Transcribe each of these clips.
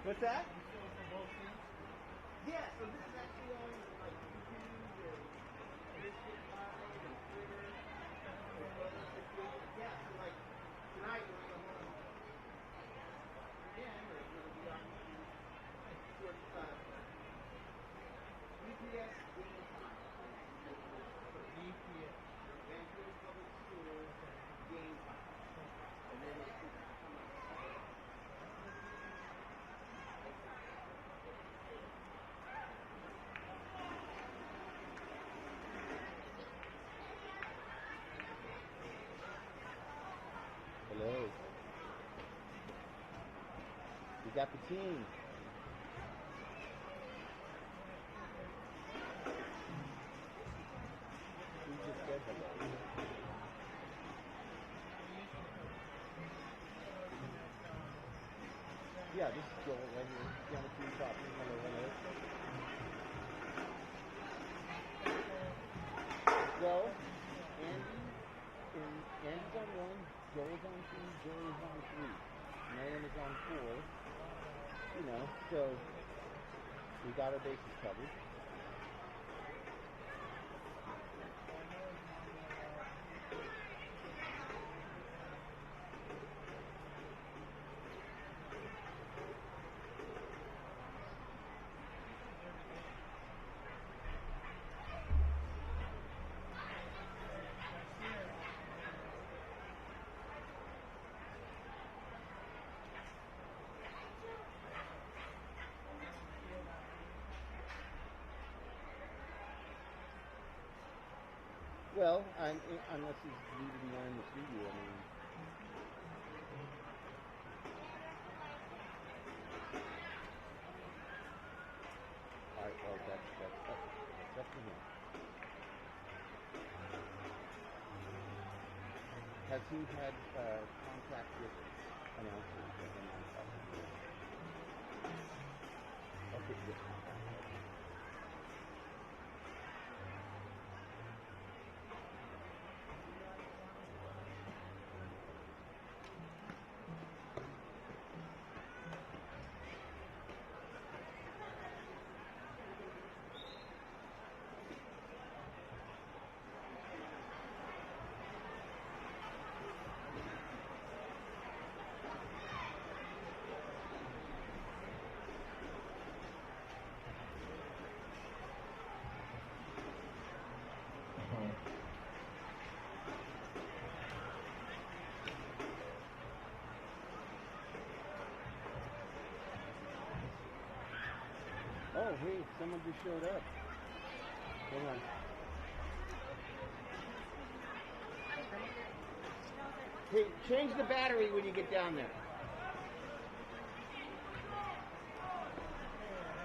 What's that? Yeah, so this is actually on like YouTube and Biscuit Pie and Twitter. Yeah, so like tonight we're going to go home again, or it's going to be on YouTube. VPS game time. So VPS, Vancouver Public Schools game time. And then it's going to come up. Hello. We got the team. Who just said hello? Yeah, this is Joel right here. Down the team top. Hello, hello. Well, Andy's on 1, Joel's on 2, Joey's on 3, Nolan is on 4. You know, so we got our bases covered. Well, unless he's leaving more in the studio, I mean. All right, well, that's up to him. Has he had contact with announcers? Okay, good. Oh, hey, someone just showed up. Hold on. Hey, change the battery when you get down there.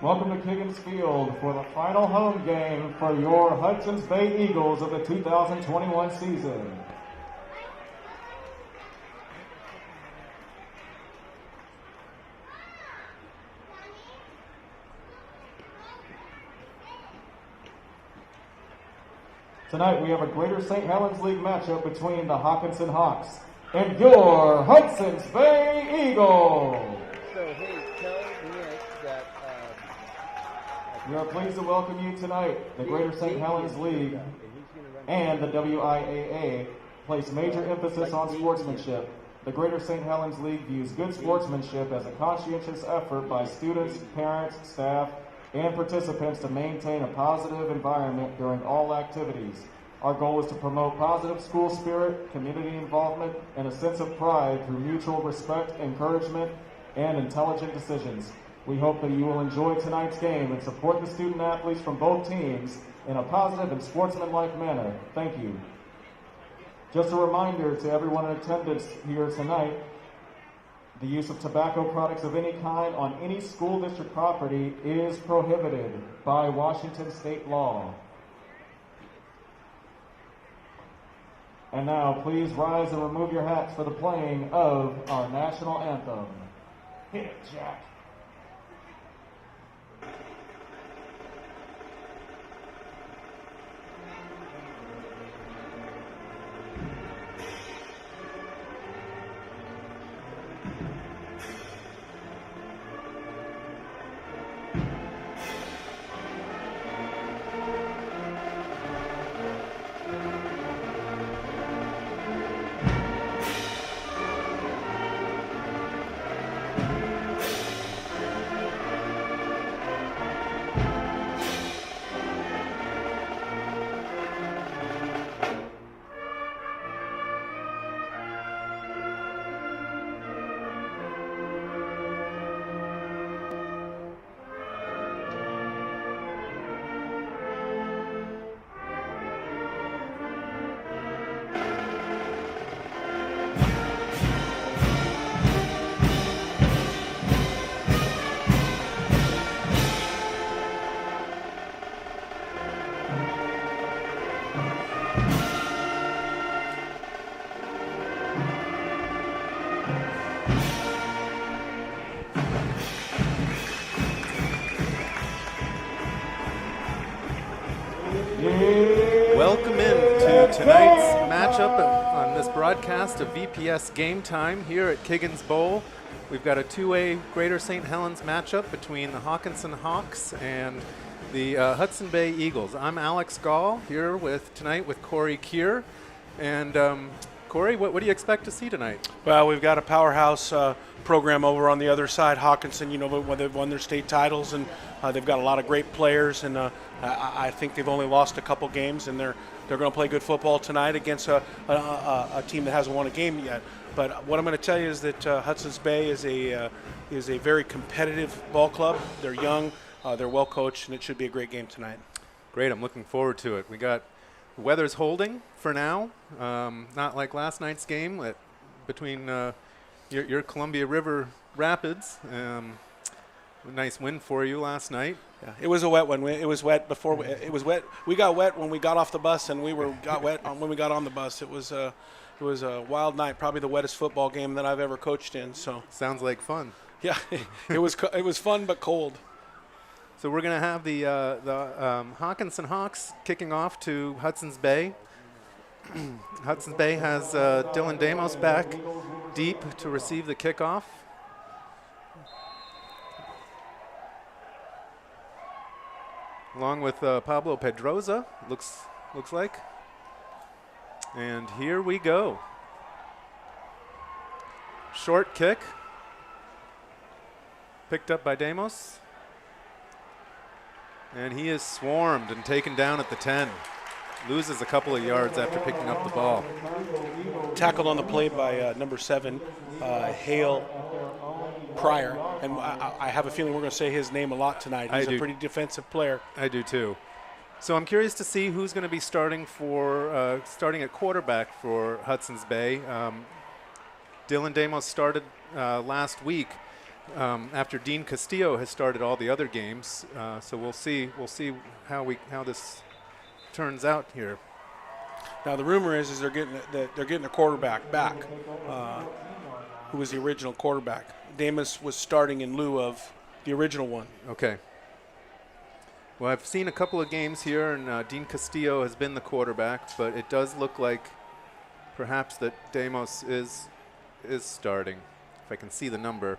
Welcome to Kiggins Field for the final home game for your Hudson's Bay Eagles of the 2021 season. Tonight we have a Greater St. Helens League matchup between the Hockinson Hawks and your Hudson's Bay Eagles. So, hey, tell Nick that we are pleased to welcome you tonight. The Greater St. Helens League and the WIAA place major emphasis on sportsmanship. The Greater St. Helens League views good sportsmanship as a conscientious effort by students, parents, staff, and participants to maintain a positive environment during all activities. Our goal is to promote positive school spirit, community involvement, and a sense of pride through mutual respect, encouragement, and intelligent decisions. We hope that you will enjoy tonight's game and support the student athletes from both teams in a positive and sportsmanlike manner. Thank you. Just a reminder to everyone in attendance here tonight, the use of tobacco products of any kind on any school district property is prohibited by Washington state law. And now, please rise and remove your hats for the playing of our national anthem. Hit it, Jack. broadcast of VPS Game Time here at Kiggins Bowl. We've got a 2A Greater St. Helens matchup between the Hockinson Hawks and the Hudson Bay Eagles. I'm Alex Gall here tonight with Corey Keir. And Corey, what do you expect to see tonight? Well, we've got a powerhouse program over on the other side, Hawkinson. You know, when they've won their state titles, and they've got a lot of great players. And I think they've only lost a couple games, and they're going to play good football tonight against a team that hasn't won a game yet. But what I'm going to tell you is that Hudson's Bay is a very competitive ball club. They're young, they're well coached, and it should be a great game tonight. Great, I'm looking forward to it. The weather's holding for now, not like last night's game between your Columbia River Rapids. Nice win for you last night. Yeah, it was a wet one. It was wet before. It was wet. We got wet when we got off the bus, and got wet when we got on the bus. It was a wild night, probably the wettest football game that I've ever coached in. So sounds like fun. Yeah, it was fun but cold. So we're going to have the Hockinson Hawks kicking off to Hudson's Bay. Hudson's Bay has Dylan Damos back deep to receive the kickoff. Along with Pablo Pedroza, looks like. And here we go. Short kick. Picked up by Damos. And he is swarmed and taken down at the 10. Loses a couple of yards after picking up the ball. Tackled on the play by number 7, Hale Pryor. And I have a feeling we're going to say his name a lot tonight. He's a pretty defensive player. I do too. So I'm curious to see who's going to be starting at quarterback for Hudson's Bay. Dylan Damos started last week after Dean Castillo has started all the other games. So we'll see how this turns out here. Now the rumor is they're getting a quarterback back, who was the original quarterback. Damos was starting in lieu of the original one. Okay. Well, I've seen a couple of games here, and Dean Castillo has been the quarterback, but it does look like perhaps that Damos is starting, if I can see the number.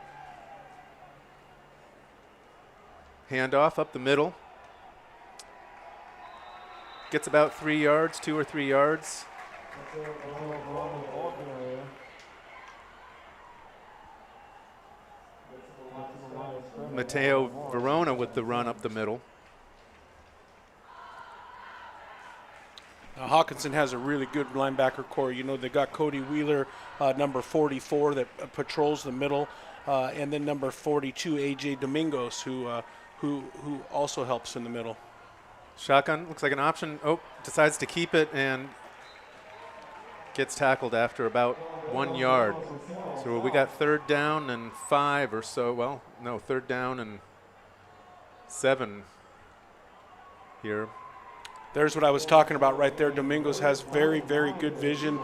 Handoff up the middle. Gets about 3 yards, 2 or 3 yards. Mateo Verona with the run up the middle. Hawkinson has a really good linebacker core. You know, they got Cody Wheeler, number 44, that patrols the middle, and then number 42, AJ Domingos, who also helps in the middle. Shotgun looks like an option. Oh, decides to keep it and gets tackled after about 1 yard. So we got 3rd down and 5 or so. Well, no, 3rd down and 7 here. There's what I was talking about right there. Domingos has very, very good vision.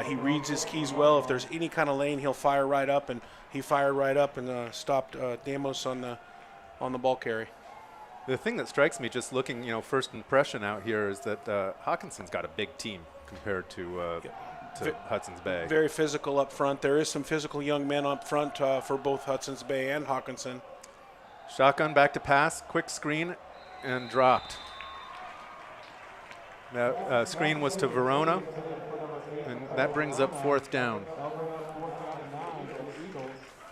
He reads his keys well. If there's any kind of lane, he'll fire right up, and he fired right up and stopped Damos on the ball carry. The thing that strikes me just looking, first impression out here is that Hawkinson's got a big team compared to Hudson's Bay. Very physical up front. There is some physical young men up front for both Hudson's Bay and Hawkinson. Shotgun back to pass, quick screen, and dropped. That screen was to Verona, and that brings up 4th down.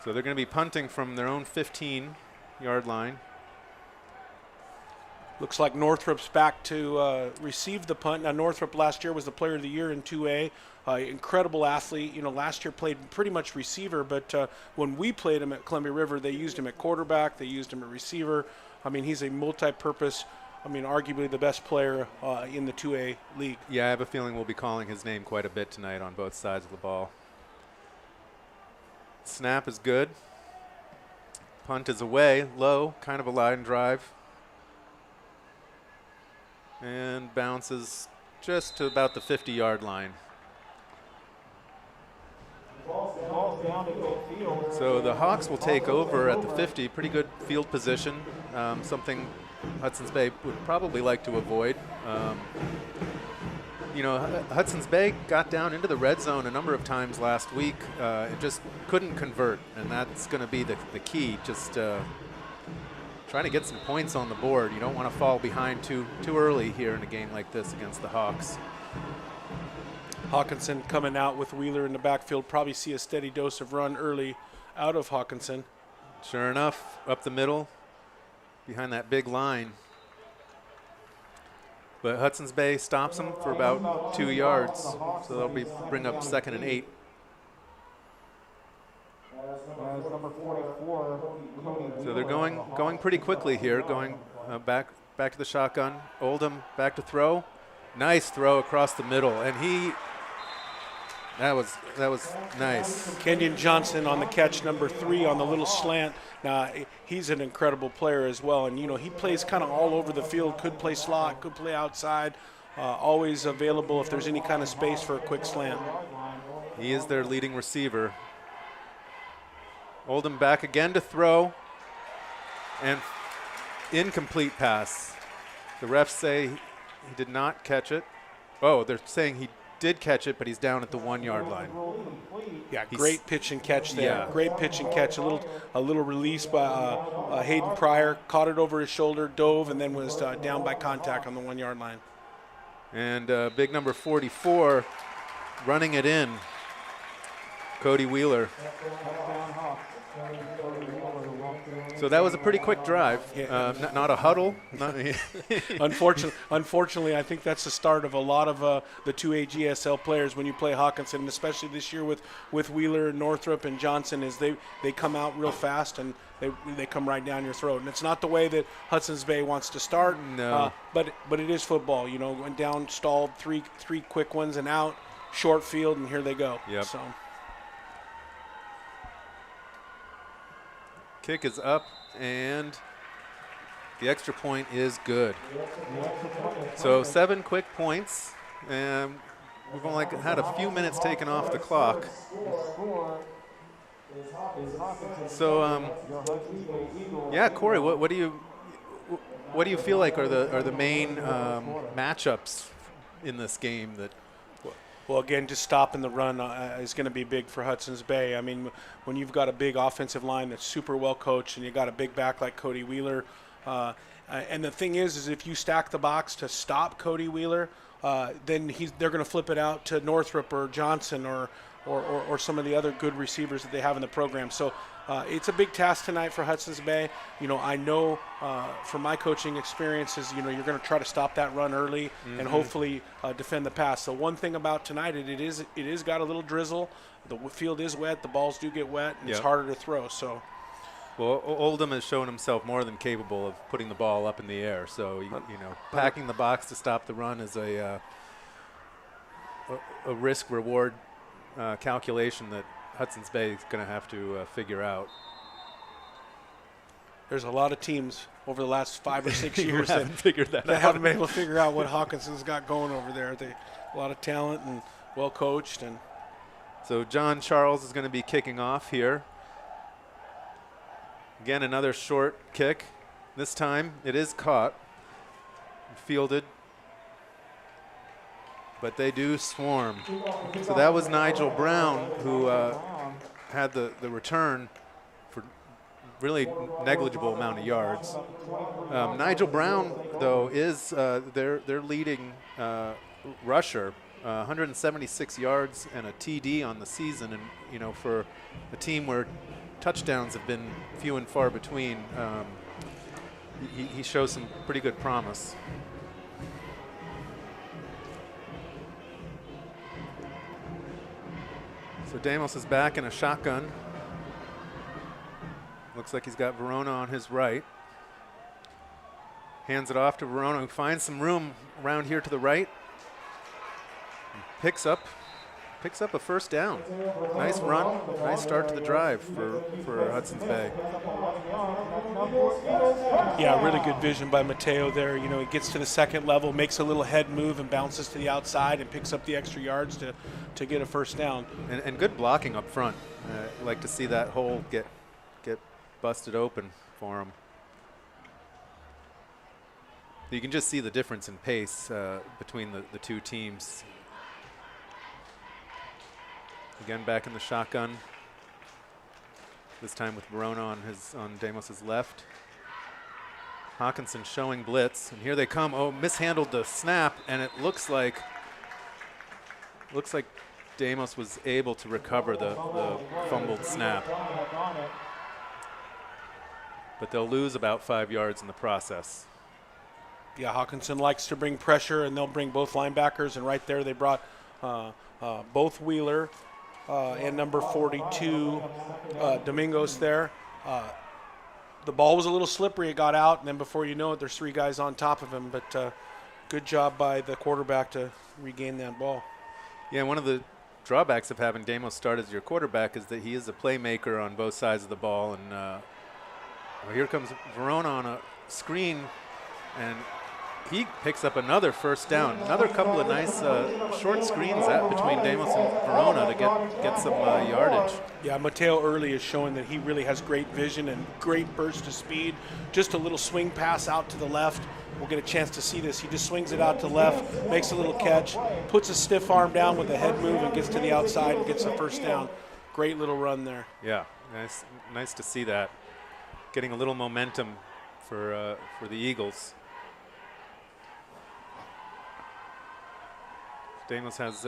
So they're going to be punting from their own 15-yard line. Looks like Northrup's back to receive the punt. Now, Northrup last year was the player of the year in 2A. Incredible athlete. Last year played pretty much receiver, but when we played him at Columbia River, they used him at quarterback. They used him at receiver. I mean, he's a multi-purpose, arguably the best player in the 2A league. Yeah, I have a feeling we'll be calling his name quite a bit tonight on both sides of the ball. Snap is good. Punt is away, low, kind of a line drive. And bounces just to about the 50-yard line. So the Hawks will take over at the 50. Pretty good field position, something Hudson's Bay would probably like to avoid. you know, Hudson's Bay got down into the red zone a number of times last week and just couldn't convert, and that's going to be the key. Just trying to get some points on the board. You don't want to fall behind too early here in a game like this against the Hawks. Hawkinson coming out with Wheeler in the backfield. Probably see a steady dose of run early out of Hawkinson. Sure enough, up the middle, behind that big line. But Hudson's Bay stops them for about 2 yards, so they'll bring up 2nd and 8. So they're going pretty quickly here, going back to the shotgun. Oldham back to throw. Nice throw across the middle, and that was nice. Kenyon Johnson on the catch, number 3 on the little slant. Now, he's an incredible player as well, and, you know, he plays kind of all over the field, could play slot, could play outside, always available if there's any kind of space for a quick slant. He is their leading receiver. Oldham back again to throw, and incomplete pass. The refs say he did not catch it. Oh, they're saying he did catch it, but he's down at the 1 yard line. Yeah, great pitch and catch there. Yeah. Great pitch and catch. A little release by Hayden Pryor, caught it over his shoulder, dove, and then was down by contact on the 1 yard line. And big number 44 running it in, Cody Wheeler. So that was a pretty quick drive. Yeah. Not a huddle. Unfortunately, I think that's the start of a lot of the 2A GSL players when you play Hawkinson, and especially this year with Wheeler, Northrup, and Johnson, is they come out real fast and they come right down your throat. And it's not the way that Hudson's Bay wants to start. No. But it is football. You know, went down, stalled, three quick ones and out, short field, and here they go. Yep. So. Kick is up, and the extra point is good. So 7 quick points, and we've only had a few minutes taken off the clock. So, yeah, Corey, what do you feel like are the main matchups in this game that? Well, again, just stopping the run is going to be big for Hudson's Bay. I mean, when you've got a big offensive line that's super well coached and you got a big back like Cody Wheeler, and the thing is if you stack the box to stop Cody Wheeler, then they're going to flip it out to Northrup or Johnson or some of the other good receivers that they have in the program. So it's a big task tonight for Hudson's Bay. You know, I know from my coaching experiences, you know, you're going to try to stop that run early and hopefully defend the pass. So one thing about tonight, it is got a little drizzle. The field is wet. The balls do get wet, and it's harder to throw. So. Well, Oldham has shown himself more than capable of putting the ball up in the air. So, you know, packing the box to stop the run is a risk-reward calculation that Hudson's Bay is going to have to figure out. There's a lot of teams over the last 5 or 6 years that haven't been able to figure out what Hawkinson's got going over there. A lot of talent and well coached. And so John Charles is going to be kicking off here. Again, another short kick. This time it is caught, fielded, but they do swarm. So that was Nigel Brown who had the return for really negligible amount of yards. Nigel Brown, though, is their leading rusher, 176 yards and a TD on the season. And, you know, for a team where touchdowns have been few and far between, he shows some pretty good promise. So Damos is back in a shotgun. Looks like he's got Verona on his right. Hands it off to Verona, who finds some room around here to the right. Picks up a first down. Nice run, nice start to the drive for Hudson's Bay. Yeah, really good vision by Mateo there. You know, he gets to the second level, makes a little head move and bounces to the outside and picks up the extra yards to get a first down. And good blocking up front. I'd like to see that hole get busted open for him. You can just see the difference in pace between the two teams. Again, back in the shotgun. This time with Verona on Demos's left. Hawkinson showing blitz, and here they come. Oh, mishandled the snap, and it looks like Demos was able to recover the fumbled snap. But they'll lose about 5 yards in the process. Yeah, Hockinson likes to bring pressure, and they'll bring both linebackers, and right there they brought both Wheeler and number 42, Domingos there. The ball was a little slippery. It got out, and then before you know it, there's 3 guys on top of him. But good job by the quarterback to regain that ball. Yeah, one of the drawbacks of having Demos start as your quarterback is that he is a playmaker on both sides of the ball. And well, here comes Verona on a screen, and he picks up another first down. Another couple of nice short screens between Demos and Verona to get some yardage. Yeah, Mateo early is showing that he really has great vision and great burst of speed. Just a little swing pass out to the left. We'll get a chance to see this. He just swings it out to left, makes a little catch, puts a stiff arm down with a head move and gets to the outside and gets the first down. Great little run there. Yeah, nice to see that. Getting a little momentum for the Eagles. Damos has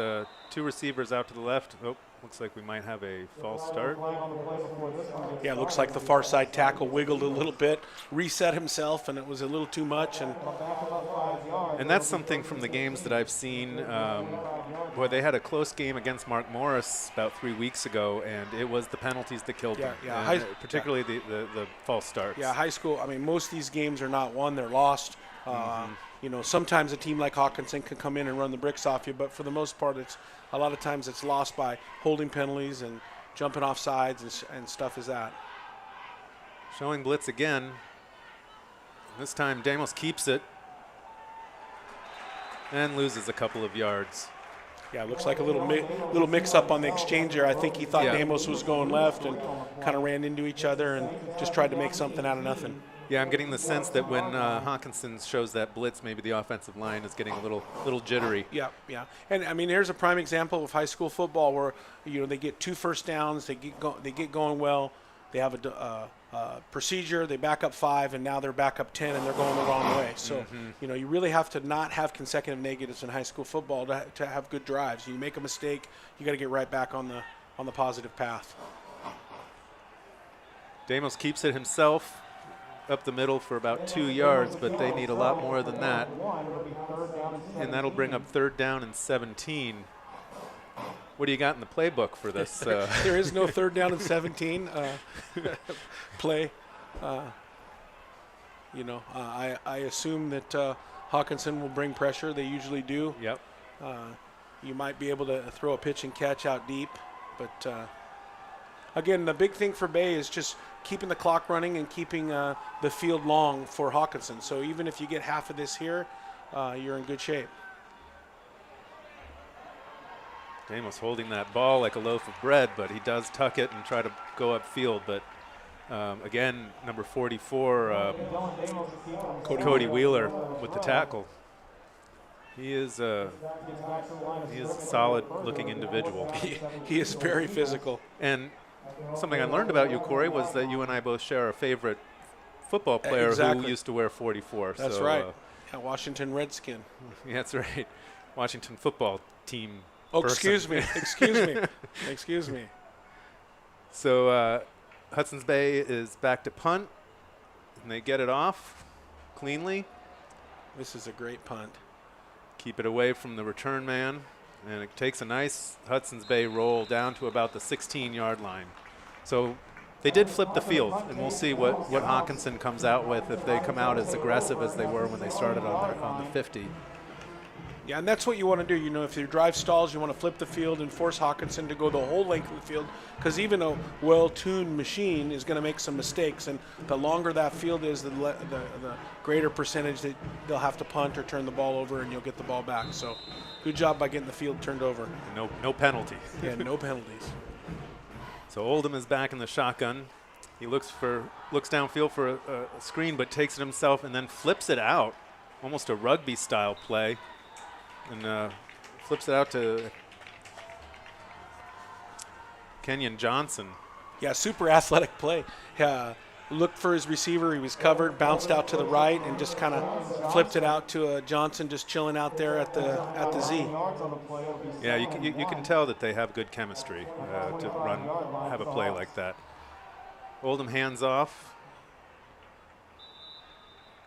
2 receivers out to the left. Oh, looks like we might have a false start. Yeah, it looks like the far side tackle wiggled a little bit, reset himself, and it was a little too much. And that's something from the games that I've seen where they had a close game against Mark Morris about 3 weeks ago, and it was the penalties that killed them, particularly the false starts. Yeah, high school, I mean, most of these games are not won, they're lost. You know, sometimes a team like Hawkinson can come in and run the bricks off you, but for the most part, a lot of times it's lost by holding penalties and jumping off sides and stuff as that. Showing blitz again. This time Damos keeps it and loses a couple of yards. Yeah, it looks like a little mix-up on the exchanger. I think he thought Damos was going left and kind of ran into each other and just tried to make something out of nothing. Yeah, I'm getting the sense that when Hawkinson shows that blitz, maybe the offensive line is getting a little jittery. Yeah. And I mean, here's a prime example of high school football where they get 2 first downs, they get going well, they have a procedure, they back up 5, and now they're back up 10, and they're going the wrong way. So you really have to not have consecutive negatives in high school football to have good drives. You make a mistake, you got to get right back on the positive path. Damos keeps it himself up the middle for about 2 yards, but they need a lot more than that. And that'll bring up 3rd down and 17. What do you got in the playbook for this? There is no 3rd down and 17 play. I assume that Hawkinson will bring pressure. They usually do. Yep. You might be able to throw a pitch and catch out deep, but again, the big thing for Bay is just keeping the clock running and keeping the field long for Hawkinson. So even if you get half of this here, you're in good shape. Damos holding that ball like a loaf of bread, but he does tuck it and try to go upfield. But again, number 44, Cody Wheeler with the tackle. He is a solid-looking individual. He is very physical. And something I learned about you, Corey, was that you and I both share a favorite football player who used to wear 44. That's right. Washington Redskin. Yeah, that's right. Washington football team. Oh, person. Excuse me. So Hudson's Bay is back to punt, and they get it off cleanly. This is a great punt. Keep it away from the return man. And it takes a nice Hudson's Bay roll down to about the 16-yard line. So they did flip the field, and we'll see what Hockinson comes out with if they come out as aggressive as they were when they started on the 50. Yeah, and that's what you want to do. If your drive stalls, you want to flip the field and force Hockinson to go the whole length of the field, because even a well-tuned machine is going to make some mistakes, and the longer that field is, the greater percentage that they'll have to punt or turn the ball over, and you'll get the ball back. So good job by getting the field turned over. No penalty. Yeah, no penalties. So Oldham is back in the shotgun. He looks downfield for a screen, but takes it himself and then flips it out. almost a rugby style play, and flips it out to Kenyon Johnson. Yeah, super athletic play. Looked for his receiver. He was covered, bounced out to the right, and just kind of flipped it out to Johnson just chilling out there at the Z. Yeah, you can tell that they have good chemistry to have a play like that. Oldham hands off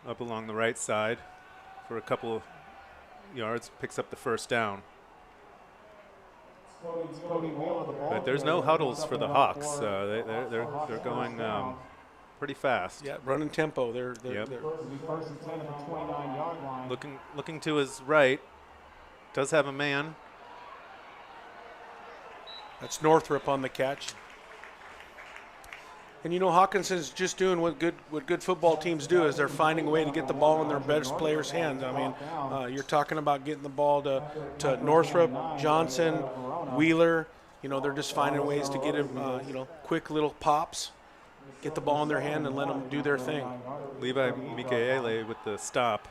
up along the right side for a couple of yards, picks up the first down. But there's no huddles for the Hawks. They're going pretty fast. Yeah, running tempo. They're looking to his right. Does have a man. That's Northrup on the catch. And you know, Hawkinson's just doing what good football teams do, is they're finding a way to get the ball in their best players' hands. I mean, you're talking about getting the ball to Northrup, Johnson, Wheeler. You know, they're just finding ways to get him, quick little pops, get the ball in their hand and let them do their thing. Levi Mikaele with the stop.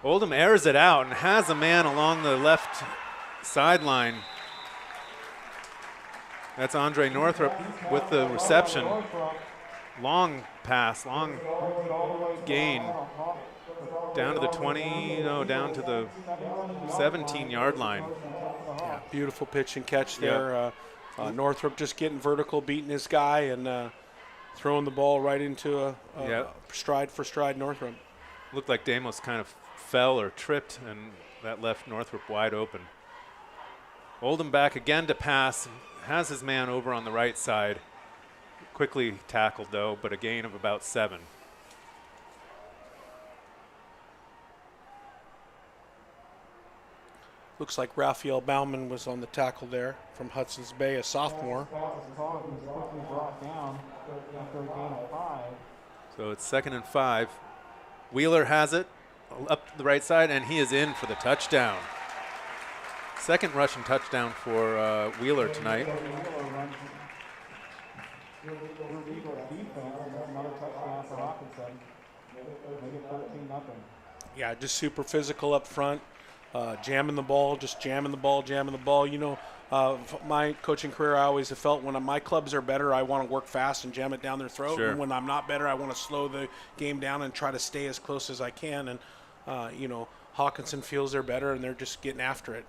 Oldham airs it out and has a man along the left sideline. That's Andre Northrup with the reception. Long pass, long gain. Down to the 20, down to the 17-yard line. Yeah, beautiful pitch and catch there. Northrup just getting vertical, beating his guy, and throwing the ball right into a stride for stride Northrup. Looked like Damos kind of fell or tripped, and that left Northrup wide open. Oldham back again to pass. Has his man over on the right side. Quickly tackled, though, but a gain of about 7. Looks like Raphael Bauman was on the tackle there from Hudson's Bay, a sophomore. So it's 2nd and 5. Wheeler has it up the right side, and he is in for the touchdown. Second rushing touchdown for Wheeler tonight. Yeah, just super physical up front, jamming the ball, jamming the ball. You know, my coaching career, I always have felt when my clubs are better, I want to work fast and jam it down their throat. Sure. And when I'm not better, I want to slow the game down and try to stay as close as I can. And, Hawkinson feels they're better, and they're just getting after it.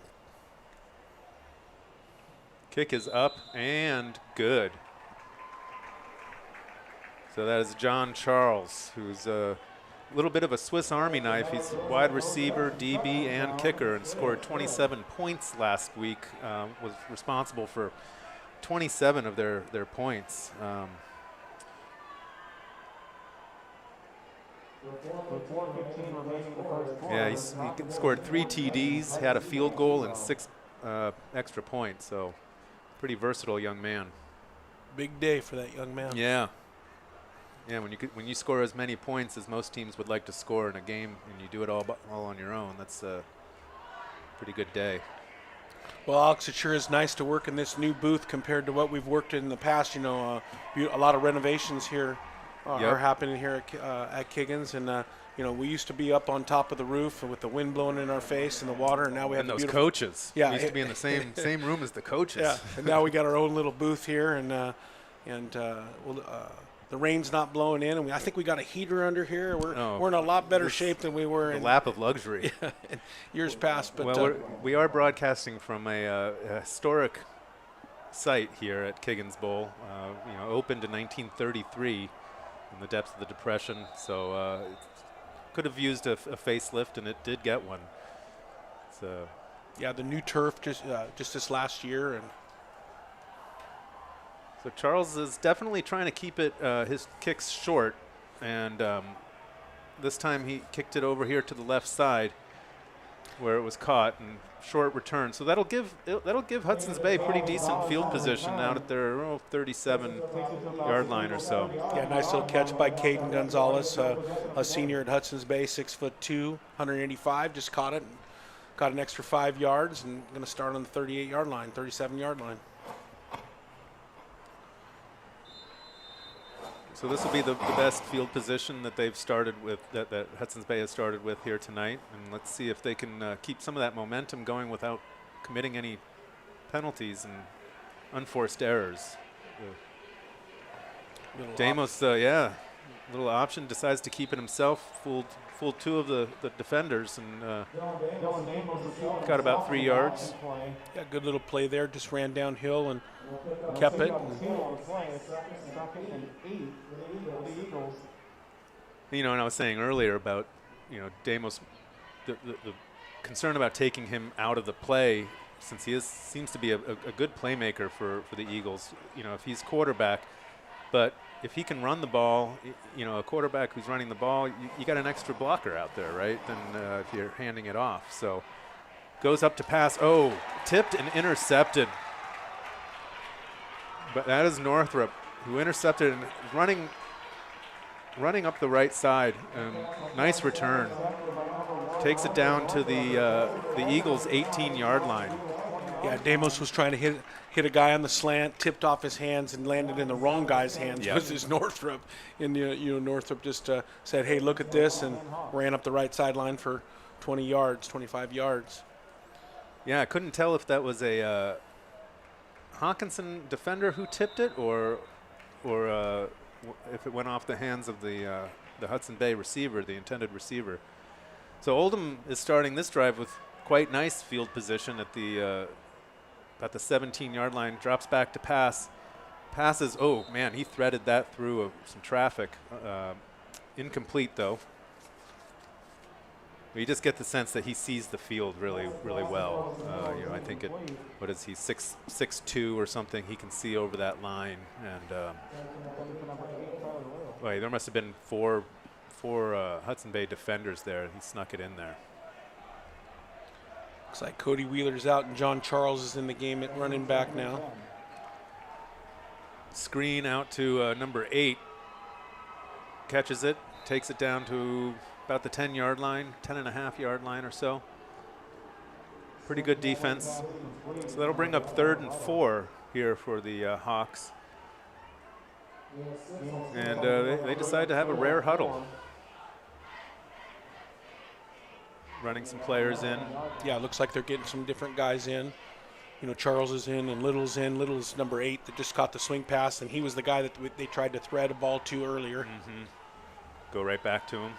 Kick is up and good. So that is John Charles, who's a little bit of a Swiss Army knife. He's wide receiver, DB, and kicker, and scored 27 points last week. Was responsible for 27 of their points. Yeah, he scored 3 TDs, had a field goal, and 6 extra points. So pretty versatile young man. Big day for that young man. Yeah. Yeah, when you score as many points as most teams would like to score in a game, and you do it all on your own, that's a pretty good day. Well, Alex, it sure is nice to work in this new booth compared to what we've worked in the past. You know, a lot of renovations here are happening here at Kiggins, and we used to be up on top of the roof with the wind blowing in our face and the water, and now we have those coaches. Yeah, we used to be in the same room as the coaches. Yeah, and now we got our own little booth here, and the rain's not blowing in, and I think we got a heater under here. We're in a lot better shape than we were in lap of luxury. in years past. But well, we are broadcasting from a historic site here at Kiggins Bowl. Opened in 1933 in the depths of the Depression, so could have used a facelift, and it did get one. So yeah, the new turf just this last year, and so Charles is definitely trying to keep his kicks short, and this time he kicked it over here to the left side where it was caught, and short return. So that'll give Hudson's Bay pretty decent field position out at their 37-yard line or so. Yeah, nice little catch by Caden Gonzalez, a senior at Hudson's Bay, 6'2", 185. Just caught it, got an extra 5 yards, and going to start on the 38-yard line, 37-yard line. So this will be the best field position that they've started with, that Hudson's Bay has started with here tonight. And let's see if they can keep some of that momentum going without committing any penalties and unforced errors. Damos, little option, decides to keep it himself, fooled two of the defenders, and got about 3 yards. Yeah, good little play there, just ran downhill and kept it. You know, and I was saying earlier about, you know, Damos, the concern about taking him out of the play, since he seems to be a good playmaker for the Eagles. You know, if he's quarterback, but if he can run the ball, you know, a quarterback who's running the ball, you got an extra blocker out there, right? Than if you're handing it off. So goes up to pass. Oh, tipped and intercepted. But that is Northrop, who intercepted and running up the right side. Nice return. Takes it down to the Eagles' 18-yard line. Yeah, Damos was trying to hit a guy on the slant, tipped off his hands, and landed in the wrong guy's hands. Yep. Was his Northrop, and Northrop just said, "Hey, look at this," and ran up the right sideline for 20 yards, 25 yards. Yeah, I couldn't tell if that was a Hawkinson defender who tipped it, or if it went off the hands of the Hudson Bay receiver, the intended receiver. So Oldham is starting this drive with quite nice field position at the 17-yard line. Drops back to pass. Passes. Oh man, he threaded that through some traffic. Incomplete though. You just get the sense that he sees the field really, really well. You know, I think what is he, 6'2" or something? He can see over that line, and well, there must have been four Hudson Bay defenders there. He snuck it in there. Looks like Cody Wheeler's out, and John Charles is in the game at running back now. Screen out to number 8. Catches it, takes it down to about the 10-yard line, 10.5-yard line or so. Pretty good defense. So that'll bring up 3rd and 4 here for the Hawks. And they decide to have a rare huddle. Running some players in. Yeah, it looks like they're getting some different guys in. You know, Charles is in and Little's in. Little's number 8 that just caught the swing pass, and he was the guy that they tried to thread a ball to earlier. Mm-hmm. Go right back to him.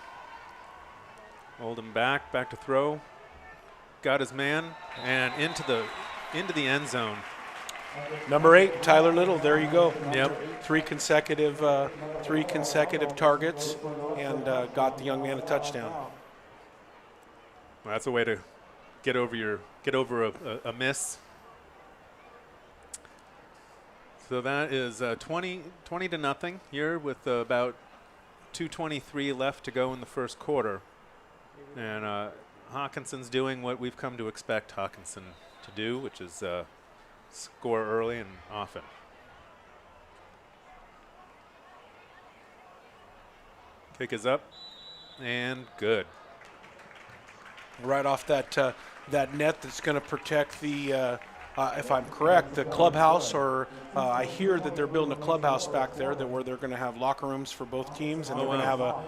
Oldham back to throw. Got his man, and into the end zone. Number 8, Tyler Little. There you go. Yep. 3 consecutive targets, and got the young man a touchdown. Well, that's a way to get over a miss. So that is 20-0 here with about 2:23 left to go in the first quarter. And Hawkinson's doing what we've come to expect Hawkinson to do, which is score early and often. Kick is up and good. Right off that net that's going to protect the, if I'm correct, the clubhouse, or I hear that they're building a clubhouse back there where they're going to have locker rooms for both teams, and they're going to have a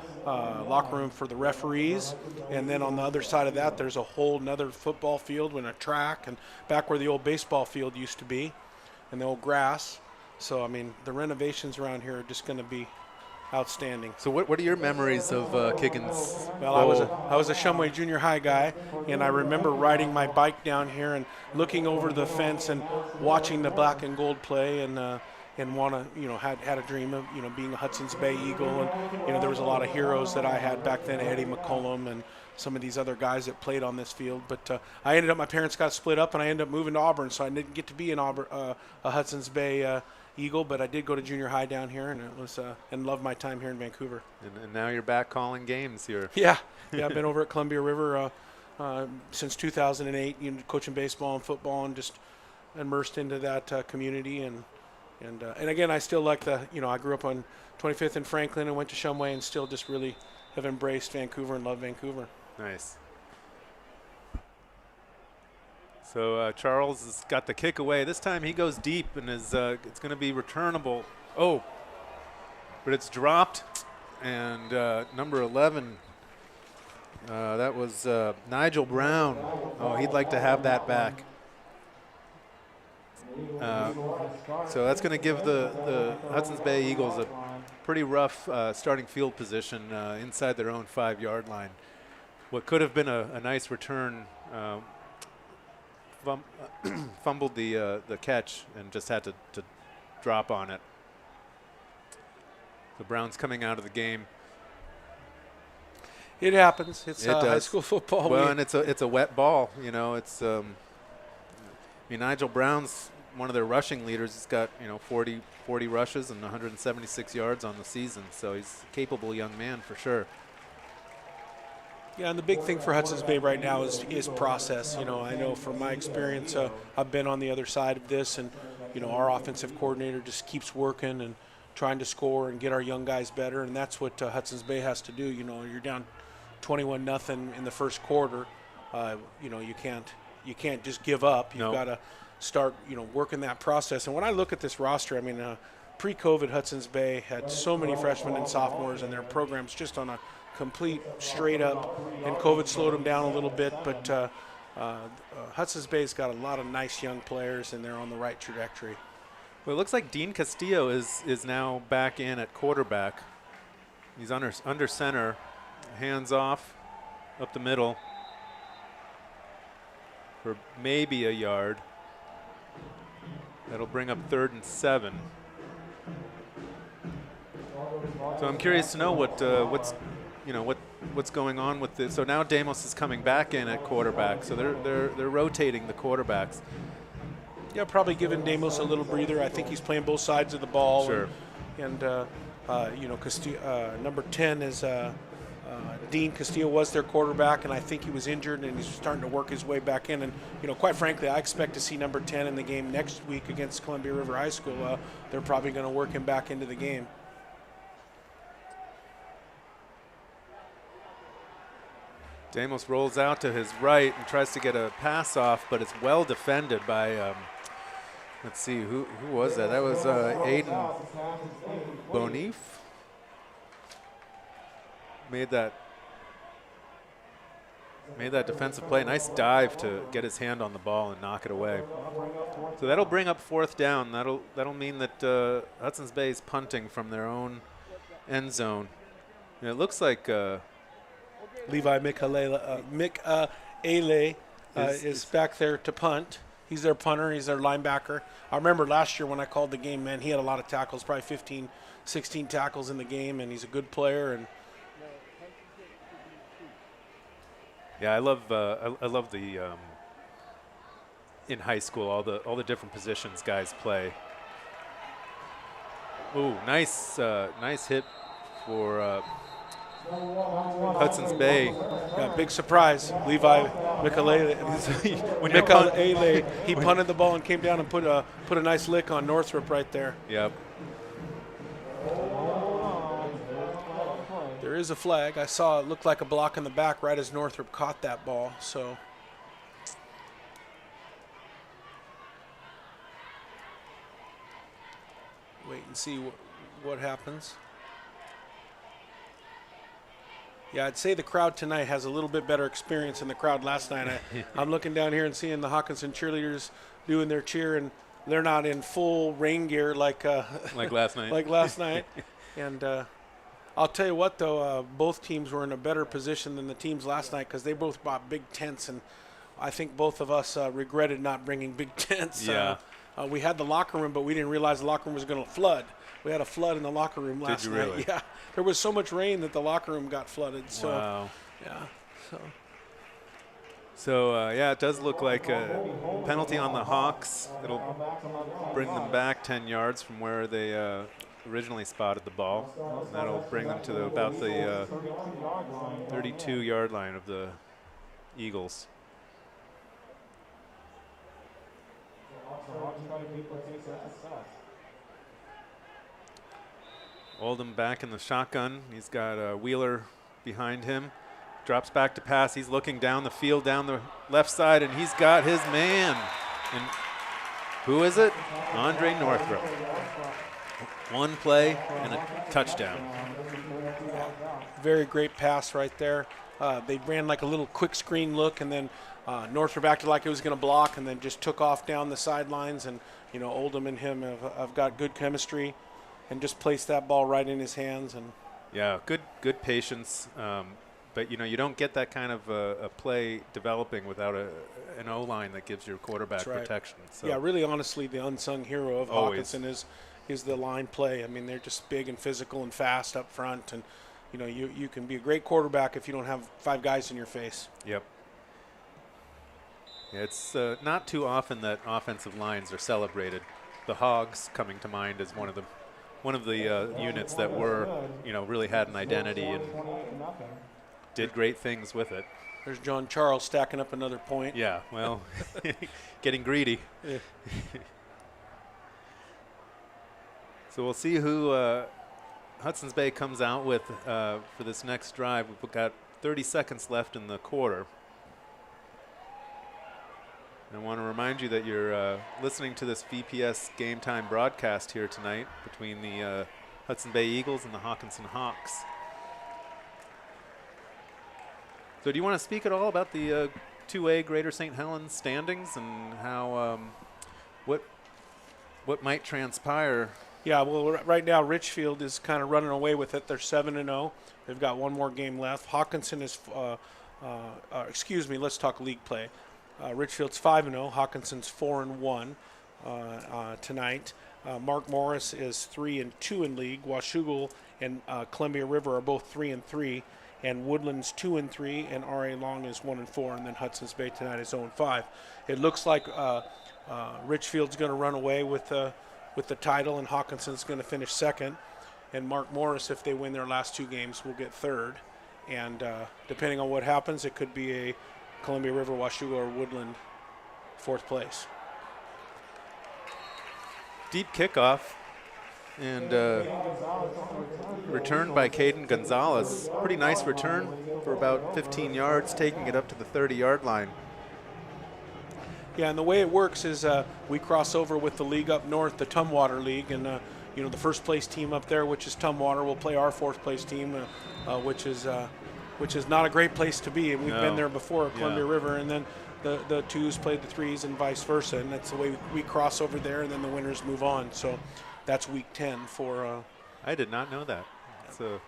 locker room for the referees. And then on the other side of that, there's a whole nother football field and a track, and back where the old baseball field used to be, and the old grass. So, I mean, the renovations around here are just going to be outstanding. So what are your memories of Kiggins Well, Bowl? I was a Shumway Junior High guy, and I remember riding my bike down here and looking over the fence and watching the black and gold play, and had a dream of being a Hudson's Bay Eagle, and there was a lot of heroes that I had back then, Eddie McCollum and some of these other guys that played on this field. But my parents got split up, and I ended up moving to Auburn, so I didn't get to be an Auburn, a Hudson's Bay Eagle, but I did go to junior high down here, and it was and loved my time here in Vancouver. And now you're back calling games here. Yeah, I've been over at Columbia River since 2008, coaching baseball and football, and just immersed into that community. And again, I still like I grew up on 25th and Franklin and went to Shumway, and still just really have embraced Vancouver and love Vancouver. Nice. So Charles has got the kick away. This time he goes deep and is it's going to be returnable. Oh, but it's dropped. And number 11, that was Nigel Brown. Oh, he'd like to have that back. So that's going to give the Hudson's Bay Eagles a pretty rough starting field position inside their own 5-yard line. What could have been a nice return fumbled the catch and just had to drop on it. The Browns coming out of the game. It happens. It's It high does. school football. Well, and it's a wet ball. You know, it's. I mean, Nigel Brown's one of their rushing leaders. He's got 40 rushes and 176 yards on the season. So he's a capable young man for sure. Yeah, and the big thing for Hudson's Bay right now is process. I know from my experience, I've been on the other side of this, and our offensive coordinator just keeps working and trying to score and get our young guys better, and that's what Hudson's Bay has to do. You're down 21-0 in the first quarter. You can't just give up. You've got to start working that process. And when I look at this roster, I mean, pre-COVID, Hudson's Bay had so many freshmen and sophomores, and their program's just on a complete straight up, and COVID slowed them down a little bit, but Hudson's Bay's got a lot of nice young players, and they're on the right trajectory. Well, it looks like Dean Castillo is now back in at quarterback. He's under center, hands off, up the middle for maybe a yard. That'll bring up 3rd and 7. So I'm curious to know what's going on with this. So now Damos is coming back in at quarterback. So they're rotating the quarterbacks. Yeah, probably giving Damos a little breather. I think he's playing both sides of the ball. Sure. And number 10 is Dean Castillo was their quarterback, and I think he was injured, and he's starting to work his way back in. And quite frankly, I expect to see number 10 in the game next week against Columbia River High School. They're probably going to work him back into the game. Damos rolls out to his right and tries to get a pass off, but it's well defended by, let's see, who was that? That was Aiden Bonif. Made that defensive play. Nice dive to get his hand on the ball and knock it away. So that'll bring up 4th down. That'll mean that Hudson's Bay is punting from their own end zone. And it looks like Levi Mikalele is back there to punt. He's their punter. He's their linebacker. I remember last year when I called the game, man, he had a lot of tackles, probably 15, 16 tackles in the game, and he's a good player. And yeah, I love the in high school all the different positions guys play. Ooh, nice hit for Hudson's Bay. Yeah, big surprise. Levi Mikalele. He punted the ball and came down and put a nice lick on Northrop right there. Yep. There is a flag. I saw it looked like a block in the back right as Northrop caught that ball. So wait and see what happens. Yeah, I'd say the crowd tonight has a little bit better experience than the crowd last night. I'm looking down here and seeing the Hockinson cheerleaders doing their cheer, and they're not in full rain gear like last night. Like last night. And I'll tell you what, though, both teams were in a better position than the teams last night because they both bought big tents, and I think both of us regretted not bringing big tents. Yeah. We had the locker room, but we didn't realize the locker room was going to flood. We had a flood in the locker room last Did you night. really? Yeah, there was so much rain that the locker room got flooded. So, wow. Yeah. So yeah, it does look like a penalty on the Hawks. It'll bring them back 10 yards from where they originally spotted the ball. And that'll bring them to about the 32-yard line of the Eagles. Oldham back in the shotgun. He's got Wheeler behind him. Drops back to pass. He's looking down the field, down the left side, and he's got his man. And who is it? Andre Northrop. One play and a touchdown. Very great pass right there. They ran like a little quick screen look, and then Northrop acted like it was going to block, and then just took off down the sidelines. And Oldham and him have got good chemistry, and just placed that ball right in his hands. And yeah, good patience. But you don't get that kind of a play developing without an O-line that gives your quarterback protection. So yeah, really, honestly, the unsung hero of Hawkinson is the line play. I mean, they're just big and physical and fast up front, and you can be a great quarterback if you don't have 5 guys in your face. Yep. Yeah, it's not too often that offensive lines are celebrated. The Hogs coming to mind as one of the units that were really had an identity and did great things with it. There's John Charles stacking up another point. Yeah, well, getting greedy. Yeah. So we'll see who Hudson's Bay comes out with for this next drive. We've got 30 seconds left in the quarter. And I want to remind you that you're listening to this VPS Game Time broadcast here tonight between the Hudson Bay Eagles and the Hockinson Hawks. So do you want to speak at all about the 2A Greater St. Helens standings and how what might transpire? Yeah, well, right now Richfield is kind of running away with it. They're 7-0. They've got one more game left. Hawkinson is, let's talk league play. Richfield's 5-0. Hawkinson's 4-1 tonight. Mark Morris is 3-2 in league. Washougal and Columbia River are both 3-3. And Woodland's 2-3, and R.A. Long is 1-4, and then Hudson's Bay tonight is 0-5. It looks like Richfield's going to run away with the title, and Hawkinson's going to finish second. And Mark Morris, if they win their last 2 games, will get third. And depending on what happens, it could be a Columbia River, Washougal, or Woodland 4th place. Deep kickoff. And returned by Caden Gonzalez. Pretty nice return for about 15 yards, taking it up to the 30-yard line. Yeah, and the way it works is we cross over with the league up north, the Tumwater League, and the first place team up there, which is Tumwater, will play our 4th place team, which is not a great place to be. And we've been there before at Columbia River, and then the 2s played the 3s and vice versa, and that's the way we cross over there, and then the winners move on. So that's week 10 for. I did not know that. So,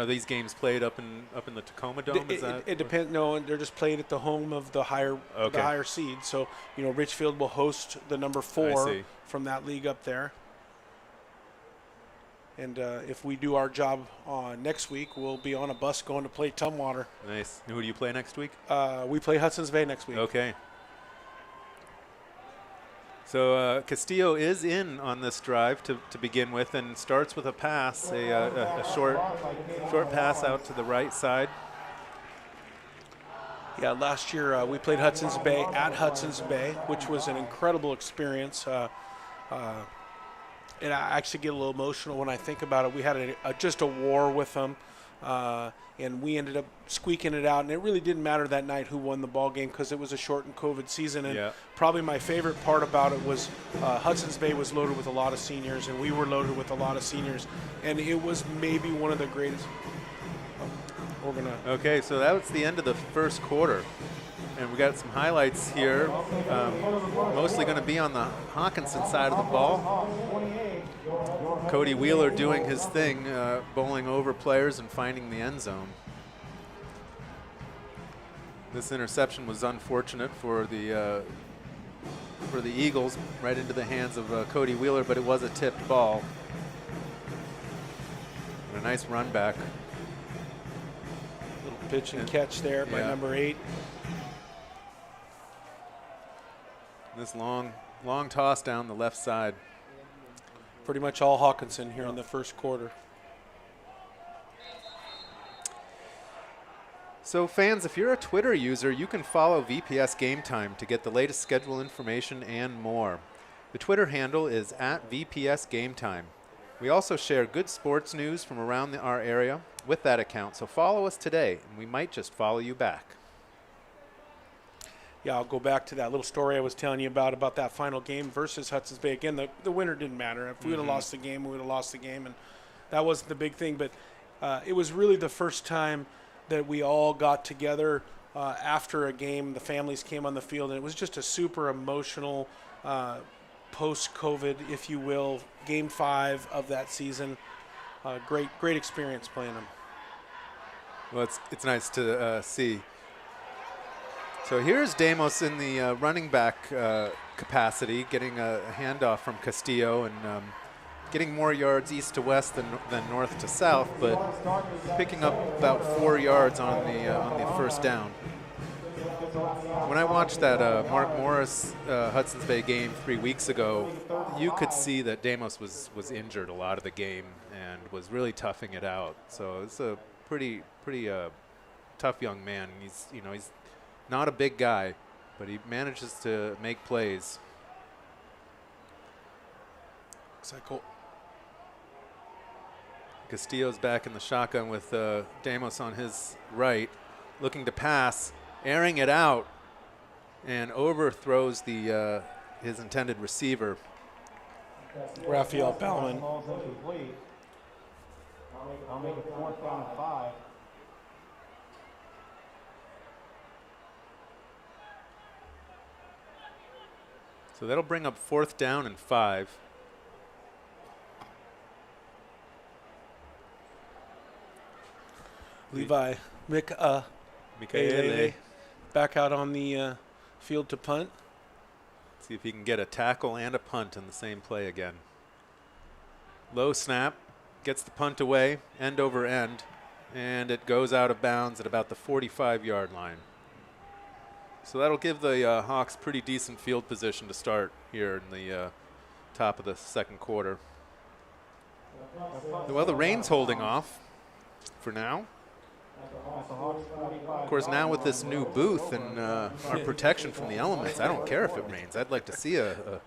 these games played up in the Tacoma Dome. It depends. No, they're just played at the home of the higher seed. So Richfield will host the number 4 from that league up there. And if we do our job next week, we'll be on a bus going to play Tumwater. Nice. Who do you play next week? We play Hudson's Bay next week. Okay. So Castillo is in on this drive to begin with, and starts with a pass, a short pass out to the right side. Yeah, last year we played Hudson's Bay at Hudson's Bay, which was an incredible experience. And I actually get a little emotional when I think about it. We had just a war with them, and we ended up squeaking it out. And it really didn't matter that night who won the ball game because it was a shortened COVID season. And probably my favorite part about it was Hudson's Bay was loaded with a lot of seniors, and we were loaded with a lot of seniors. And it was maybe one of the greatest. Okay, so that was the end of the first quarter. And we got some highlights here, mostly going to be on the Hawkinson side of the ball. Cody Wheeler doing his thing, bowling over players and finding the end zone. This interception was unfortunate for the Eagles, right into the hands of Cody Wheeler, but it was a tipped ball. And a nice run back. Little pitch and catch there by number 8. This long toss down the left side. Pretty much all Hawkinson here in the first quarter. So fans, if you're a Twitter user, you can follow VPS Game Time to get the latest schedule information and more. The Twitter handle is @VPS Game Time. We also share good sports news from around our area with that account, so follow us today, and we might just follow you back. yeah, I'll go back to that little story I was telling you about that final game versus Hudson's Bay. Again, the winner didn't matter. If we would have lost the game, we would have lost the game, and that wasn't the big thing. But it was really the first time that we all got together after a game. The families came on the field, and it was just a super emotional post-COVID, if you will, Game 5 of that season. Great experience playing them. Well, it's nice to see. So here's Damos in the running back capacity, getting a handoff from Castillo and getting more yards east to west than north to south, but picking up about 4 yards on the first down. When I watched that Mark Morris Hudson's Bay game 3 weeks ago, you could see that Damos was injured a lot of the game and was really toughing it out. So it's a pretty tough young man. He's not a big guy, but he manages to make plays. Castillo's back in the shotgun with Damos on his right, looking to pass, airing it out, and overthrows his intended receiver. Raphael Bellman. I'll make it 4th down and 5. So that'll bring up 4th down and 5. Levi Michaele back out on the field to punt. See if he can get a tackle and a punt in the same play again. Low snap, gets the punt away, end over end, and it goes out of bounds at about the 45-yard line. So that'll give the Hawks pretty decent field position to start here in the top of the second quarter. Well, the rain's holding off for now. Of course, now with this new booth and our protection from the elements, I don't care if it rains. I'd like to see a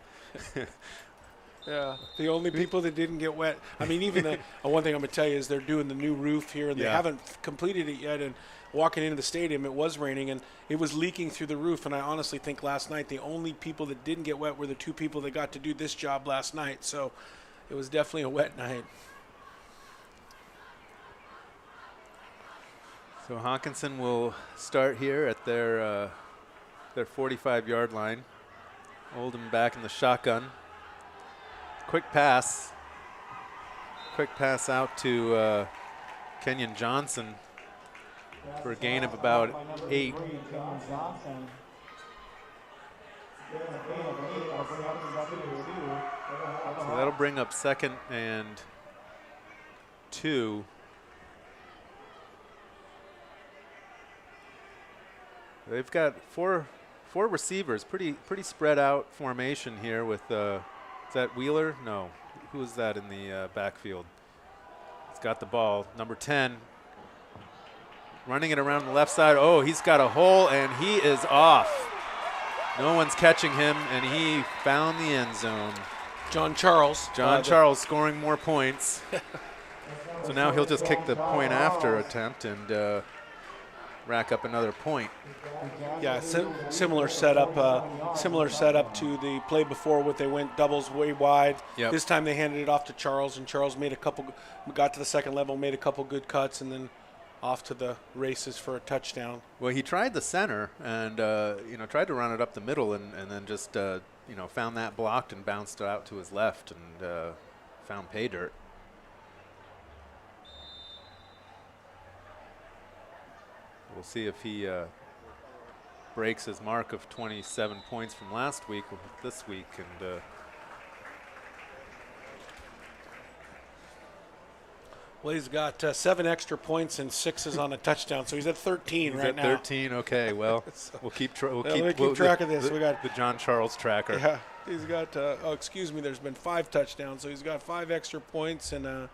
yeah, the only people that didn't get wet. I mean, even the one thing I'm going to tell you is they're doing the new roof here, and they haven't completed it yet. And walking into the stadium, it was raining, and it was leaking through the roof. And I honestly think last night the only people that didn't get wet were the 2 people that got to do this job last night. So it was definitely a wet night. So Hawkinson will start here at their 45-yard line. Oldham back in the shotgun. Quick pass out to Kenyon Johnson for a gain of about 8. So that'll bring up 2nd and 2. They've got four receivers, pretty spread out formation here with, is that Wheeler? No, who is that in the backfield? He's got the ball, number 10, running it around the left side. Oh, he's got a hole and he is off. No one's catching him and he found the end zone. John Charles scoring more points. So now he'll just kick the point after attempt and rack up another point. Yeah, similar setup to the play before, where they went doubles way wide. Yep. This time they handed it off to Charles, and Charles got to the second level, made a couple good cuts, and then off to the races for a touchdown. Well, he tried the center and tried to run it up the middle, and then just found that blocked and bounced it out to his left and found pay dirt. We'll see if he breaks his mark of 27 points from last week with this week. And well, he's got 7 extra points and 6 on a touchdown, so he's at 13 right now. 13. Okay, well, So we'll keep keep track of this. We got the John Charles tracker. Yeah, he's got. There's been 5 touchdowns, so he's got 5 extra points and a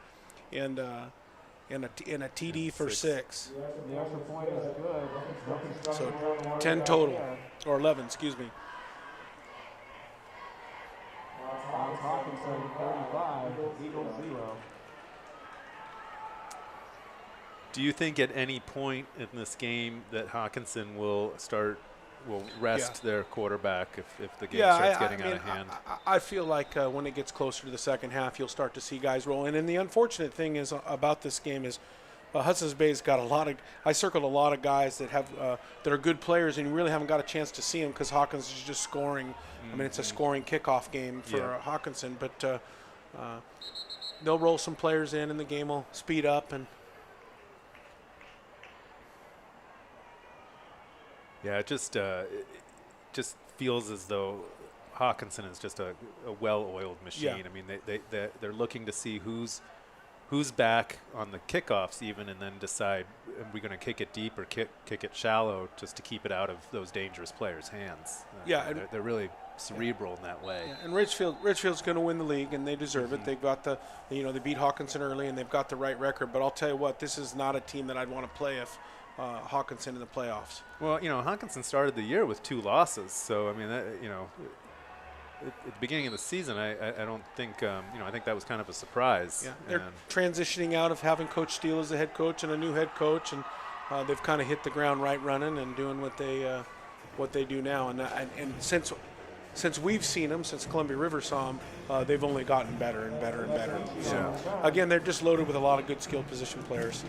TD for 6. The extra point is good. So 10 total, or 11, excuse me. Hockinson 35, Eagles 0. Do you think at any point in this game that Hawkinson will start will rest their quarterback if the game Yeah, starts getting out of hand. I feel like when it gets closer to the second half, you'll start to see guys roll in. And the unfortunate thing is about this game is Hudson's Bay's got a lot of. I circled a lot of guys that have that are good players, and you really haven't got a chance to see them because Hawkins is just scoring. I mean, it's a scoring kickoff game for Hockinson, but they'll roll some players in, and the game will speed up. And yeah, it just feels as though Hawkinson is just a well-oiled machine. Yeah. I mean, they're looking to see who's back on the kickoffs even, and then decide are we going to kick it deep or kick it shallow just to keep it out of those dangerous players' hands. They're really cerebral in that way. Yeah, and Richfield's going to win the league, and they deserve it. They've got they beat Hawkinson early, and they've got the right record. But I'll tell you what, this is not a team that I'd want to play if Hawkinson in the playoffs. Well, Hawkinson started the year with 2 losses, so I mean, at the beginning of the season, I don't think I think that was kind of a surprise. Yeah, they're transitioning out of having Coach Steele as the head coach and a new head coach, and they've kind of hit the ground right running and doing what they do now. And since we've seen them, since Columbia River saw them, they've only gotten better and better and better. So again, they're just loaded with a lot of good skilled position players.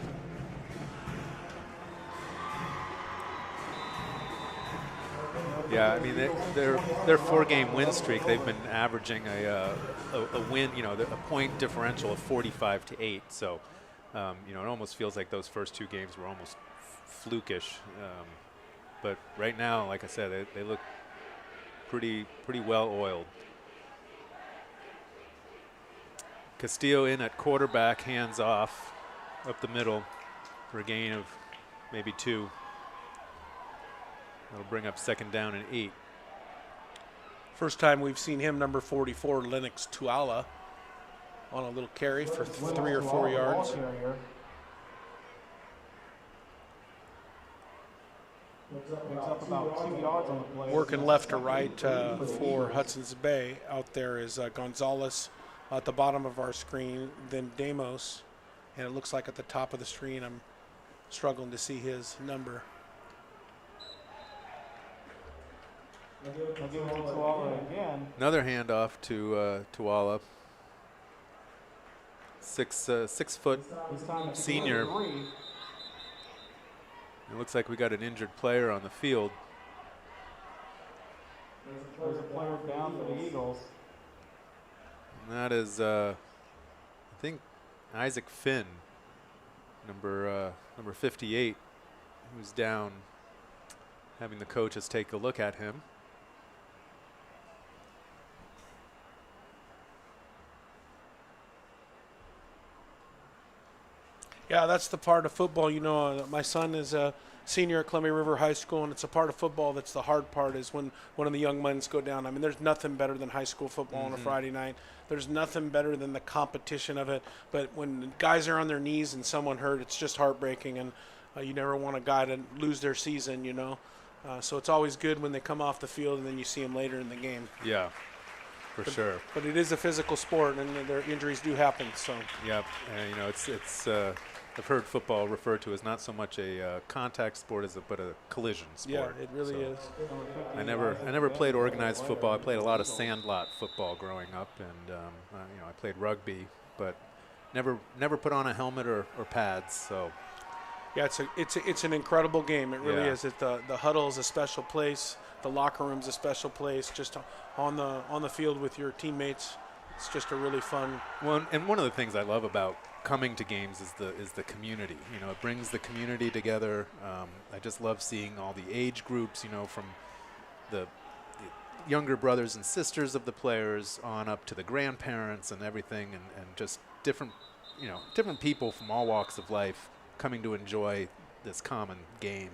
Yeah, I mean, their 4-game win streak, they've been averaging a win, a point differential of 45-8. So, it almost feels like those first 2 games were almost flukish. But right now, like I said, they look pretty well oiled. Castillo in at quarterback, hands off, up the middle for a gain of maybe 2. That'll bring up 2nd down and 8. First time we've seen him, number 44, Lennox Tuala, on a little carry for 3 or 4 yards. Working left to right for Hudson's Bay. Out there is Gonzalez at the bottom of our screen, then Damos, and it looks like at the top of the screen I'm struggling to see his number. Another handoff to Tuala. 6 foot senior. It looks like we got an injured player on the field. There's a player down for the Eagles. And that is, I think, Isaac Finn, number 58, who's down. Having the coaches take a look at him. Yeah, that's the part of football. My son is a senior at Columbia River High School, and it's a part of football that's the hard part is when one of the young men go down. I mean, there's nothing better than high school football on a Friday night. There's nothing better than the competition of it. But when guys are on their knees and someone hurt, it's just heartbreaking, and you never want a guy to lose their season, So it's always good when they come off the field and then you see them later in the game. Yeah, for sure. But it is a physical sport, and their injuries do happen. So. Yep, and it's. I've heard football referred to as not so much a contact sport but a collision sport. Yeah, it really is. I never played organized football. I played a lot of sandlot football growing up, and I played rugby, but never put on a helmet or pads. So. Yeah, it's an incredible game. It really is. The huddle is a special place. The locker room's a special place. Just on the field with your teammates, it's just a really fun. Well, and one of the things I love about coming to games is the community. It brings the community together. I just love seeing all the age groups. From the younger brothers and sisters of the players on up to the grandparents and everything, and just different people from all walks of life coming to enjoy this common game.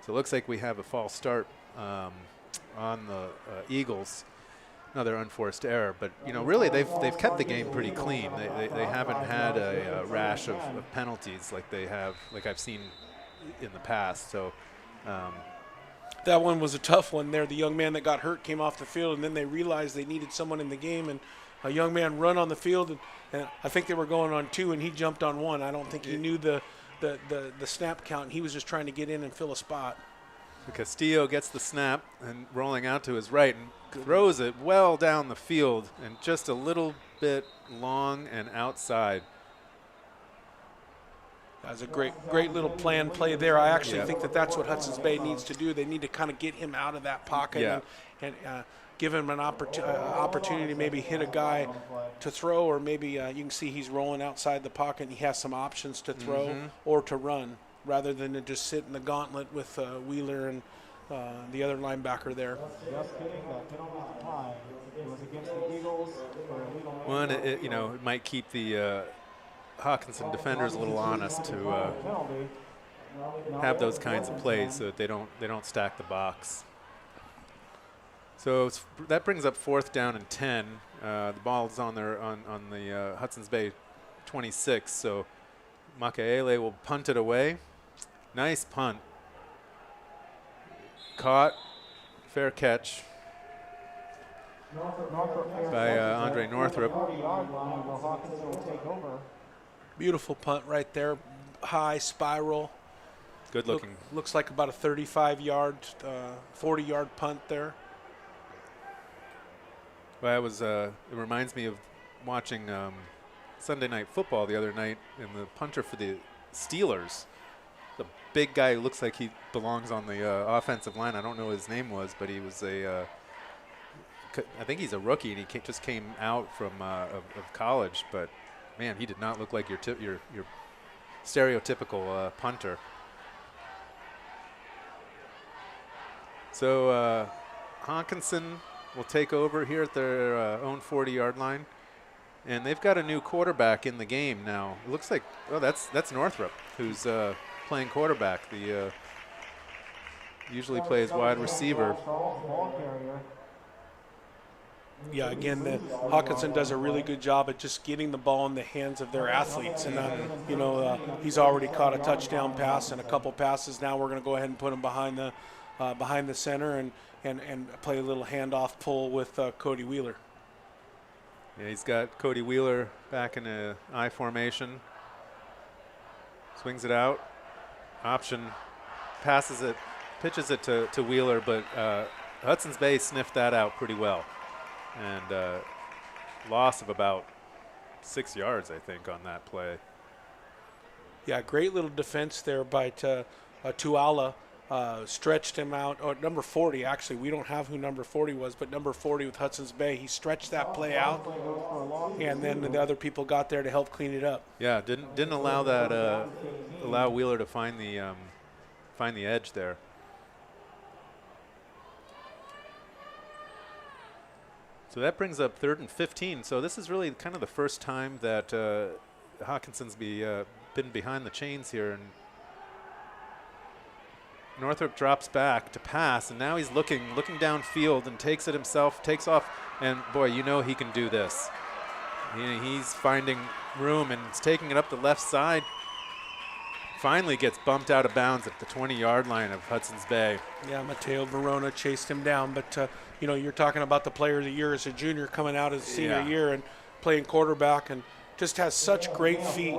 So it looks like we have a false start on the Eagles. Another unforced error, but really they've kept the game pretty clean. They haven't had a rash of penalties like I've seen in the past. So that one was a tough one there. The young man that got hurt came off the field, and then they realized they needed someone in the game, and a young man run on the field, and I think they were going on 2, and he jumped on 1. I don't think he knew the snap count. He was just trying to get in and fill a spot. Castillo gets the snap and rolling out to his right and throws it well down the field and just a little bit long and outside. That's a great little planned play there. I actually think that's what Hudson's Bay needs to do. They need to kind of get him out of that pocket and give him an opportunity to maybe hit a guy to throw, or maybe you can see he's rolling outside the pocket and he has some options to throw or to run, rather than to just sit in the gauntlet with Wheeler and the other linebacker there. Just kidding, that penalty time. It was against the Eagles for a legal man. One, it might keep the Hawkinson defenders a little honest to have those kinds of plays so that they don't stack the box. So that brings up 4th down and 10. The ball is on the Hudson's Bay 26. So Makaele will punt it away. Nice punt. Caught. Fair catch by Andre Northrup. Beautiful punt right there. High spiral. Good looking. Looks like about a 35-yard, 40-yard punt there. Well, it reminds me of watching Sunday Night Football the other night, and the punter for the Steelers, the big guy who looks like he belongs on the offensive line. I don't know what his name was, but he was I think he's a rookie, and he just came out from of college. But man, he did not look like your stereotypical punter. So Hawkinson will take over here at their own 40-yard line, and they've got a new quarterback in the game now. It looks like that's Northrup, who's playing quarterback. The usually plays wide receiver. Yeah, again, Hawkinson does a really good job at just getting the ball in the hands of their athletes. And, he's already caught a touchdown pass and a couple passes. Now we're going to go ahead and put him behind the center and play a little handoff pull with Cody Wheeler. Yeah, he's got Cody Wheeler back in a I formation. Swings it out. Option. Passes it. Pitches it to Wheeler, but Hudson's Bay sniffed that out pretty well. And loss of about 6 yards, I think, on that play. Yeah, great little defense there by Tuala. Stretched him out. Oh, number 40, actually. We don't have who number 40 was, but number 40 with Hudson's Bay. He stretched that play out, and then the other people got there to help clean it up. Yeah, didn't allow that allow Wheeler to find the edge there. So that brings up 3rd and 15. So this is really kind of the first time that Hawkinson's been behind the chains here, and Northrup drops back to pass, and now he's looking downfield and takes it himself, takes off, and boy, he can do this. He's finding room and he's taking it up the left side. Finally gets bumped out of bounds at the 20-yard line of Hudson's Bay. Yeah, Mateo Verona chased him down, but you're talking about the player of the year as a junior coming out as a senior year and playing quarterback, and just has such great feet,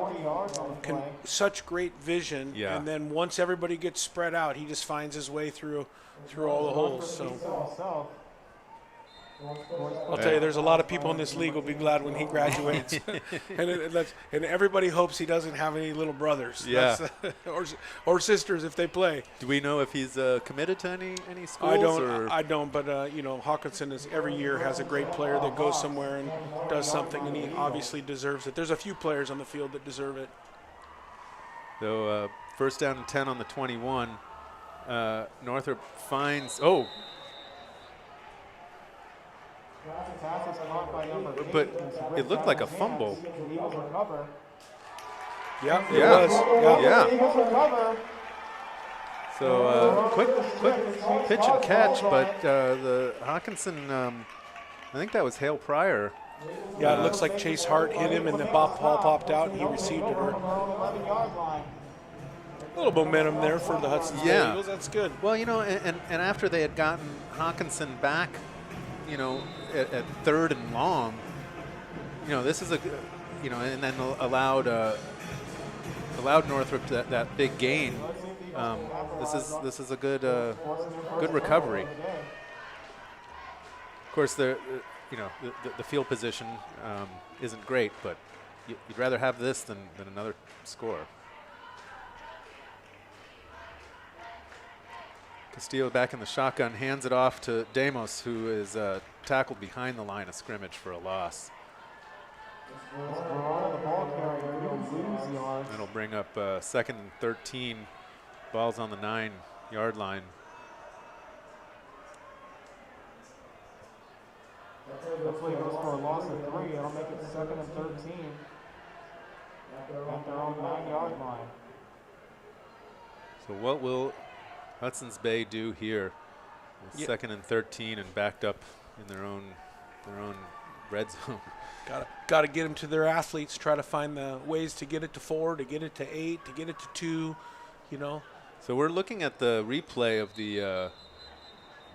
such great vision, and then once everybody gets spread out, he just finds his way through all the holes. So I'll tell you, there's a lot of people in this league will be glad when he graduates, and everybody hopes he doesn't have any little brothers, or sisters if they play. Do we know if he's committed to any schools? I don't. But Hawkinson every year has a great player that goes somewhere and does something, and he obviously deserves it. There's a few players on the field that deserve it. So 1st down and 10 on the 21. Northrup finds. But it looked like a fumble. Yeah, it was. Yeah. So quick pitch and catch, but the Hockinson, I think that was Hale Pryor. Yeah, it looks like Chase Hart hit him, and the ball popped out, and he received it. A little momentum there for the Hudson State Eagles. That's good. Well, and after they had gotten Hockinson back, at 3rd and long, this is and then allowed Northrup that big gain. This is a good good recovery. Of course, the field position isn't great, but you'd rather have this than another score. Castillo back in the shotgun, hands it off to Demos, who is tackled behind the line of scrimmage for a loss. That'll bring up 2nd and 13. Ball's on the 9-yard line. Hopefully it goes for a loss of 3. It'll make it 2nd and 13 at their own 9-yard line. So what will Hudson's Bay do here? 2nd and 13 and backed up in their own red zone. Got to get them to their athletes. Try to find the ways to get it to 4, to get it to 8, to get it to 2. So we're looking at the replay of the.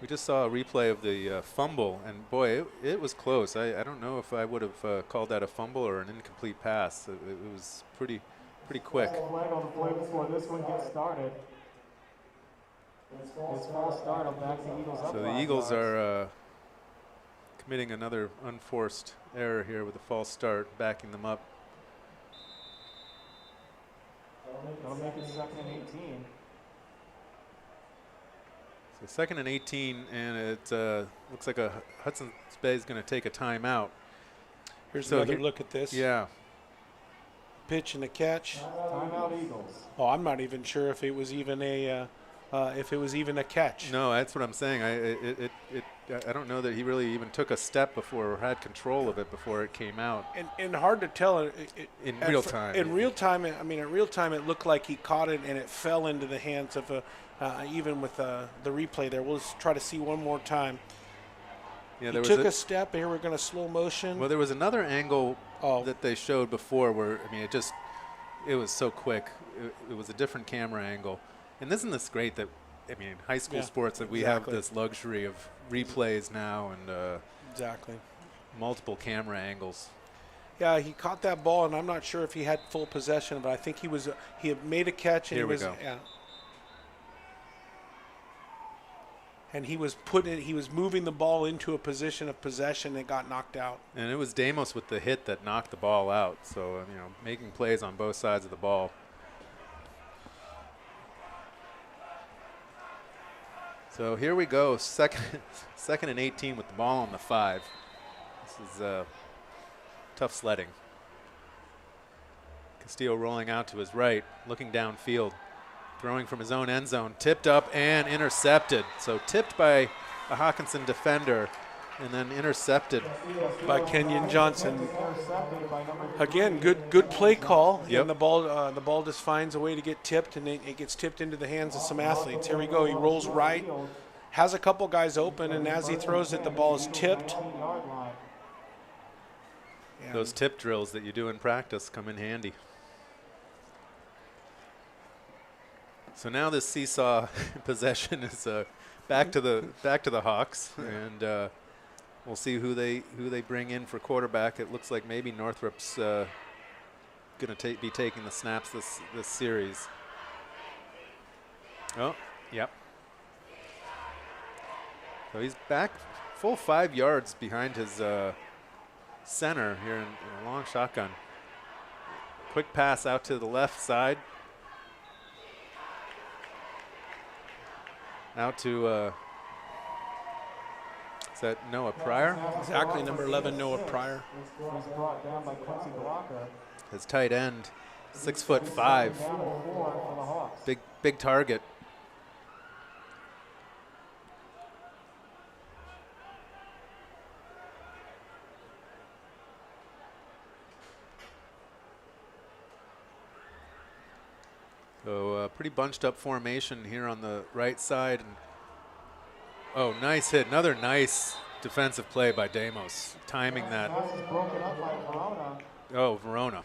We just saw a replay of the fumble, and boy, it was close. I don't know if I would have called that a fumble or an incomplete pass. It was pretty quick. Flag on the play before this one gets started. It's false start. I'll back the Eagles up. So the Eagles are committing another unforced error here with a false start, backing them up. That'll make it 2nd and 18. So 2nd and 18, and it looks like Hudson's Bay is going to take a timeout. Here's another look at this. Yeah. Pitch and a catch. Timeout Eagles. Oh, I'm not even sure if it was even a catch. No, that's what I'm saying. I don't know that he really even took a step before or had control of it before it came out. And hard to tell in real time. In real time, at real time, it looked like he caught it and it fell into the hands of even with the replay there. We'll just try to see one more time. Yeah, he took a step. Here we're going to slow motion. Well, there was another angle that they showed before where, it was so quick. It was a different camera angle. And isn't this great that, high school sports, that we have this luxury of replays now and exactly multiple camera angles. Yeah, he caught that ball, and I'm not sure if he had full possession, but I think he had made a catch. And Here we go. Yeah. And he was moving the ball into a position of possession that got knocked out. And it was Demos with the hit that knocked the ball out. So, making plays on both sides of the ball. So here we go, second and 18 with the ball on the 5. This is tough sledding. Castillo rolling out to his right, looking downfield, throwing from his own end zone, tipped up and intercepted. So tipped by a Hockinson defender and then intercepted by Kenyon Johnson. Again, good play call. Yep. And the ball just finds a way to get tipped, and it gets tipped into the hands of some athletes. Here we go. He rolls right, has a couple guys open, and as he throws it, the ball is tipped. Those tip drills that you do in practice come in handy. So now this seesaw possession is back to the Hawks, and we'll see who they bring in for quarterback. It looks like maybe Northrup's going to be taking the snaps this series. Oh, yep. So he's back full 5 yards behind his center here in a long shotgun. Quick pass out to the left side. Out to is that Noah Pryor? Exactly, number 11, Noah Pryor. Was brought down by Quincy Blocker. His tight end, 6'5". Big target. So pretty bunched up formation here on the right side. And oh, nice hit. Another nice defensive play by Demos, timing that. Broken up by Verona. Oh, Verona.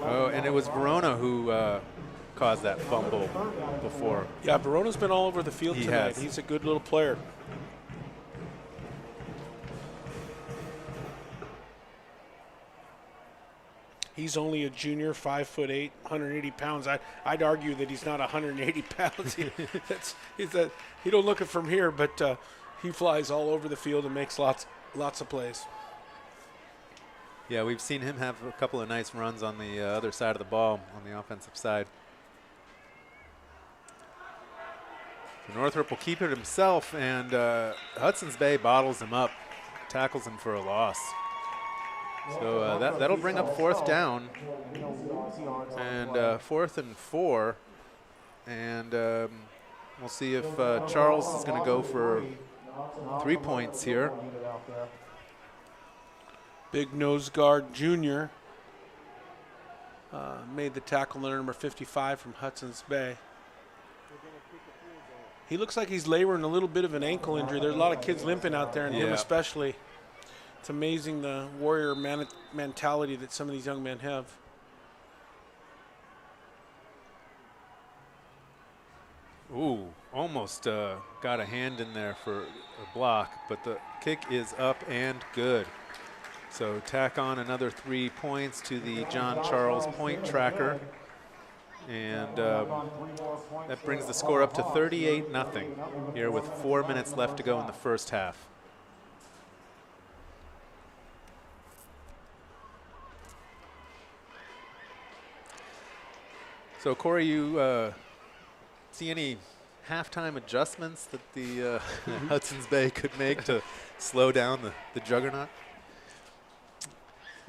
Oh, and it was Verona who caused that fumble before. Yeah, Verona's been all over the field tonight. He's a good little player. He's only a junior, 5'8", 180 pounds. I'd argue that he's not 180 pounds. He don't look it from here, but he flies all over the field and makes lots of plays. Yeah, we've seen him have a couple of nice runs on the other side of the ball, on the offensive side. So Northrop will keep it himself, and Hudson's Bay bottles him up, tackles him for a loss. So that'll bring up 4th down, and 4th and 4. And we'll see if Charles is going to go for 3 points here. Big nose guard junior made the tackle under number 55 from Hudson's Bay. He looks like he's laboring a little bit of an ankle injury. There's a lot of kids limping out there, and him especially. It's amazing the warrior mentality that some of these young men have. Ooh, almost got a hand in there for a block, but the kick is up and good. So tack on another 3 points to the John Charles point tracker. And that brings the score up to 38-0 here with 4 minutes left to go in the first half. So Corey, you see any halftime adjustments that the Hudson's Bay could make to slow down the juggernaut?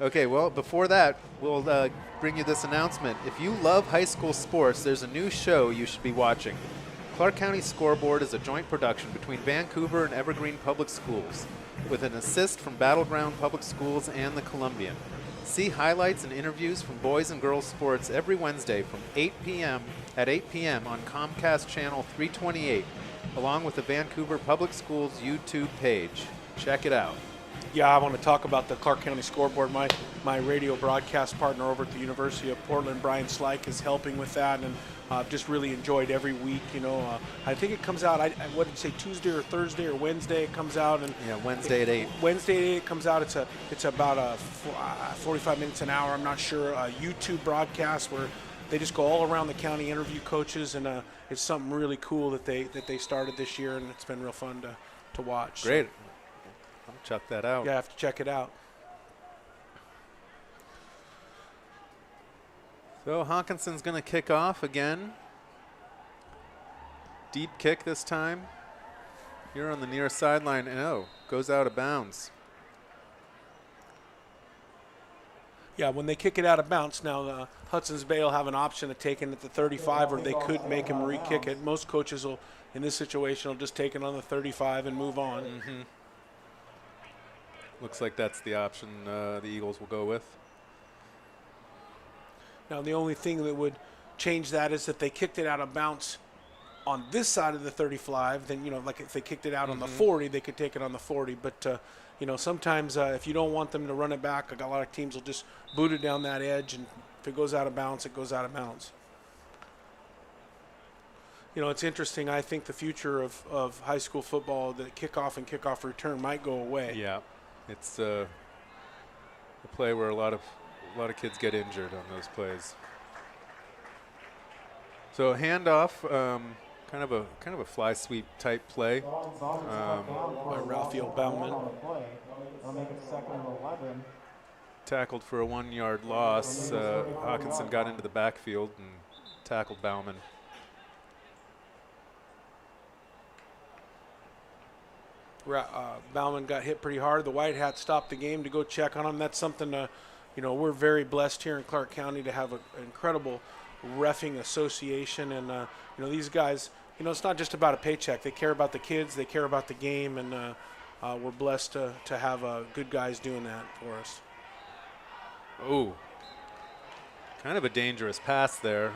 Okay, well, before that, we'll bring you this announcement. If you love high school sports, there's a new show you should be watching. Clark County Scoreboard is a joint production between Vancouver and Evergreen Public Schools, with an assist from Battleground Public Schools and the Columbian. See highlights and interviews from boys and girls sports every Wednesday from 8 p.m. on Comcast Channel 328, along with the Vancouver Public Schools YouTube page. Check it out. Yeah, I want to talk about the Clark County Scoreboard. My radio broadcast partner over at the University of Portland, Brian Slyke, is helping with that, and I've just really enjoyed every week. I think it comes out, what did you say, Tuesday or Thursday or Wednesday it comes out? And yeah, Wednesday at 8. Wednesday at 8 it comes out. It's about 45 minutes an hour, I'm not sure. A YouTube broadcast where they just go all around the county, interview coaches, and it's something really cool that they started this year, and it's been real fun to watch. Great. I'll check that out. Yeah, I have to check it out. So Hawkinson's going to kick off again. Deep kick this time. Here on the near sideline. And goes out of bounds. Yeah, when they kick it out of bounds, now Hudson's Bay will have an option of taking it to 35, or they could make him re-kick it. Most coaches will, in this situation, will just take it on the 35 and move on. Mm-hmm. Looks like that's the option the Eagles will go with. Now, the only thing that would change that is if they kicked it out of bounds on this side of the 35, then, like if they kicked it out on the 40, they could take it on the 40. But, sometimes if you don't want them to run it back, a lot of teams will just boot it down that edge, and if it goes out of bounds, it goes out of bounds. It's interesting. I think the future of high school football, the kickoff and kickoff return might go away. Yeah. It's a play where a lot of kids get injured on those plays. So a handoff, kind of a fly sweep type play by Raphael Bauman. Tackled for a 1-yard loss. Hockinson got into the backfield and tackled Bauman. Bauman got hit pretty hard. The White Hats stopped the game to go check on him. That's something we're very blessed here in Clark County to have an incredible reffing association. And, these guys, it's not just about a paycheck. They care about the kids. They care about the game. And we're blessed to have good guys doing that for us. Oh, kind of a dangerous pass there.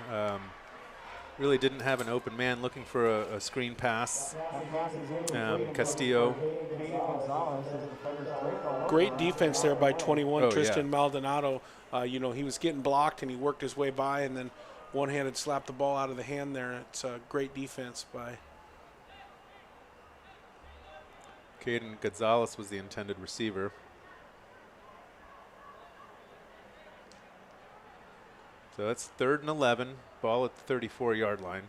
Really didn't have an open man looking for a screen pass. Castillo. Great defense there by 21, Tristan Maldonado. He was getting blocked and he worked his way by and then one-handed slapped the ball out of the hand there. It's a great defense by. Caden Gonzalez was the intended receiver. So that's 3rd and 11. Ball at the 34-yard line.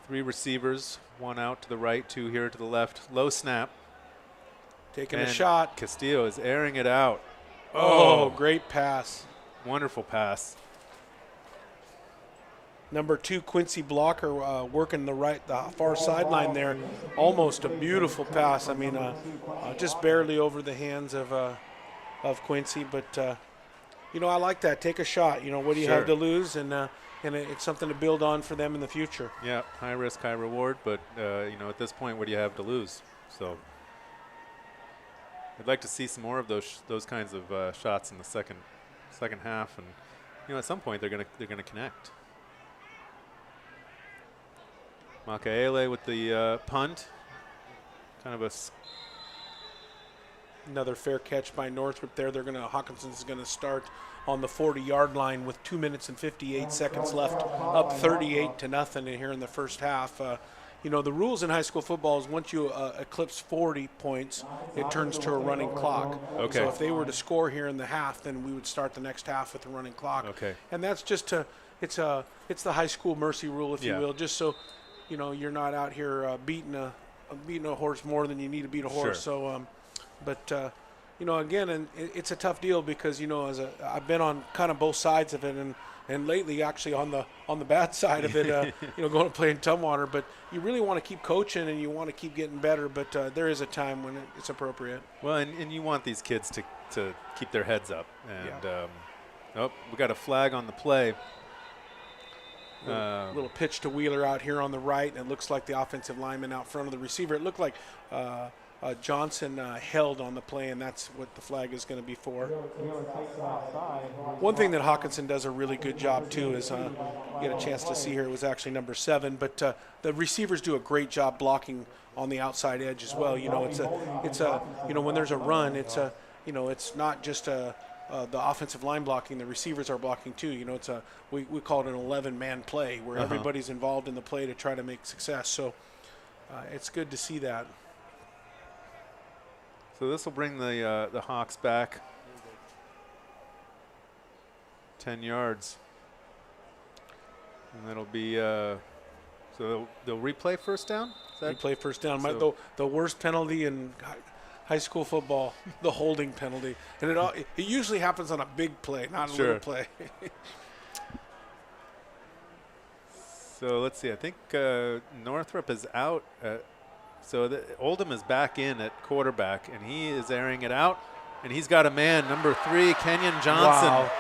3 receivers, 1 out to the right, 2 here to the left. Low snap. Taking And a shot. Castillo is airing it out. Oh, great pass. Wonderful pass. Number 2, Quincy Blocker, working the far sideline there. Almost a beautiful pass. I mean, just barely over the hands of Quincy. But, you know, I like that. Take a shot. You know, what do you have to lose? And it's something to build on for them in the future. Yeah, high risk, high reward. But, you know, at this point, what do you have to lose? So I'd like to see some more of those kinds of shots in the second half. And, you know, at some point, they're gonna connect. Makaele with the punt. Kind of Another fair catch by Northrop there. Hawkinson's going to start on the 40-yard line with 2 minutes and 58 seconds left, up 38-0 in here in the first half. You know, the rules in high school football is once you eclipse 40 points, it turns to a running clock. Okay. So if they were to score here in the half, then we would start the next half with a running clock. Okay. And that's just it's the high school mercy rule, if you will, just so, you know, you're not out here beating a horse more than you need to beat a horse. Sure. So, you know, again, and it's a tough deal because, you know, I've been on kind of both sides of it, and lately actually on the bad side of it, you know, going to play in Tumwater. But you really want to keep coaching and you want to keep getting better. But there is a time when it's appropriate. Well, and you want these kids to keep their heads up. And we got a flag on the play. Little pitch to Wheeler out here on the right, and it looks like the offensive lineman out front of the receiver. It looked like Johnson held on the play, and that's what the flag is going to be for. One thing that Hockinson does a really good job too is you get a chance to see here. It was actually number 7, but the receivers do a great job blocking on the outside edge as well. You know, it's a you know, when there's a run, you know, it's not just the offensive line blocking, the receivers are blocking too. You know, we call it an 11-man play where everybody's involved in the play to try to make success. So it's good to see that. So this will bring the Hawks back 10 yards. And that'll be so they'll replay first down? Replay first down. So The worst penalty in high school football, the holding penalty. And it usually happens on a big play, not a little play. So let's see. I think Northrop is out. So Oldham is back in at quarterback, and he is airing it out. And he's got a man, number 3, Kenyon Johnson. Wow.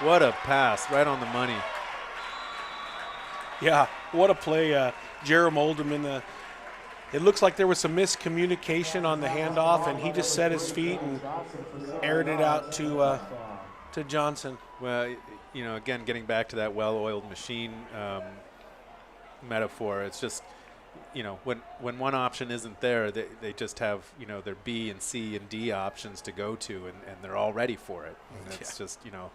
What a pass, right on the money. Yeah, what a play. Jerem Oldham it looks like there was some miscommunication on the handoff, and he just set his feet and aired it out to Johnson. Well, you know, again, getting back to that well-oiled machine metaphor, it's just, you know, when one option isn't there, they just have, you know, their B and C and D options to go to, and they're all ready for it. And it's just, you know,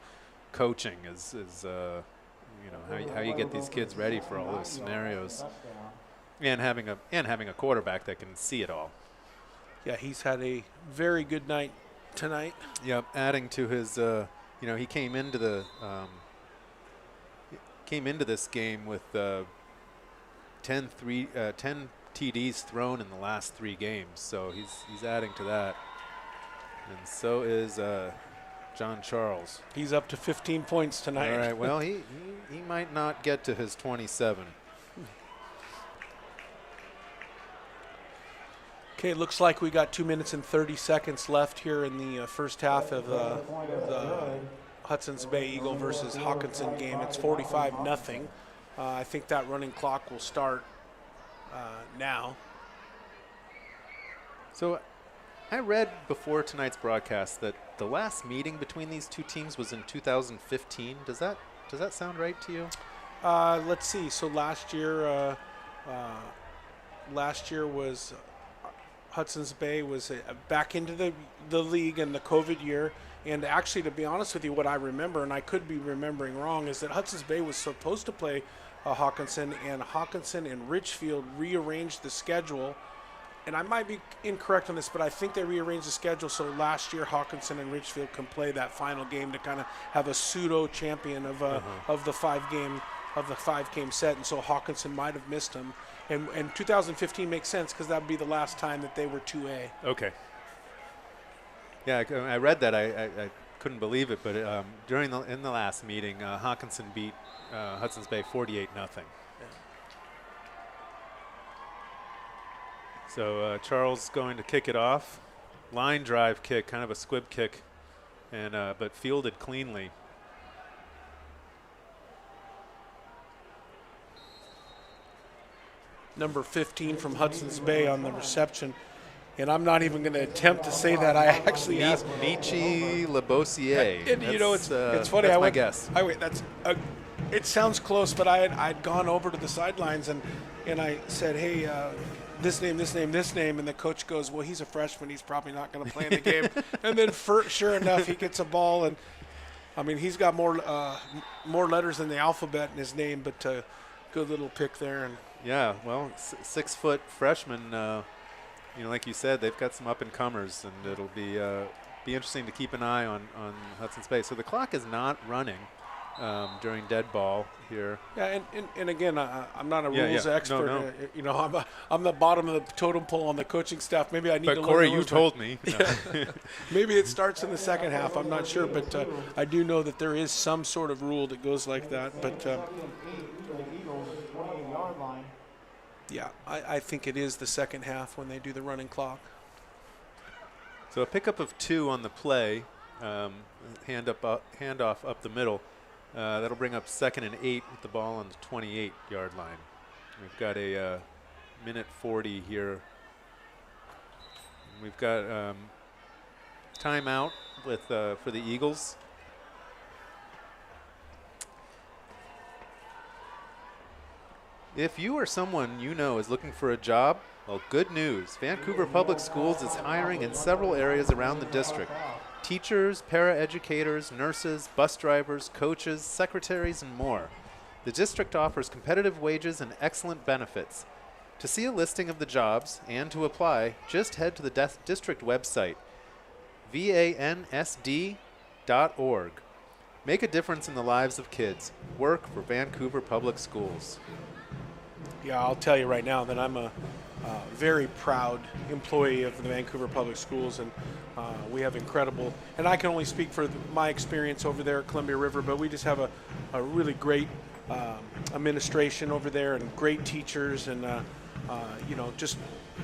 coaching is you know, how you get these kids ready for all those scenarios, and having a quarterback that can see it all. Yeah, he's had a very good night tonight. Yep, adding to his, you know, he came into this game with 10 TDs thrown in the last 3 games, so he's adding to that, and so is John Charles. He's up to 15 points tonight. All right, well, he might not get to his 27. Okay, it looks like we got 2 minutes and 30 seconds left here in the first half of the Hudson's Bay Eagle versus Hockinson game. It's 45-0. I think that running clock will start now. So I read before tonight's broadcast that the last meeting between these two teams was in 2015. Does that sound right to you? Let's see. So last year was Hudson's Bay was back into the league in the COVID year. And actually, to be honest with you, what I remember, and I could be remembering wrong, is that Hudson's Bay was supposed to play Hawkinson, and Hawkinson and Richfield rearranged the schedule and I might be incorrect on this, but I think they rearranged the schedule so last year Hawkinson and Ridgefield can play that final game to kind of have a pseudo champion of the 5-game set, and so Hawkinson might have missed them. And 2015 makes sense because that would be the last time that they were 2A. Okay. Yeah, I read that. I couldn't believe it, but in the last meeting, Hockinson beat Hudson's Bay 48-0. So Charles going to kick it off. Line drive kick, kind of a squib kick, and but fielded cleanly. Number 15 from Hudson's Bay on the reception. And I'm not even going to attempt to say that. I actually asked Michi Labossiere. And you know, it's funny. That's my guess. It sounds close, but I'd gone over to the sidelines and I said, hey, this name, and the coach goes, well, he's a freshman. He's probably not going to play in the game. And then sure enough, he gets a ball, and I mean, he's got more letters than the alphabet in his name, but good little pick there. And yeah, well, 6-foot freshman. Like you said, they've got some up-and-comers, and it'll be interesting to keep an eye on Hudson's Bay. So the clock is not running during dead ball here. Yeah, and again, I'm not a rules expert. No. I'm the bottom of the totem pole on the coaching staff. Maybe I need to learn. But Corey, the you rules, told me. Maybe it starts in the second half. I'm not sure, but I do know that there is some sort of rule that goes like that. But yeah, I think it is the second half when they do the running clock. So a pickup of 2 on the play, handoff up the middle. That'll bring up 2nd and 8 with the ball on the 28-yard line. We've got a minute 40 here. We've got timeout with for the Eagles. If you or someone you know is looking for a job, well, good news. Vancouver Public Schools is hiring in several areas around the district. Teachers, paraeducators, nurses, bus drivers, coaches, secretaries, and more. The district offers competitive wages and excellent benefits. To see a listing of the jobs and to apply, just head to the district website, vansd.org. Make a difference in the lives of kids. Work for Vancouver Public Schools. Yeah, I'll tell you right now that I'm a very proud employee of the Vancouver Public Schools, and we have incredible, and I can only speak for my experience over there at Columbia River, but we just have a really great administration over there and great teachers, and just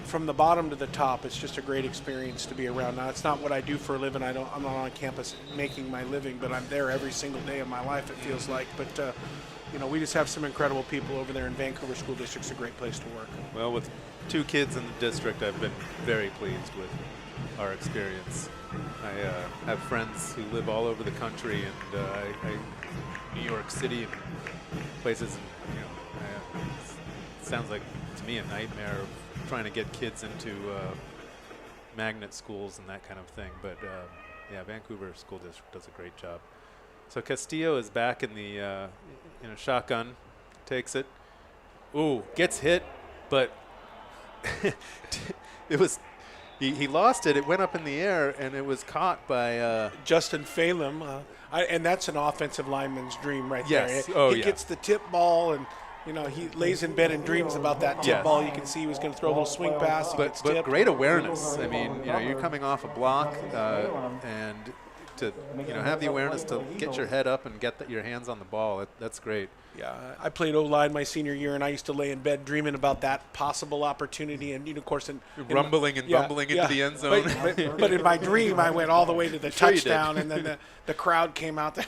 from the bottom to the top, it's just a great experience to be around. Now, it's not what I do for a living. I'm not on campus making my living, but I'm there every single day of my life, it feels like. But we just have some incredible people over there, and Vancouver School District's a great place to work. Well, with 2 kids in the district, I've been very pleased with our experience. I have friends who live all over the country, and New York City and places. And, it sounds like to me a nightmare of trying to get kids into magnet schools and that kind of thing. But Vancouver School District does a great job. So Castillo is back in the in a shotgun, takes it. Ooh, gets hit, but it was he lost it. It went up in the air, and it was caught by Justin Phelan. And that's an offensive lineman's dream right there. He gets the tip ball, and he lays in bed and dreams about that tip ball. You can see he was going to throw a little swing pass. But great awareness. I mean, you're coming off a block, and to have the awareness to get your head up and get your hands on the ball. That's great. Yeah, I played O-line my senior year, and I used to lay in bed dreaming about that possible opportunity. And of course, bumbling into the end zone. But in my dream, I went all the way to the touchdown, and then the crowd came out.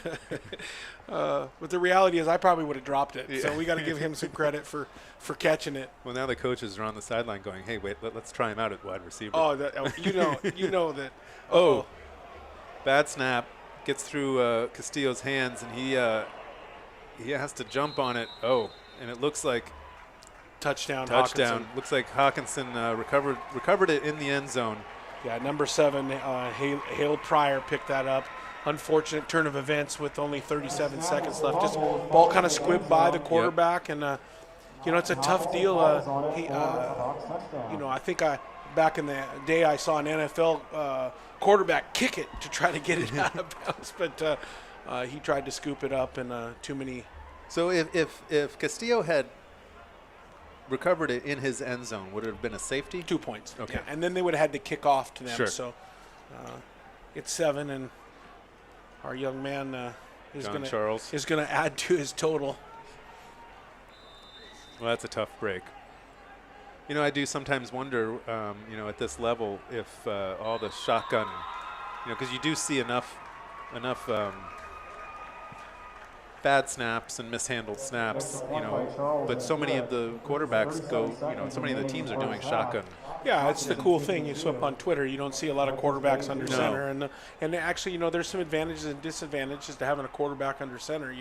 But the reality is, I probably would have dropped it. Yeah. So we got to give him some credit for catching it. Well, now the coaches are on the sideline going, "Hey, wait, let's try him out at wide receiver." You know that. Oh. Bad snap, gets through Castillo's hands, and he has to jump on it. Oh, and it looks like touchdown. Hawkinson. Looks like Hawkinson recovered it in the end zone. Yeah, number 7, Hale Pryor picked that up. Unfortunate turn of events with only 37 seconds left. Just ball kind of squibbed by the quarterback, and It's a tough deal. I think back in the day I saw an NFL quarterback kick it to try to get it out of bounds, but he tried to scoop it up and too many. So if Castillo had recovered it in his end zone, would it have been a safety? 2 points. Okay. Yeah. And then they would have had to kick off to them. Sure. So it's 7, and our young man is going to add to his total. Well, that's a tough break. I do sometimes wonder, at this level, if all the shotgun, because you do see enough bad snaps and mishandled snaps, but so many of the quarterbacks go, so many of the teams are doing shotgun. Yeah, it's the cool thing. You swip on Twitter, you don't see a lot of quarterbacks under center, and actually, there's some advantages and disadvantages to having a quarterback under center.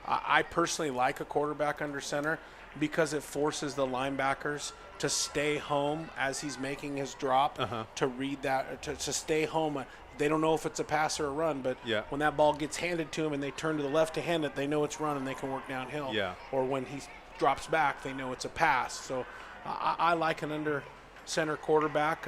I personally like a quarterback under center because it forces the linebackers to stay home as he's making his drop, to read that, to stay home. They don't know if it's a pass or a run, but when that ball gets handed to them and they turn to the left to hand it, they know it's run and they can work downhill. Yeah. Or when he drops back, they know it's a pass. So I like an under center quarterback,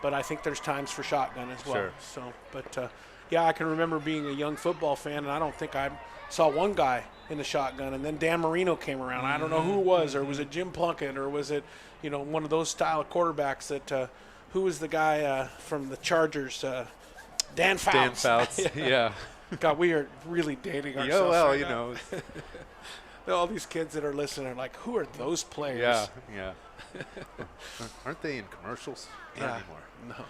but I think there's times for shotgun as well. Sure. So, but I can remember being a young football fan, and I don't think I saw one guy in the shotgun, and then Dan Marino came around. I don't know who it was, or was it Jim Plunkett, or was it one of those style of quarterbacks that who was the guy from the Chargers? Dan Fouts. Dan Fouts, yeah. God, we are really dating ourselves. Well, all these kids that are listening are like, who are those players? Yeah. Aren't they in commercials? Not anymore. No.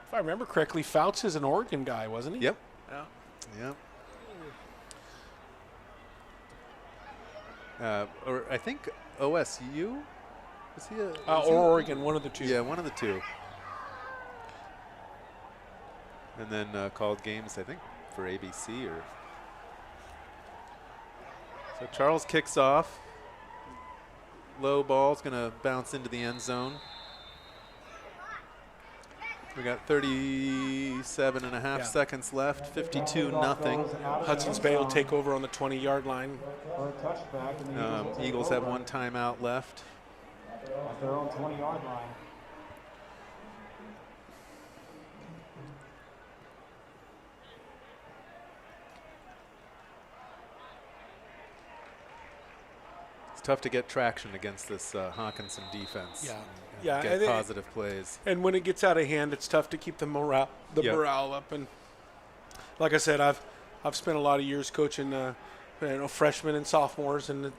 If I remember correctly, Fouts is an Oregon guy, wasn't he? Yep. Yeah. Or I think OSU. Is he or Oregon, one of the two. Yeah, one of the two. And then called games, I think, for ABC or. So Charles kicks off. Low ball's going to bounce into the end zone. We got 37 and a half seconds left, 52-0. Hudson's Bay will take over on the 20-yard line. Eagles have one timeout left. At their own 20-yard line. It's tough to get traction against this Hawkinson defense. Yeah, get positive plays. And when it gets out of hand, it's tough to keep the morale up. And like I said, I've spent a lot of years coaching freshmen and sophomores, and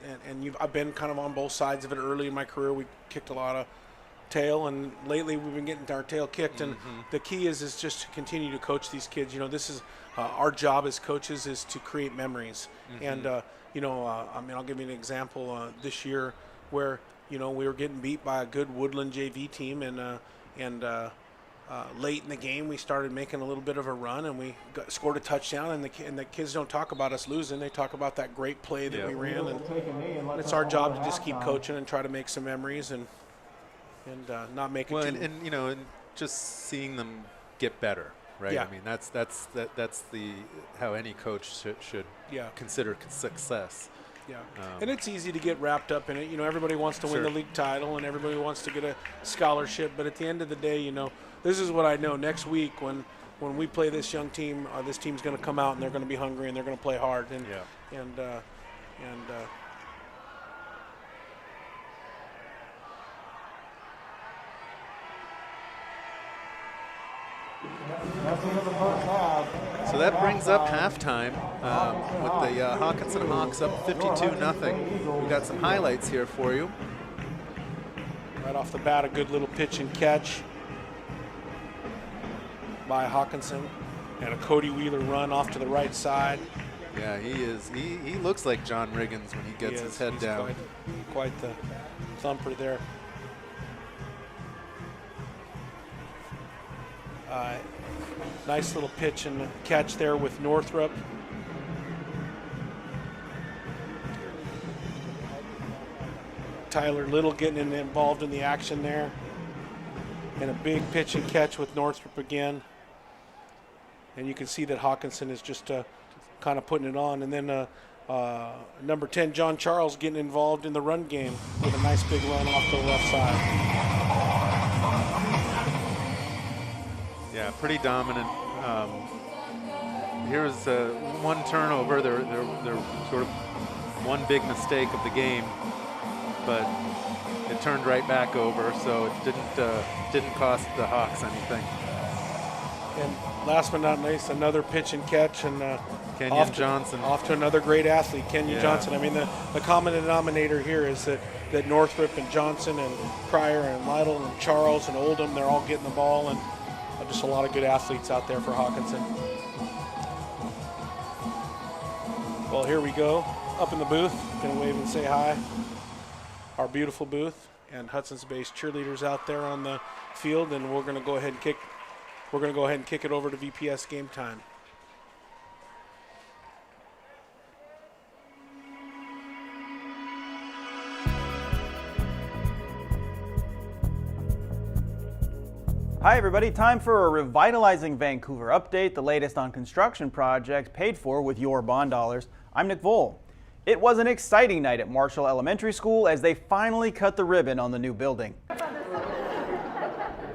I've been kind of on both sides of it. Early in my career, we kicked a lot of tail, and lately we've been getting our tail kicked. And the key is just to continue to coach these kids. This is our job as coaches is to create memories. And I'll give you an example this year where we were getting beat by a good Woodland JV team, and late in the game we started making a little bit of a run, and we scored a touchdown. And the kids don't talk about us losing; they talk about that great play that we ran. And it's our job to just keep coaching and try to make some memories and not make it. Well, and just seeing them get better, right? Yeah. I mean, that's the how any coach should consider success. Yeah, and it's easy to get wrapped up in it. Everybody wants to win the league title, and everybody wants to get a scholarship. But at the end of the day, this is what I know. Next week, when we play this young team, this team's going to come out and they're going to be hungry and they're going to play hard. So that brings up halftime with the Hockinson Hawks up 52-0. We got some highlights here for you. Right off the bat, a good little pitch and catch by Hawkinson, and a Cody Wheeler run off to the right side. Yeah, he is. He looks like John Riggins when he gets his head down. Quite the thumper there. Nice little pitch and catch there with Northrup. Tyler Little getting involved in the action there. And a big pitch and catch with Northrup again. And you can see that Hawkinson is just kind of putting it on. And then Number 10, John Charles, getting involved in the run game with a nice big run off to the left side. Yeah, pretty dominant. Here's one turnover. They're sort of one big mistake of the game, but it turned right back over, so it didn't cost the Hawks anything. And last but not least, another pitch and catch, and Kenyon Johnson off to another great athlete, Kenyon Johnson. I mean, the common denominator here is that Northrop and Johnson and Pryor and Lytle and Charles and Oldham, they're all getting the ball, and just a lot of good athletes out there for Hawkinson. Well, here we go, up in the booth. Gonna wave and say hi. Our beautiful booth, and Hudson's Bay's cheerleaders out there on the field, and we're gonna go ahead and kick it over to VPS game time. Hi everybody, time for a Revitalizing Vancouver update, the latest on construction projects paid for with your bond dollars. I'm Nick Voll. It was an exciting night at Marshall Elementary School as they finally cut the ribbon on the new building.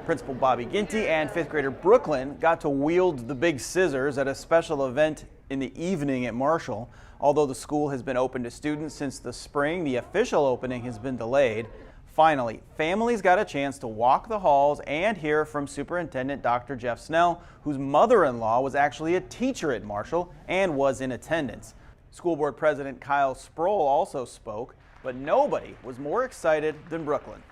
Principal Bobby Ginty and 5th grader Brooklyn got to wield the big scissors at a special event in the evening at Marshall. Although the school has been open to students since the spring, the official opening has been delayed. Finally, families got a chance to walk the halls and hear from Superintendent Dr. Jeff Snell, whose mother-in-law was actually a teacher at Marshall and was in attendance. School Board President Kyle Sproul also spoke, but nobody was more excited than Brooklyn.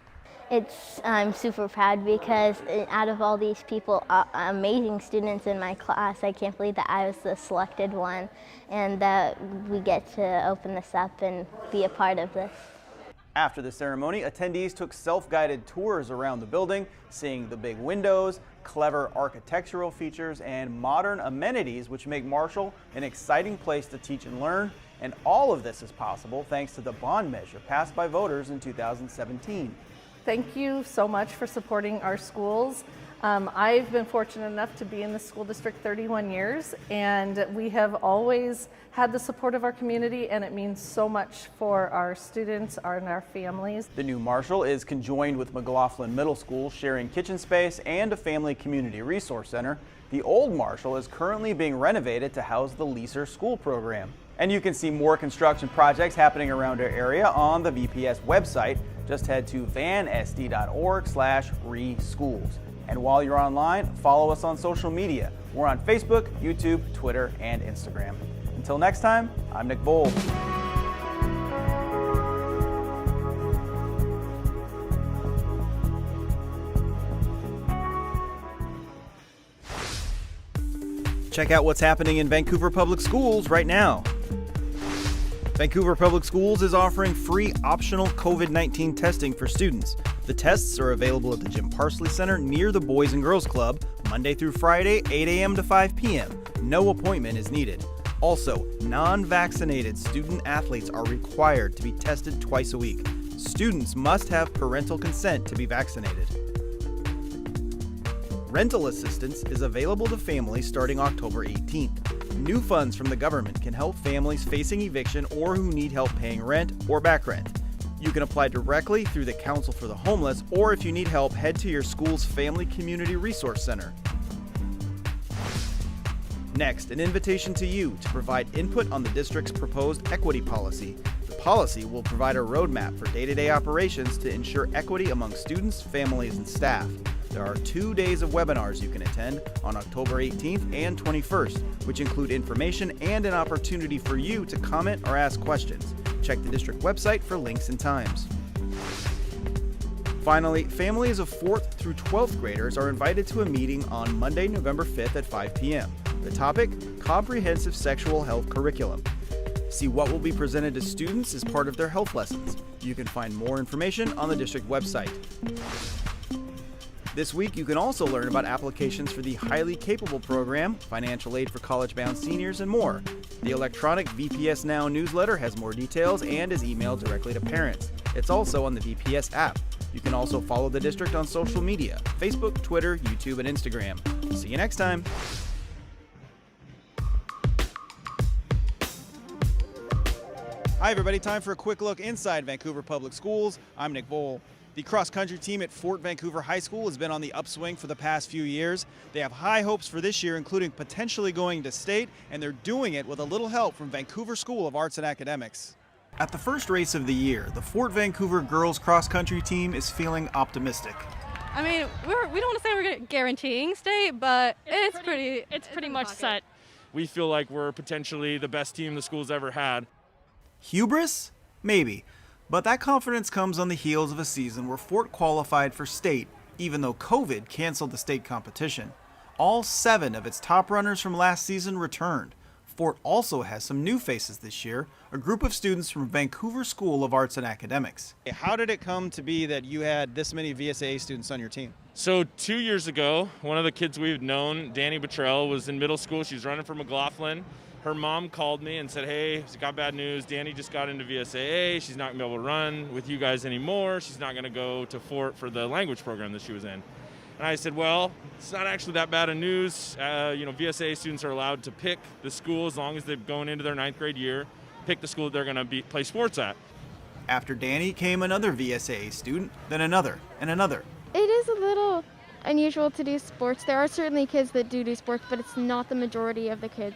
I'm super proud because out of all these people, amazing students in my class, I can't believe that I was the selected one and that we get to open this up and be a part of this. After the ceremony, attendees took self-guided tours around the building, seeing the big windows, clever architectural features, and modern amenities which make Marshall an exciting place to teach and learn. And all of this is possible thanks to the bond measure passed by voters in 2017. Thank you so much for supporting our schools. I've been fortunate enough to be in the school district 31 years, and we have always had the support of our community, and it means so much for our students and our families. The new Marshall is conjoined with McLaughlin Middle School, sharing kitchen space and a family community resource center. The old Marshall is currently being renovated to house the Leaser School program. And you can see more construction projects happening around our area on the VPS website. Just head to vansd.org/reschools. And while you're online, follow us on social media. We're on Facebook, YouTube, Twitter, and Instagram. Until next time, I'm Nick Voll. Check out what's happening in Vancouver Public Schools right now. Vancouver Public Schools is offering free optional COVID-19 testing for students. The tests are available at the Jim Parsley Center near the Boys and Girls Club, Monday through Friday, 8 a.m. to 5 p.m. No appointment is needed. Also, non-vaccinated student athletes are required to be tested twice a week. Students must have parental consent to be vaccinated. Rental assistance is available to families starting October 18th. New funds from the government can help families facing eviction or who need help paying rent or back rent. You can apply directly through the Council for the Homeless, or if you need help, head to your school's Family Community Resource Center. Next, an invitation to you to provide input on the district's proposed equity policy. The policy will provide a roadmap for day-to-day operations to ensure equity among students, families, and staff. There are 2 days of webinars you can attend on October 18th and 21st, which include information and an opportunity for you to comment or ask questions. Check the district website for links and times. Finally, families of 4th through 12th graders are invited to a meeting on Monday, November 5th at 5 p.m. The topic, Comprehensive Sexual Health Curriculum. See what will be presented to students as part of their health lessons. You can find more information on the district website. This week, you can also learn about applications for the Highly Capable program, financial aid for college-bound seniors, and more. The electronic VPS Now newsletter has more details and is emailed directly to parents. It's also on the VPS app. You can also follow the district on social media, Facebook, Twitter, YouTube, and Instagram. See you next time. Hi everybody, time for a quick look inside Vancouver Public Schools. I'm Nick Bowl. The cross-country team at Fort Vancouver High School has been on the upswing for the past few years. They have high hopes for this year, including potentially going to state, and they're doing it with a little help from Vancouver School of Arts and Academics. At the first race of the year, the Fort Vancouver girls cross-country team is feeling optimistic. I mean, we don't want to say we're guaranteeing state, but it's pretty much set. We feel like we're potentially the best team the school's ever had. Hubris? Maybe. But that confidence comes on the heels of a season where Fort qualified for state, even though COVID canceled the state competition. All 7 of its top runners from last season returned. Fort also has some new faces this year, a group of students from Vancouver School of Arts and Academics. How did it come to be that you had this many VSAA students on your team? So 2 years ago, one of the kids we've known, Danny Buttrell, was in middle school. She's running for McLaughlin. Her mom called me and said, hey, got bad news. Danny just got into VSAA. She's not going to be able to run with you guys anymore. She's not going to go to Fort for the language program that she was in. And I said, well, it's not actually that bad of news. VSAA students are allowed to pick the school as long as they're going into their 9th grade year, pick the school that they're going to play sports at. After Danny came another VSAA student, then another, and another. It is a little unusual to do sports. There are certainly kids that do sports, but it's not the majority of the kids.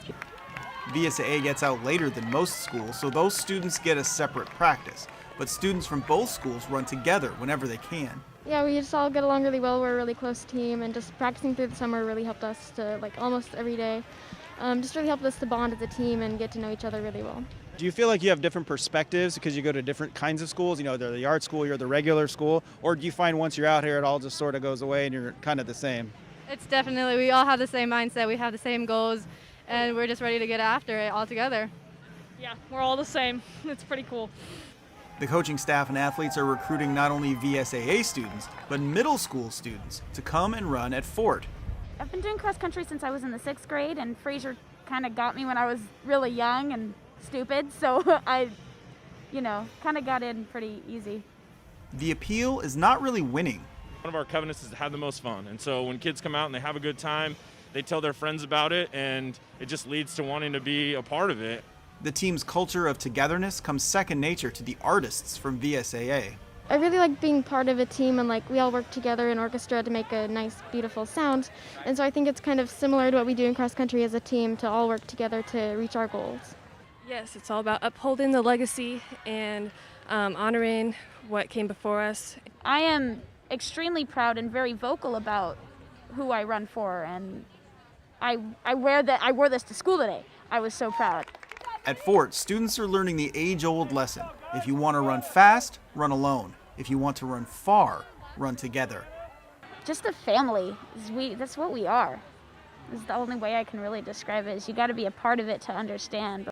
VSAA gets out later than most schools, so those students get a separate practice. But students from both schools run together whenever they can. Yeah, we just all get along really well. We're a really close team, and just practicing through the summer really helped us to, almost every day. Just really helped us to bond as a team and get to know each other really well. Do you feel like you have different perspectives because you go to different kinds of schools? They're the art school, you're the regular school, or do you find once you're out here it all just sort of goes away and you're kind of the same? It's definitely, we all have the same mindset, we have the same goals, and we're just ready to get after it all together. Yeah, we're all the same. It's pretty cool. The coaching staff and athletes are recruiting not only VSAA students, but middle school students to come and run at Fort. I've been doing cross country since I was in the 6th grade, and Fraser kind of got me when I was really young and stupid, so I, kind of got in pretty easy. The appeal is not really winning. One of our covenants is to have the most fun, and so when kids come out and they have a good time, they tell their friends about it, and it just leads to wanting to be a part of it. The team's culture of togetherness comes second nature to the artists from VSAA. I really like being part of a team, and we all work together in orchestra to make a nice, beautiful sound. And so I think it's kind of similar to what we do in cross country as a team, to all work together to reach our goals. Yes, it's all about upholding the legacy and honoring what came before us. I am extremely proud and very vocal about who I run for, and I wore this to school today. I was so proud. At Fort, students are learning the age-old lesson. If you want to run fast, run alone. If you want to run far, run together. Just a family. That's what we are. This is the only way I can really describe it, is you got to be a part of it to understand.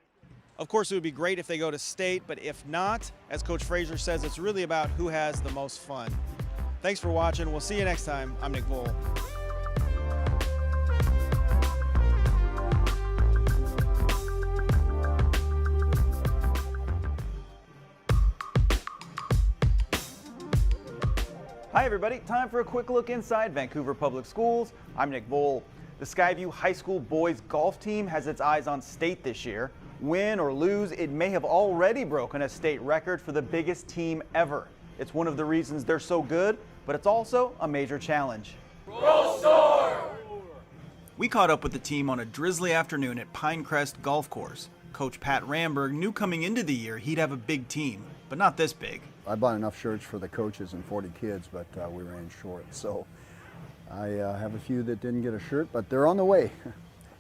Of course, it would be great if they go to state, but if not, as Coach Fraser says, it's really about who has the most fun. Thanks for watching. We'll see you next time. I'm Nick Bowl. Hi everybody, time for a quick look inside Vancouver Public Schools. I'm Nick Bowl. The Skyview High School boys golf team has its eyes on state this year. Win or lose, it may have already broken a state record for the biggest team ever. It's one of the reasons they're so good, but it's also a major challenge. Roll Storm! We caught up with the team on a drizzly afternoon at Pinecrest Golf Course. Coach Pat Ramberg knew coming into the year he'd have a big team, but not this big. I bought enough shirts for the coaches and 40 kids, but we ran short. So I have a few that didn't get a shirt, but they're on the way.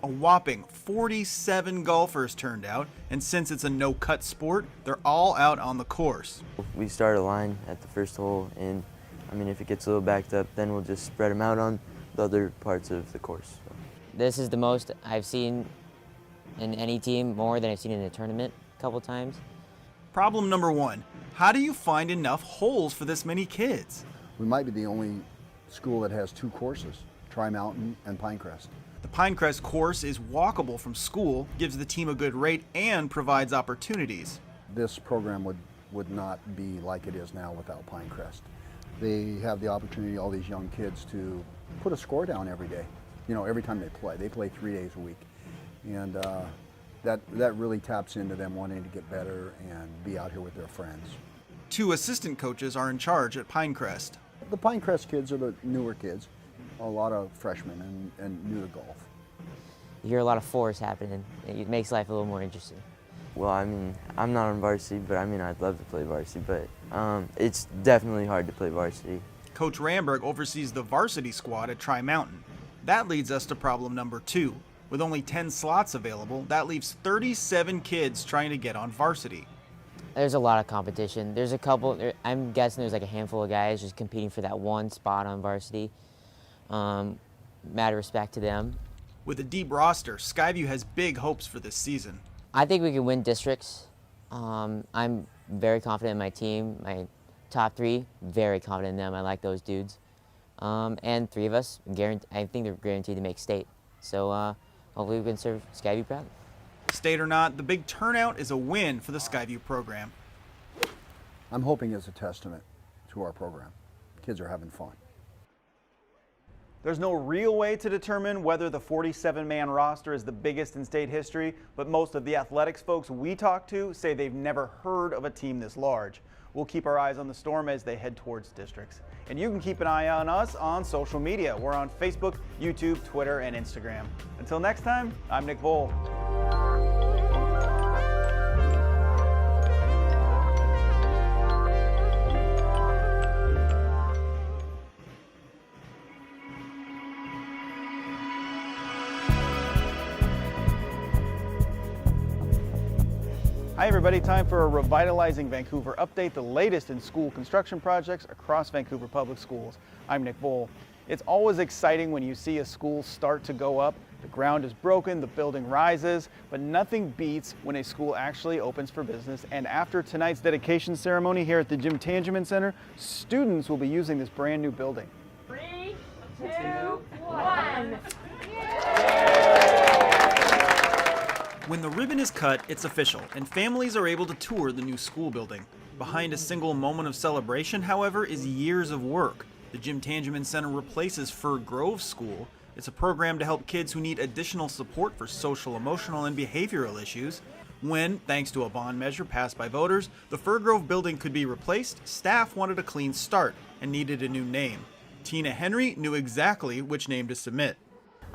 A whopping 47 golfers turned out, and since it's a no-cut sport, they're all out on the course. We start a line at the first hole, and if it gets a little backed up, then we'll just spread them out on the other parts of the course. This is the most I've seen in any team, more than I've seen in a tournament a couple times. Problem number one, how do you find enough holes for this many kids? We might be the only school that has 2 courses, Tri-Mountain and Pinecrest. The Pinecrest course is walkable from school, gives the team a good rate, and provides opportunities. This program would not be like it is now without Pinecrest. They have the opportunity, all these young kids, to put a score down every day. Every time they play. They play 3 days a week. And that really taps into them wanting to get better and be out here with their friends. 2 assistant coaches are in charge at Pinecrest. The Pinecrest kids are the newer kids, a lot of freshmen and new to golf. You hear a lot of fours happening. It makes life a little more interesting. Well, I mean, I'm not on varsity, but I mean, I'd love to play varsity, but it's definitely hard to play varsity. Coach Ramberg oversees the varsity squad at Tri-Mountain. That leads us to problem number 2. With only 10 slots available, that leaves 37 kids trying to get on varsity. There's a lot of competition. There's a couple, I'm guessing there's like a handful of guys just competing for that one spot on varsity. Mad respect to them. With a deep roster, Skyview has big hopes for this season. I think we can win districts. I'm very confident in my team. My top 3, very confident in them. I like those dudes. And 3 of us, I think they're guaranteed to make state. So hopefully we can serve Skyview proud. State or not, the big turnout is a win for the Skyview program. I'm hoping it's a testament to our program. Kids are having fun. There's no real way to determine whether the 47-man roster is the biggest in state history, but most of the athletics folks we talk to say they've never heard of a team this large. We'll keep our eyes on the Storm as they head towards districts. And you can keep an eye on us on social media. We're on Facebook, YouTube, Twitter, and Instagram. Until next time, I'm Nick Bowl. Hi everybody, time for a Revitalizing Vancouver update, the latest in school construction projects across Vancouver Public Schools. I'm Nick Bowl. It's always exciting when you see a school start to go up. The ground is broken, the building rises, but nothing beats when a school actually opens for business. And after tonight's dedication ceremony here at the Jim Tangeman Center, students will be using this brand new building. 3, 2, 1. When the ribbon is cut, it's official, and families are able to tour the new school building. Behind a single moment of celebration, however, is years of work. The Jim Tangeman Center replaces Fir Grove School. It's a program to help kids who need additional support for social, emotional, and behavioral issues. When, thanks to a bond measure passed by voters, the Fir Grove building could be replaced, staff wanted a clean start and needed a new name. Tina Henry knew exactly which name to submit.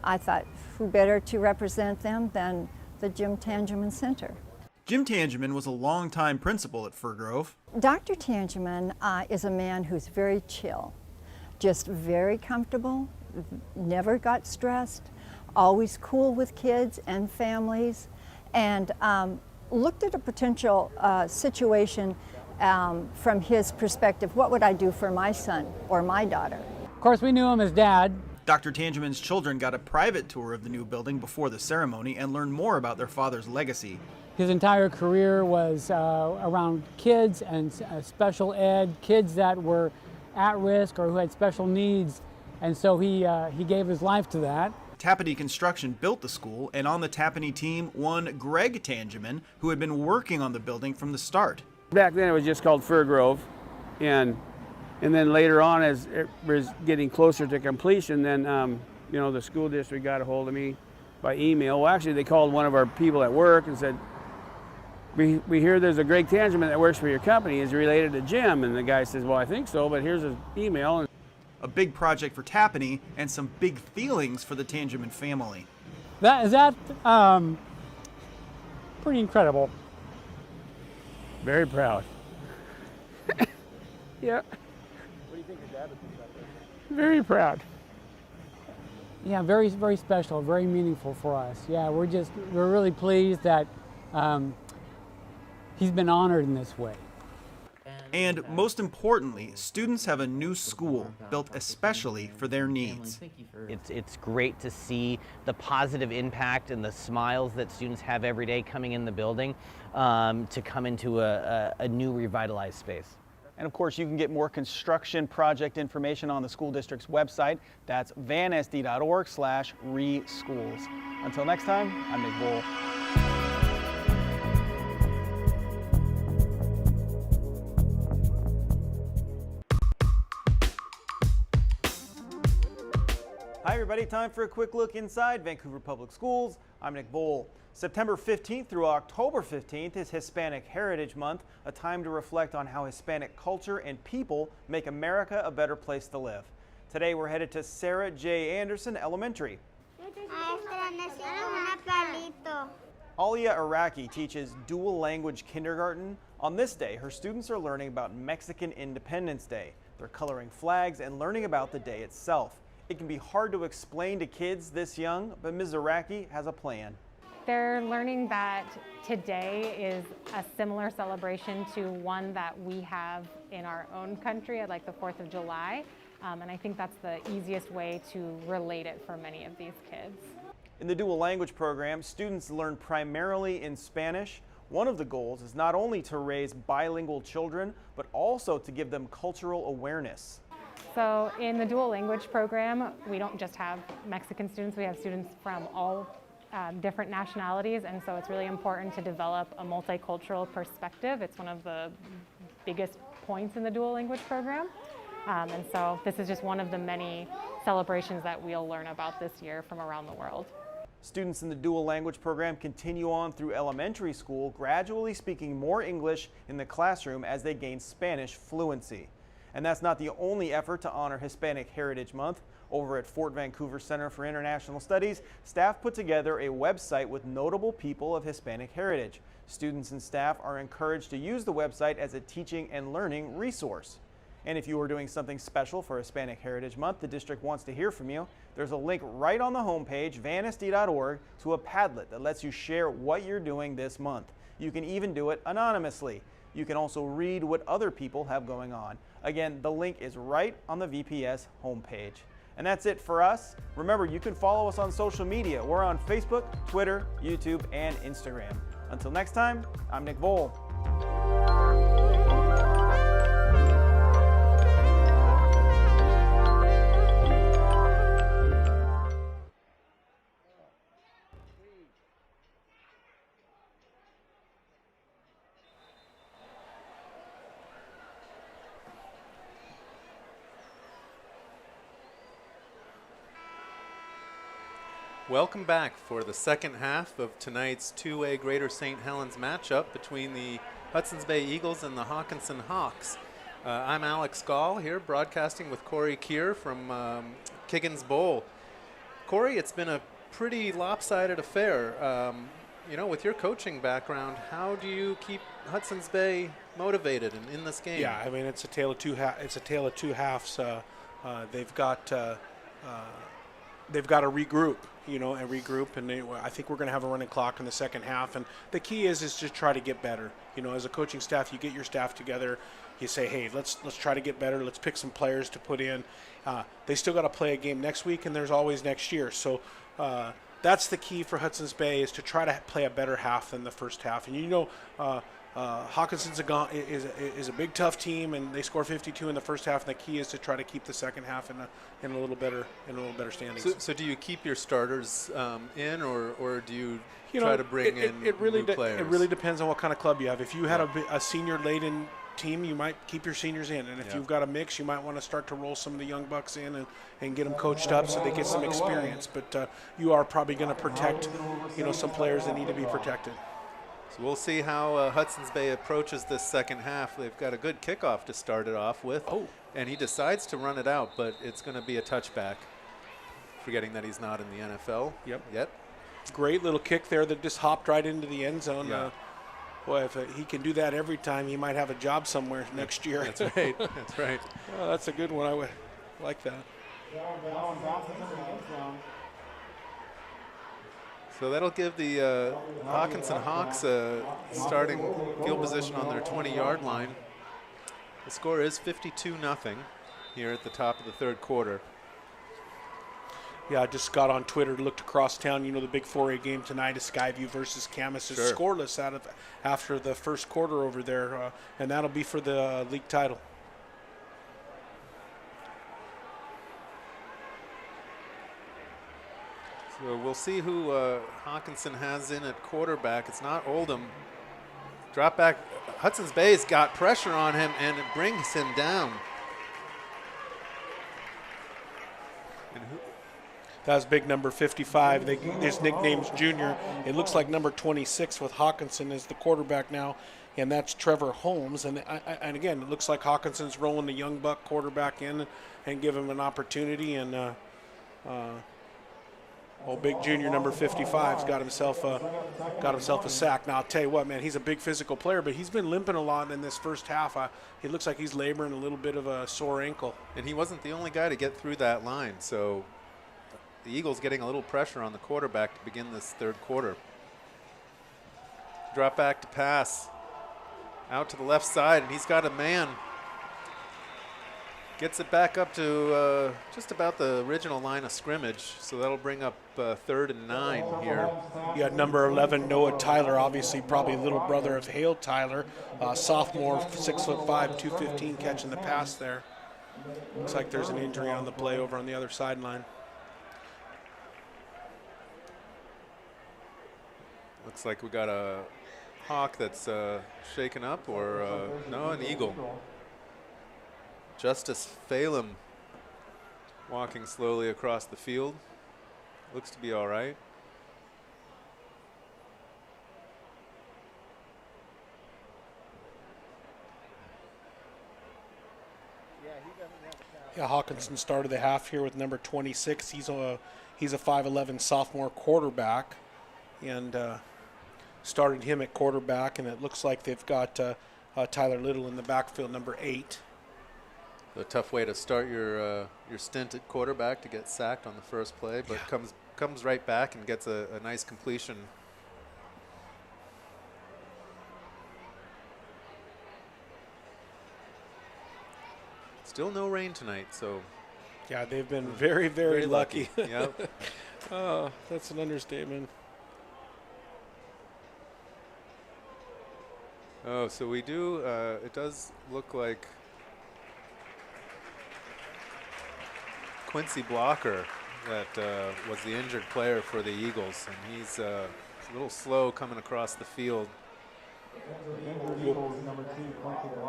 I thought, who better to represent them than the Jim Tangeman Center. Jim Tangeman was a longtime principal at Fir Grove. Dr. Tangeman is a man who's very chill, just very comfortable, never got stressed, always cool with kids and families, and looked at a potential situation from his perspective. What would I do for my son or my daughter? Of course, we knew him as Dad. Dr. Tangeman's children got a private tour of the new building before the ceremony and learned more about their father's legacy. His entire career was around kids and special ed, kids that were at risk or who had special needs, and so he gave his life to that. Tappanee Construction built the school, and on the Tappanee team, one Greg Tangeman, who had been working on the building from the start. Back then it was just called Fir Grove, and then later on, as it was getting closer to completion, then the school district got a hold of me by email. Well, actually, they called one of our people at work and said, we hear there's a Greg Tangeman that works for your company. Is he related to Jim? And the guy says, well, I think so, but here's his email. A big project for Tappanee and some big feelings for the Tangeman family. That pretty incredible. Very proud. Yeah. What do you think your dad would think about this? Very proud. Yeah, very, very special, very meaningful for us. Yeah, we're really pleased that he's been honored in this way. And most importantly, students have a new school built especially for their needs. It's great to see the positive impact and the smiles that students have every day coming in the building to come into a new revitalized space. And of course, you can get more construction project information on the school district's website. That's vansd.org/reschools. Until next time, I'm Nick Bowl. Hi everybody, time for a quick look inside Vancouver Public Schools. I'm Nick Bowl. September 15th through October 15th is Hispanic Heritage Month, a time to reflect on how Hispanic culture and people make America a better place to live. Today we're headed to Sarah J. Anderson Elementary. Alia Iraqi teaches dual language kindergarten. On this day, her students are learning about Mexican Independence Day. They're coloring flags and learning about the day itself. It can be hard to explain to kids this young, but Ms. Iraqi has a plan. They're learning that today is a similar celebration to one that we have in our own country, like the 4th of July. And I think that's the easiest way to relate it for many of these kids. In the dual language program, students learn primarily in Spanish. One of the goals is not only to raise bilingual children, but also to give them cultural awareness. So in the dual language program, we don't just have Mexican students, we have students from all different nationalities, and so it's really important to develop a multicultural perspective. It's one of the biggest points in the dual language program. And so this is just one of the many celebrations that we'll learn about this year from around the world. Students in the dual language program continue on through elementary school, gradually speaking more English in the classroom as they gain Spanish fluency. And that's not the only effort to honor Hispanic Heritage Month. Over at Fort Vancouver Center for International Studies, staff put together a website with notable people of Hispanic heritage. Students and staff are encouraged to use the website as a teaching and learning resource. And if you are doing something special for Hispanic Heritage Month, the district wants to hear from you. There's a link right on the homepage, vansd.org, to a Padlet that lets you share what you're doing this month. You can even do it anonymously. You can also read what other people have going on. Again, the link is right on the VPS homepage. And that's it for us. Remember, you can follow us on social media. We're on Facebook, Twitter, YouTube, and Instagram. Until next time, I'm Nick Voll. Welcome back for the second half of tonight's 2A Greater St. Helens matchup between the Hudson's Bay Eagles and the Hockinson Hawks. I'm Alex Gall here, broadcasting with Corey Keir from Kiggins Bowl. Corey, it's been a pretty lopsided affair. You know, with your coaching background, how do you keep Hudson's Bay motivated and in this game? Yeah, I mean, it's a tale of two halves. They've got to regroup, and I think we're going to have a running clock in the second half. And the key is just try to get better. You know, as a coaching staff, you get your staff together. You say, hey, let's try to get better. Let's pick some players to put in. They still got to play a game next week, and there's always next year. So that's the key for Hudson's Bay, is to try to play a better half than the first half. And Hawkinson's is a big, tough team, and they score 52 in the first half. And the key is to try to keep the second half in a little better standings. So do you keep your starters in, or do you try to bring in new players? It really depends on what kind of club you have. If you had a senior-laden team, you might keep your seniors in, and if you've got a mix, you might want to start to roll some of the young bucks in and get them coached up so they get some experience. But you are probably going to protect, some players that need to be protected. So we'll see how Hudson's Bay approaches this second half. They've got a good kickoff to start it off with. And he decides to run it out, but it's going to be a touchback, forgetting that he's not in the NFL yet. Great little kick there that just hopped right into the end zone. Yeah. Boy, if he can do that every time, he might have a job somewhere next year. That's right. That's right. Well, that's a good one. I would like that. So that'll give the Hockinson Hawks a starting field position on their 20-yard line. The score is 52-0 here at the top of the third quarter. Yeah, I just got on Twitter, looked across town. The big 4A game tonight is Skyview versus Camas. It's scoreless after the first quarter over there, and that'll be for the league title. So we'll see who Hawkinson has in at quarterback. It's not Oldham. Drop back. Hudson's Bay's got pressure on him, and it brings him down. And That was big number 55. His nickname's Junior. It looks like number 26 with Hawkinson as the quarterback now, and that's Trevor Holmes. And again, it looks like Hawkinson's rolling the young buck quarterback in and give him an opportunity. And big Junior number 55's got himself a sack. Now I'll tell you what, man, he's a big physical player, but he's been limping a lot in this first half. He looks like he's laboring a little bit of a sore ankle. And he wasn't the only guy to get through that line, so the Eagles getting a little pressure on the quarterback to begin this third quarter. Drop back to pass. Out to the left side, and he's got a man. Gets it back up to just about the original line of scrimmage, so that'll bring up 3rd and 9 here. You got number 11, Noah Tyler, obviously probably little brother of Hale Tyler, sophomore, 6'5", 215, catching the pass there. Looks like there's an injury on the play over on the other sideline. Looks like we got a Hawk that's shaken up, or no, an Eagle. Justice Phelan walking slowly across the field. Looks to be all right. Yeah, Hawkinson started the half here with number 26. He's a 5'11" sophomore quarterback, and started him at quarterback. And it looks like they've got Tyler Little in the backfield, number 8. A tough way to start your stint at quarterback, to get sacked on the first play, but comes right back and gets a nice completion. Still no rain tonight, so. Yeah, they've been very, very lucky. Yep. Oh, that's an understatement. Oh, so we do, it does look like Quincy Blocker that was the injured player for the Eagles, and he's a little slow coming across the field.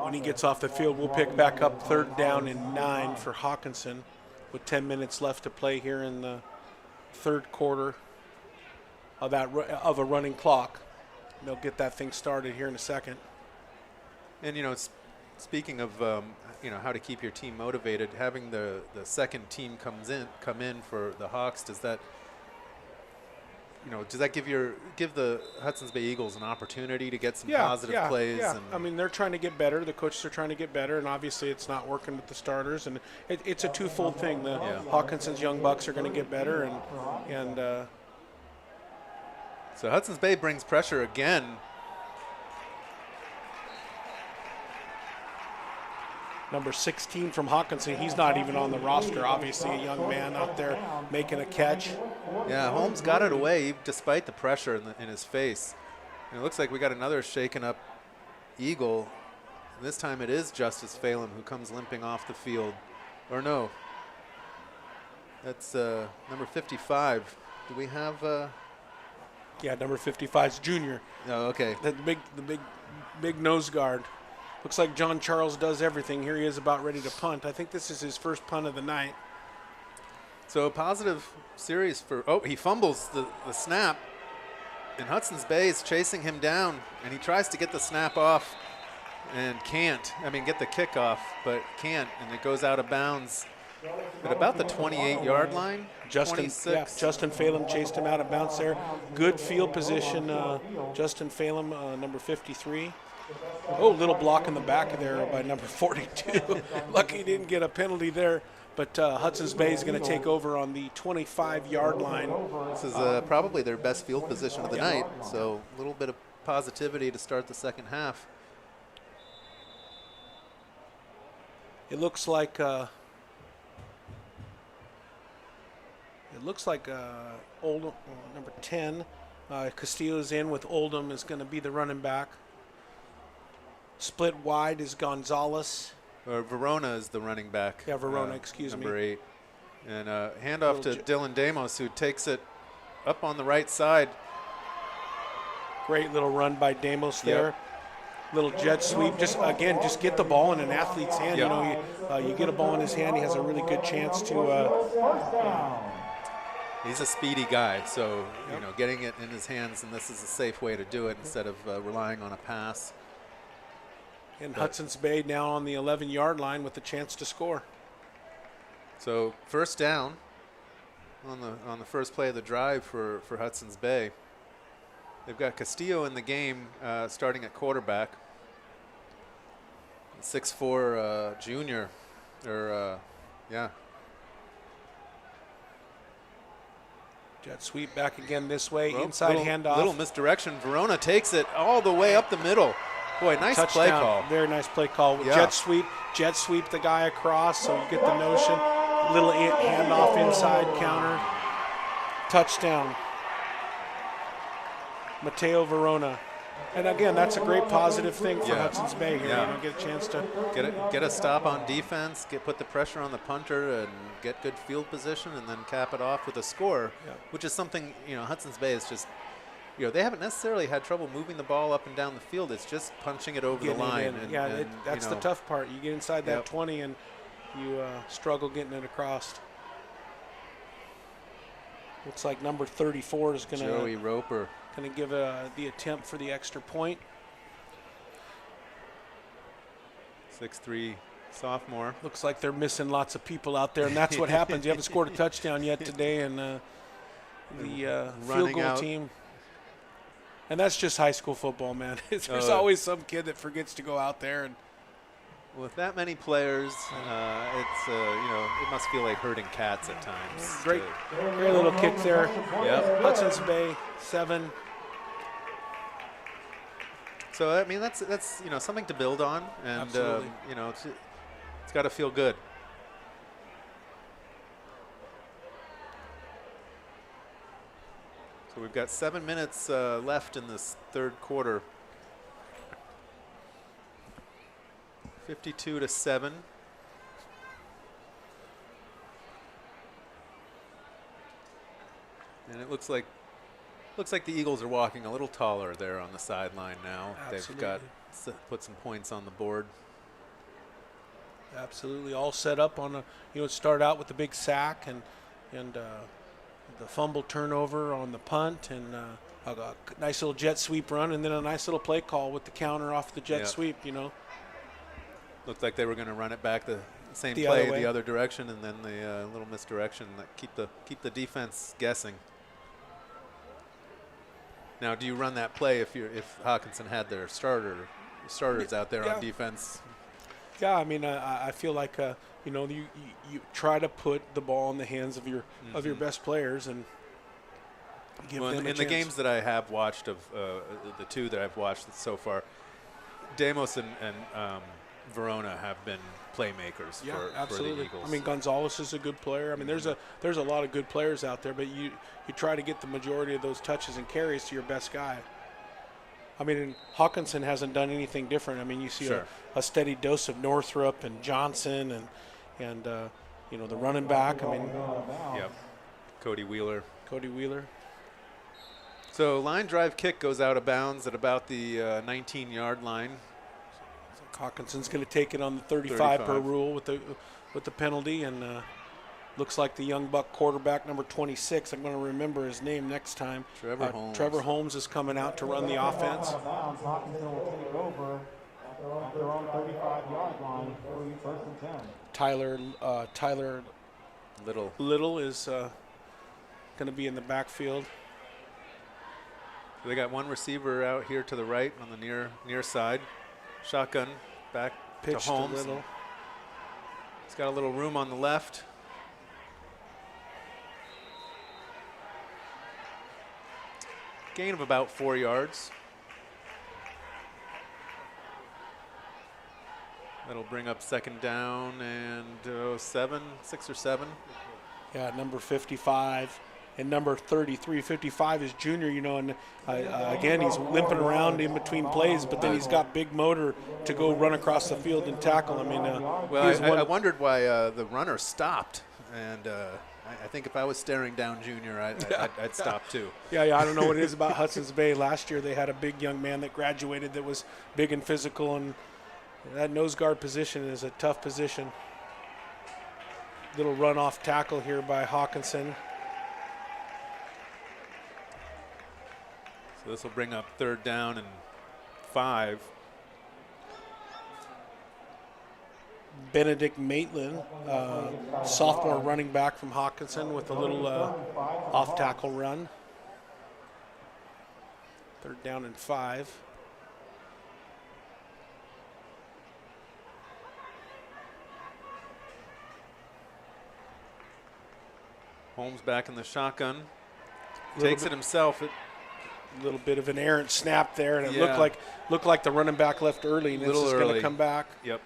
When he gets off the field, we'll pick back up 3rd down and 9 for Hockinson with 10 minutes left to play here in the third quarter of a running clock. They'll get that thing started here in a second. And, you know, speaking of, you know, how to keep your team motivated, having the second team come in for the Hawks, does that give the Hudson's Bay Eagles an opportunity to get some positive plays? Yeah, and I mean, they're trying to get better. The coaches are trying to get better, and obviously it's not working with the starters. And it's a twofold thing. The Hawkinson's young bucks are going to get better, and so Hudson's Bay brings pressure again. Number 16 from Hockinson, he's not even on the roster. Obviously, a young man out there making a catch. Yeah, Holmes got it away despite the pressure in his face. And it looks like we got another shaken up Eagle. And this time it is Justice Phelan who comes limping off the field. Or no, that's number 55. Do we have? Yeah, number 55's Junior. Oh, okay. The big nose guard. Looks like John Charles does everything. Here he is about ready to punt. I think this is his first punt of the night. So a positive series for, he fumbles the snap, and Hudson's Bay is chasing him down, and he tries to get the snap off and can't. I mean, get the kickoff, but can't, and it goes out of bounds at about the 28-yard line. Justin Phelan chased him out of bounds there. Good field position, Justin Phelan, number 53. Oh, little block in the back there by number 42. Lucky he didn't get a penalty there. But Hudson's Bay is going to take over on the 25-yard line. This is probably their best field position of the night, so a little bit of positivity to start the second half. It looks like Oldham, number 10, Castillo's in with Oldham is going to be the running back. Split wide is Gonzalez. Verona is the running back. Yeah, Verona, excuse me. Number 8. And handoff to Dylan Damos, who takes it up on the right side. Great little run by Damos there. Little jet sweep. Just get the ball in an athlete's hand. Yep. You know, you get a ball in his hand, he has a really good chance to He's a speedy guy, so you know, getting it in his hands, and this is a safe way to do it instead of relying on a pass. And Hudson's Bay now on the 11-yard line with the chance to score. So first down on the first play of the drive for Hudson's Bay. They've got Castillo in the game, starting at quarterback. 6'4" junior, yeah. Jet sweep back again this way, inside handoff. Little misdirection. Verona takes it all the way up the middle. Boy, nice Touchdown. play call. Very nice play call. With jet sweep the guy across, so you get the notion. Little handoff inside counter. Touchdown. Mateo Verona. And again, that's a great positive thing for Hudson's Bay here. Yeah. You know, get a chance to get a stop on defense, put the pressure on the punter, and get good field position, and then cap it off with a score, which is something, you know, Hudson's Bay is just, you know, they haven't necessarily had trouble moving the ball up and down the field. It's just punching it over the line. And, that's you know, the tough part. You get inside that 20 and you struggle getting it across. Looks like number 34 is going to Joey Roper. Going to give the attempt for the extra point. 6'3" sophomore. Looks like they're missing lots of people out there, and that's what happens. You haven't scored a touchdown yet today, and the field goal team. And that's just high school football, man. There's always some kid that forgets to go out there. And with that many players, it's you know, it must feel like herding cats at times. Great little kick there. Yep. Hudson's Bay 7. So I mean, that's you know, something to build on, and you know, it's got to feel good. So we've got 7 minutes left in this third quarter. 52-7. And it looks like the Eagles are walking a little taller there on the sideline now. Absolutely. They've got put some points on the board. Absolutely, all set up on a, you know, it started out with the big sack and the fumble turnover on the punt, and a nice little jet sweep run, and then a nice little play call with the counter off the jet sweep, you know. Looked like they were going to run it back the same The play other way. the other direction, and then the little misdirection that keep the defense guessing. Now, do you run that play if Hawkinson had their starters out there on defense? Yeah, I mean, I feel like you know, you try to put the ball in the hands of your best players and give them a chance. In the games that I have watched, of the two that I've watched so far, Damos and Verona have been playmakers for the Eagles. I mean, Gonzalez is a good player. I mean, there's a lot of good players out there, but you try to get the majority of those touches and carries to your best guy. I mean, and Hawkinson hasn't done anything different. I mean, you see a steady dose of Northrup and Johnson and you know, the running back. I mean, Cody Wheeler. So line drive kick goes out of bounds at about the 19-yard line. Hawkinson's going to take it on the 35 per rule with the penalty, and looks like the young buck quarterback, number 26. I'm going to remember his name next time. Trevor Holmes is coming out to run the offense. Hawkinson will take over at their own 35-yard line, 1st and 10. Tyler Little is going to be in the backfield. They got one receiver out here to the right on the near side. Shotgun back pitch to Holmes. Little. He's got a little room on the left. Gain of about 4 yards. That'll bring up second down and 6 or 7. Yeah, number 55. And number 33, 55 is junior, you know, and again, he's limping around in between plays, but then he's got big motor to go run across the field and tackle. I mean, I wondered why the runner stopped, and I think if I was staring down junior, I'd stop too. Yeah, I don't know what it is about Hudson's Bay. Last year they had a big young man that graduated that was big and physical, and that nose guard position is a tough position. Little run-off tackle here by Hawkinson. So this will bring up 3rd down and 5. Benedict Maitland, sophomore running back from Hockinson, with a little off-tackle run. 3rd down and 5. Holmes back in the shotgun. Takes it himself. A little bit of an errant snap there, and it looked like the running back left early, and it's just going to come back. Yep.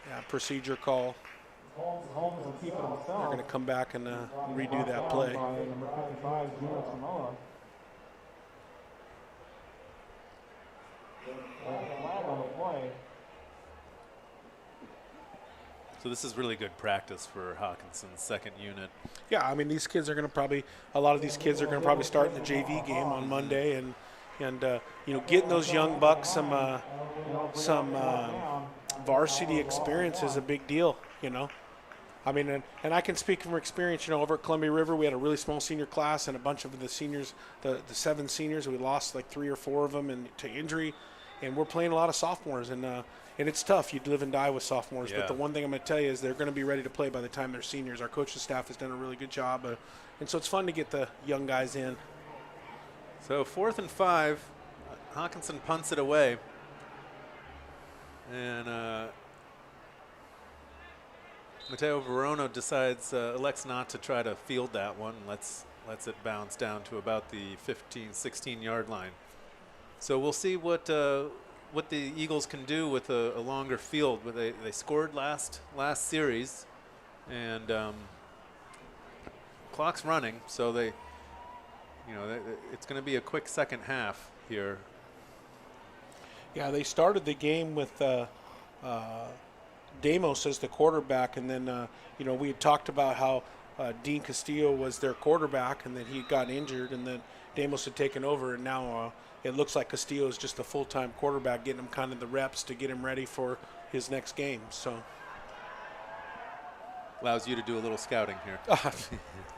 Yeah, procedure call. Holmes will keep it himself. They're going to come back and redo that play. Number 55, Gino Samoa. Flag on the play. So this is really good practice for Hawkinson's 2nd unit. Yeah, I mean, these kids are going to a lot of these kids are going to probably start in the JV game on Monday, and you know, getting those young bucks some varsity experience is a big deal, you know. I mean, and I can speak from experience, you know, over at Columbia River, we had a really small senior class, and a bunch of the seniors, the 7 seniors, we lost like 3 or 4 of them to injury, and we're playing a lot of sophomores, and it's tough. You live and die with sophomores, but the one thing I'm going to tell you is they're going to be ready to play by the time they're seniors. Our coaching staff has done a really good job, and so it's fun to get the young guys in. So 4th and 5, Hawkinson punts it away, and Mateo Verona elects not to try to field that one. Lets it bounce down to about the 15, 16-yard line. So we'll see what the Eagles can do with a longer field. But they scored last series, and clock's running, so it's going to be a quick second half here. Yeah, they started the game with Damos as the quarterback, and then we had talked about how Dean Castillo was their quarterback, and then he got injured, and then Damos had taken over, and now it looks like Castillo is just a full-time quarterback, getting him kind of the reps to get him ready for his next game. So allows you to do a little scouting here.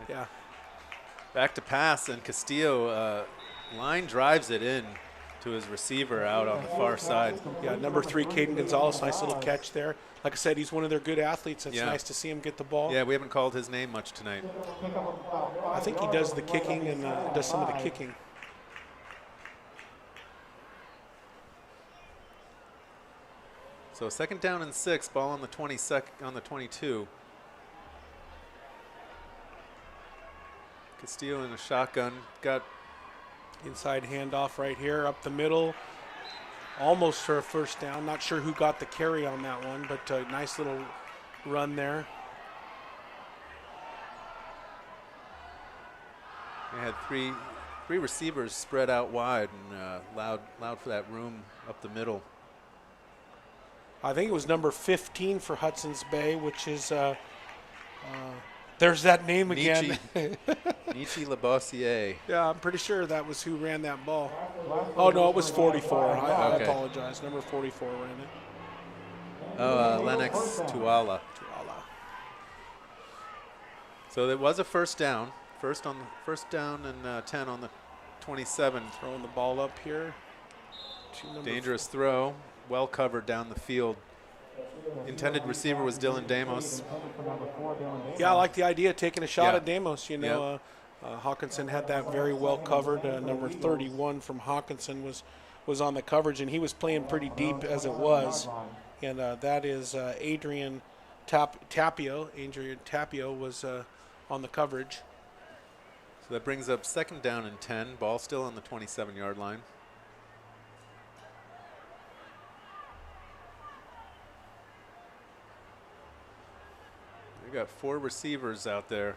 Yeah. Back to pass, and Castillo line drives it in to his receiver out on the far side. Yeah, number 3, Caden Gonzalez, nice little catch there. Like I said, he's one of their good athletes. It's nice to see him get the ball. Yeah, we haven't called his name much tonight. I think he does the kicking and does some of the kicking. So 2nd down and 6, ball on the 22. Castillo in a shotgun, got inside handoff right here up the middle, almost for a first down. Not sure who got the carry on that one, but a nice little run there. They had three receivers spread out wide, and allowed for that room up the middle. I think it was number 15 for Hudson's Bay, which is there's that name again. Nietzsche Labossiere. Yeah, I'm pretty sure that was who ran that ball. Oh, no, it was 44. I apologize. Number 44 ran it. Oh, Lennox Tuala. So there was a first down. First down and 10 on the 27. Throwing the ball up here. Dangerous throw. Well covered down the field. Intended receiver was Dylan Damos. Yeah, I like the idea of taking a shot at Damos. You know, Hawkinson had that very well covered. Number 31 from Hawkinson was on the coverage, and he was playing pretty deep as it was. And that is Adrian Tapio. Adrian Tapio was on the coverage. So that brings up 2nd down and 10. Ball still on the 27-yard line. We got 4 receivers out there.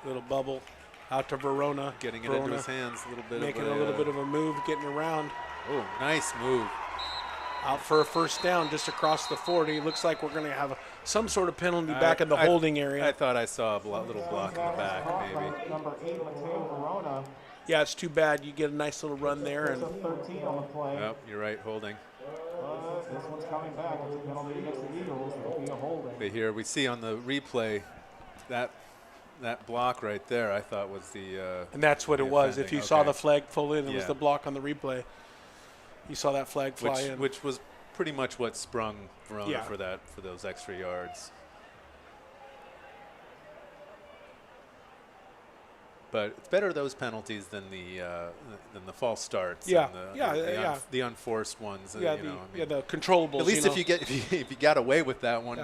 Little bubble out to Verona. Getting it into his hands a little bit. Making a little bit of a move, getting around. Oh, nice move. Out for a first down just across the 40. Looks like we're going to have some sort of penalty back in the holding area. I thought I saw a little block in the back, maybe. Number 8, Mateo Verona. Yeah, it's too bad. You get a nice little run there. And 13 on the play. Yep, you're right, holding. This one's coming back. It's a penalty against the Eagles. It'll be a holding. But here we see on the replay that that block right there, I thought was the. And that's what it was. If you saw the flag fall in, it was Yeah. the block on the replay. You saw that flag fly in. Which was pretty much what sprung Verona Yeah. for those extra yards. But it's better those penalties than the false starts. Yeah, and the unforced ones. Yeah, the controllables. At least you if you got away with that one,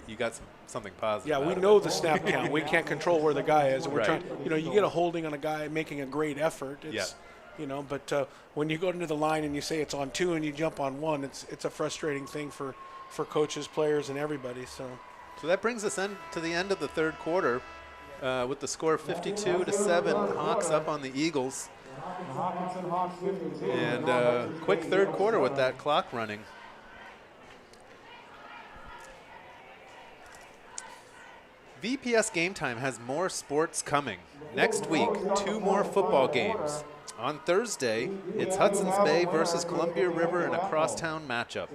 you got something positive. Yeah, we know the snap count. We can't control where the guy is. And we're trying. You get a holding on a guy making a great effort. It's, but when you go into the line and you say it's on 2 and you jump on 1, it's a frustrating thing for coaches, players, and everybody. So that brings us to the end of the third quarter. With the score 52-7, Hawks up on the Eagles. And quick third quarter with that clock running. VPS Game Time has more sports coming. Next week, 2 more football games. On Thursday, it's Hudson's Bay versus Columbia River in a crosstown matchup.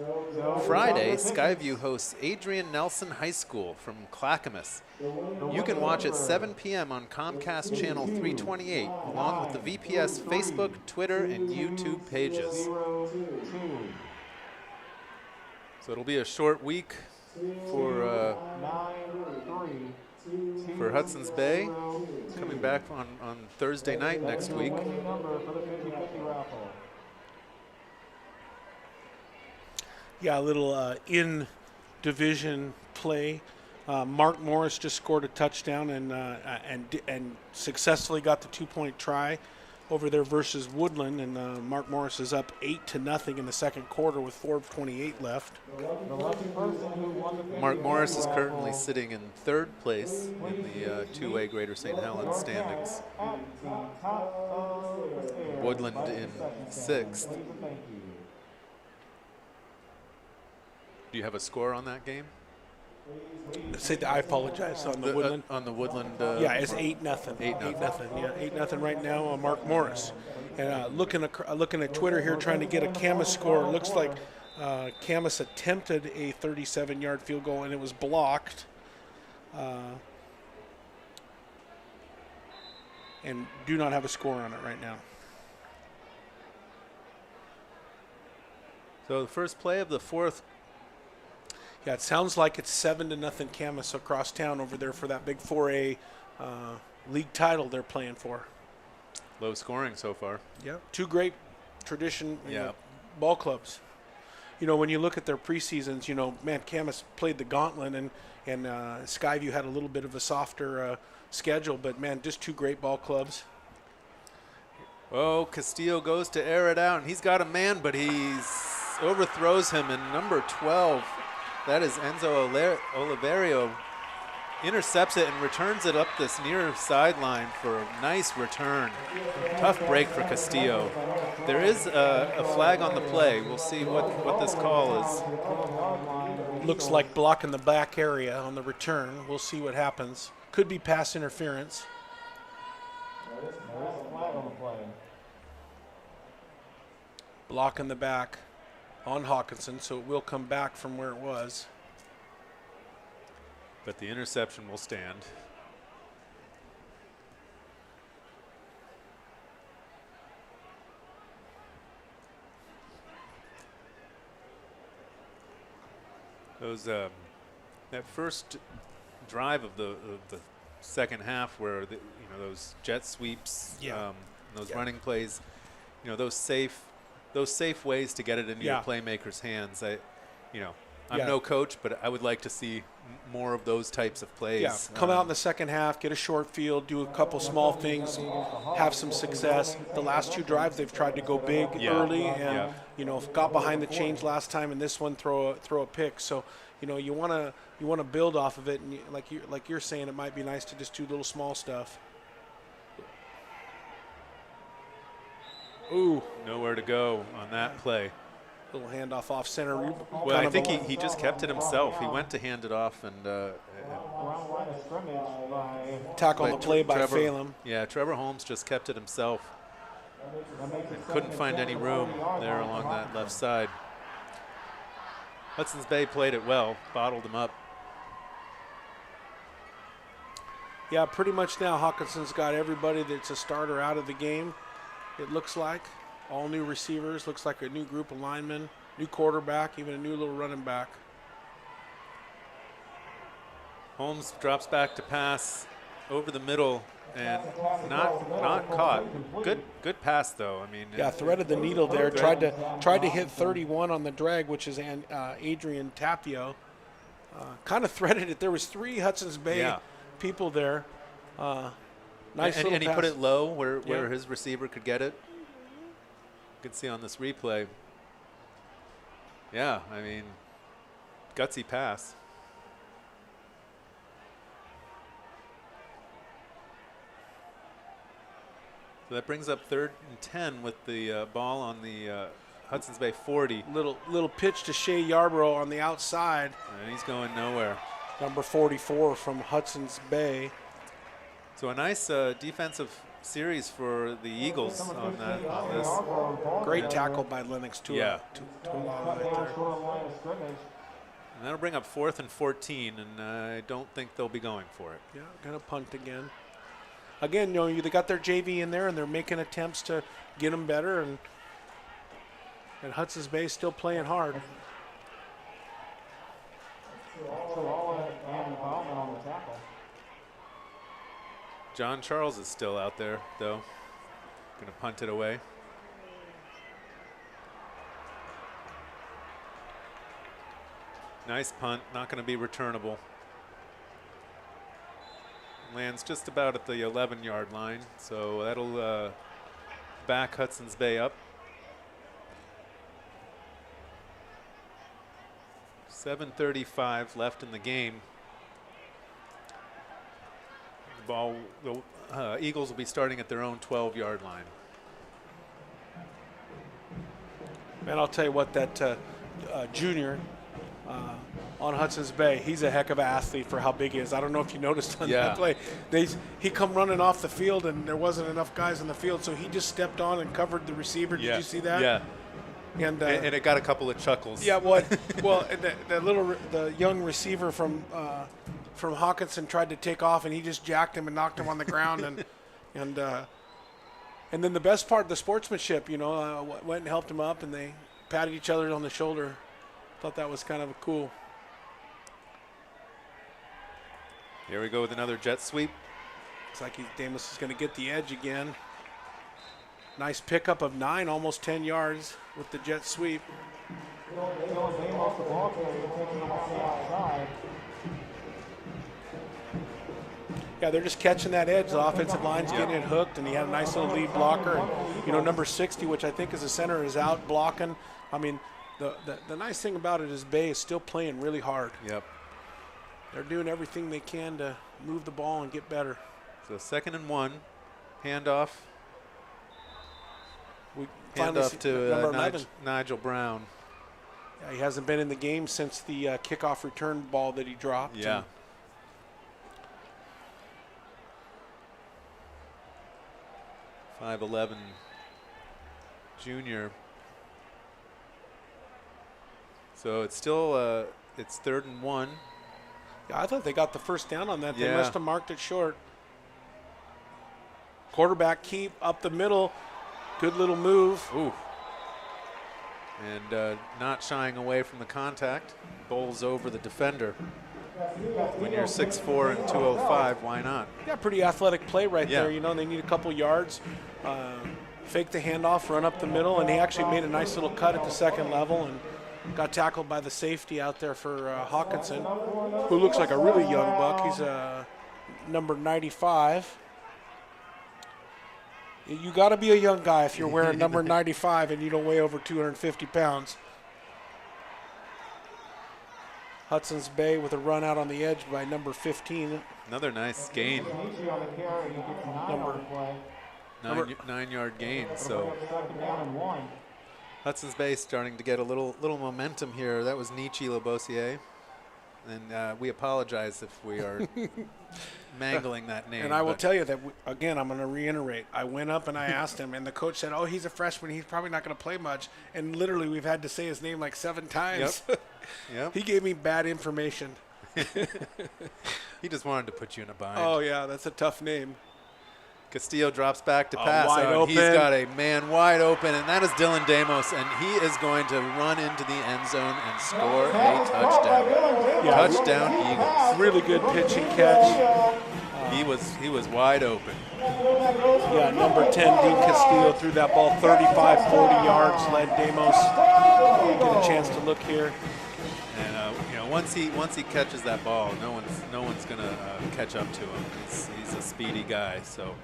Friday, Skyview hosts Adrian Nelson High School from Clackamas. You can watch at 7 p.m. on Comcast Channel 328, along with the VPS Facebook, Twitter, and YouTube pages. So it'll be a short week for Hudson's Bay, coming back on Thursday night next week. Yeah, a little in-division play. Mark Morris just scored a touchdown and successfully got the 2-point try over there versus Woodland, and Mark Morris is up 8-0 in the second quarter with 4:28 left. Mark Morris is currently sitting in third place in the 2A Greater St. Helens standings. Woodland in 6th. Do you have a score on that game? I apologize on the Woodland. On the Woodland. Yeah, it's 8-0. 8-0. Yeah, 8-0 right now on Mark Morris. And looking at Twitter here, trying to get a Camas score. It looks like Camas attempted a 37-yard field goal and it was blocked. And do not have a score on it right now. So the first play of the fourth. Yeah, it sounds like it's 7-0 Camas across town over there for that big 4A league title they're playing for. Low scoring so far. Yeah, 2 great tradition ball clubs. When you look at their preseasons, Camas played the gauntlet and Skyview had a little bit of a softer schedule, but man, just 2 great ball clubs. Oh, Castillo goes to air it out, and he's got a man, but he's overthrows him, and number 12. That is Enzo Oliverio, intercepts it and returns it up this near sideline for a nice return. Tough break for Castillo. There is a flag on the play. We'll see what this call is. Looks like blocking the back area on the return. We'll see what happens. Could be pass interference. Blocking the back on Hawkinson, so it will come back from where it was. But the interception will stand. Those that first drive of the second half, where those jet sweeps, those running plays, those safe ways to get it into your playmakers' hands. I'm no coach, but I would like to see more of those types of plays. Yeah, come out in the second half, get a short field, do a couple small things, have some success. The last 2 drives, they've tried to go big early, and got behind the chains last time, and this one throw a pick. So you want to build off of it, and like you're saying, it might be nice to just do little small stuff. Ooh, nowhere to go on that play. Little handoff off center. Well, I think he just kept it himself. He went to hand it off and tackle on the play by Phelan. Yeah, Trevor Holmes just kept it himself. And couldn't find any room there along that left side. Hudson's Bay played it well, bottled him up. Yeah, pretty much now Hawkinson's got everybody that's a starter out of the game, it looks like. All new receivers, looks like a new group of linemen, new quarterback, even a new little running back. Holmes drops back to pass over the middle and not caught. Good pass though. I mean, yeah, threaded the needle there. Tried to hit 31 on the drag, which is Adrian Tapio. Kind of threaded it. There was 3 Hudson's Bay people there. Nice little and he pass. put it low where his receiver could get it. You can see on this replay. Yeah, I mean, gutsy pass. So that brings up 3rd and 10 with the ball on the Hudson's Bay 40. Little pitch to Shea Yarborough on the outside. And he's going nowhere. Number 44 from Hudson's Bay. So a nice defensive series for the Eagles on this. Great tackle by Lennox too. Yeah. Right and that'll bring up 4th and 14, and I don't think they'll be going for it. Yeah, gonna punt again. Again, they got their JV in there, and they're making attempts to get them better, and Hudson's Bay still playing hard. John Charles is still out there, though. Going to punt it away. Nice punt, not going to be returnable. Lands just about at the 11-yard line, so that'll back Hudson's Bay up. 7:35 left in the game. The Eagles will be starting at their own 12-yard line. Man, I'll tell you what, that junior on Hudson's Bay, he's a heck of an athlete for how big he is. I don't know if you noticed on that play. He come running off the field, and there wasn't enough guys in the field, so he just stepped on and covered the receiver. Did you see that? Yeah. And it got a couple of chuckles. Yeah, well, the young receiver from Hawkinson tried to take off, and he just jacked him and knocked him on the ground, and then the best part, the sportsmanship, went and helped him up, and they patted each other on the shoulder. Thought that was kind of cool. Here we go with another jet sweep. Looks like Damus is going to get the edge again. Nice pickup of 9, almost 10 yards with the jet sweep. Yeah, they're just catching that edge. The offensive line's getting it hooked, and he had a nice little lead blocker. And, number 60, which I think is the center, is out blocking. I mean, the nice thing about it is Bay is still playing really hard. Yep. They're doing everything they can to move the ball and get better. So 2nd and 1, handoff. Handoff to Nigel Brown. Yeah, he hasn't been in the game since the kickoff return ball that he dropped. Yeah. .5'11" junior. So it's still it's 3rd and 1. Yeah, I thought they got the first down on that. Yeah. They must have marked it short. Quarterback keep up the middle. Good little move. Ooh. And not shying away from the contact. Bowls over the defender. When you're 6'4" and 205, why not? Yeah, pretty athletic play right there. They need a couple yards. Fake the handoff, run up the middle, and he actually made a nice little cut at the 2nd level and got tackled by the safety out there for Hawkinson, who looks like a really young buck. He's number 95. You got to be a young guy if you're wearing number 95 and you don't weigh over 250 pounds. Hudson's Bay with a run out on the edge by number 15. Another nice gain. Number 9-yard gain. So Hudson's Bay starting to get a little momentum here. That was Nietzsche Labossiere. And we apologize if we are mangling that name. And I will tell you that, again, I'm going to reiterate. I went up and I asked him, and the coach said, oh, he's a freshman. He's probably not going to play much. And literally we've had to say his name like 7 times. Yep. He gave me bad information. He just wanted to put you in a bind. Oh, yeah, that's a tough name. Castillo drops back to pass. Wide open. He's got a man wide open, and that is Dylan Damos, and he is going to run into the end zone and score a touchdown. Yeah, Touchdown, Eagles. Really good pitch and catch. He was wide open. Yeah, number 10, Dean Castillo, threw that ball 35, 40 yards, led Damos. Get a chance to look here. And you know, once he catches that ball, no one's gonna catch up to him. He's a speedy guy. So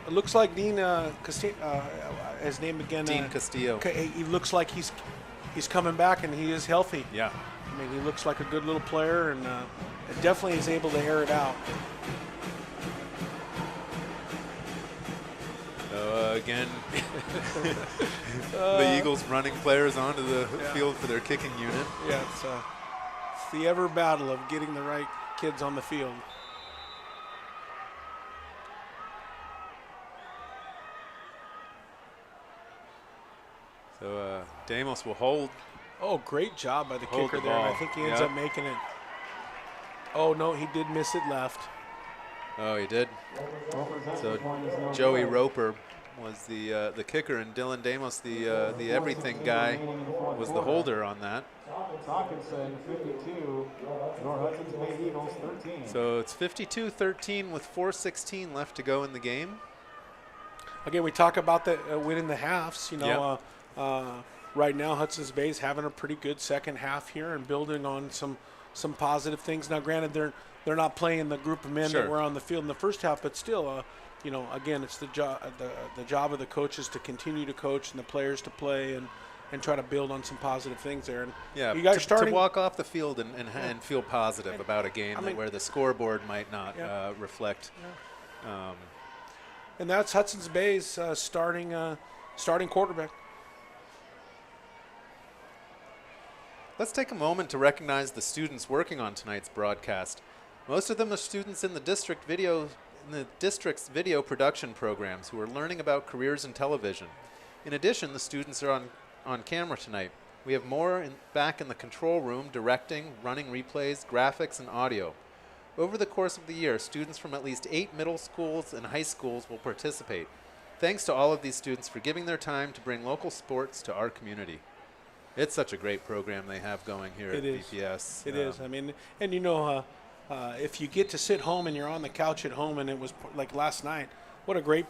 it looks like Dean Castillo, his name again. Dean Castillo. He looks like he's coming back and he is healthy. Yeah. I mean, he looks like a good little player and definitely is able to air it out. Again, the Eagles running players onto the field for their kicking unit. Yeah, it's the ever battle of getting the right kids on the field. So Damos will hold. Oh, great job by the Hold kicker the there. ball. I think he ends up making it. Oh, no, he did miss it left. Oh, he did. So Joey Roper was the kicker, and Dylan Damos, the everything guy, was the holder on that. Hockinson, 52. North Hudson's Bay Eagles, 13. So it's 52-13 with 4:16 left to go in the game. Again, we talk about the winning the halves. You know, right now Hudson's Bay is having a pretty good second half here and building on some positive things. Now, granted, they're not playing the group of men that were on the field in the first half, but still, you know, again, it's the job of the coaches to continue to coach and the players to play and try to build on some positive things there. And yeah, you guys to walk off the field and feel positive about a game where the scoreboard might not reflect. And that's Hudson's Bay's starting quarterback. Let's take a moment to recognize the students working on tonight's broadcast. Most of them are students in the district's video production programs who are learning about careers in television. In addition, the students are on camera tonight. We have more back in the control room, directing, running replays, graphics, and audio. Over the course of the year, students from at least 8 middle schools and high schools will participate. Thanks to all of these students for giving their time to bring local sports to our community. It's such a great program they have going here at VPS. It is. I mean, and you know, if you get to sit home and you're on the couch at home, and it was like last night, what a great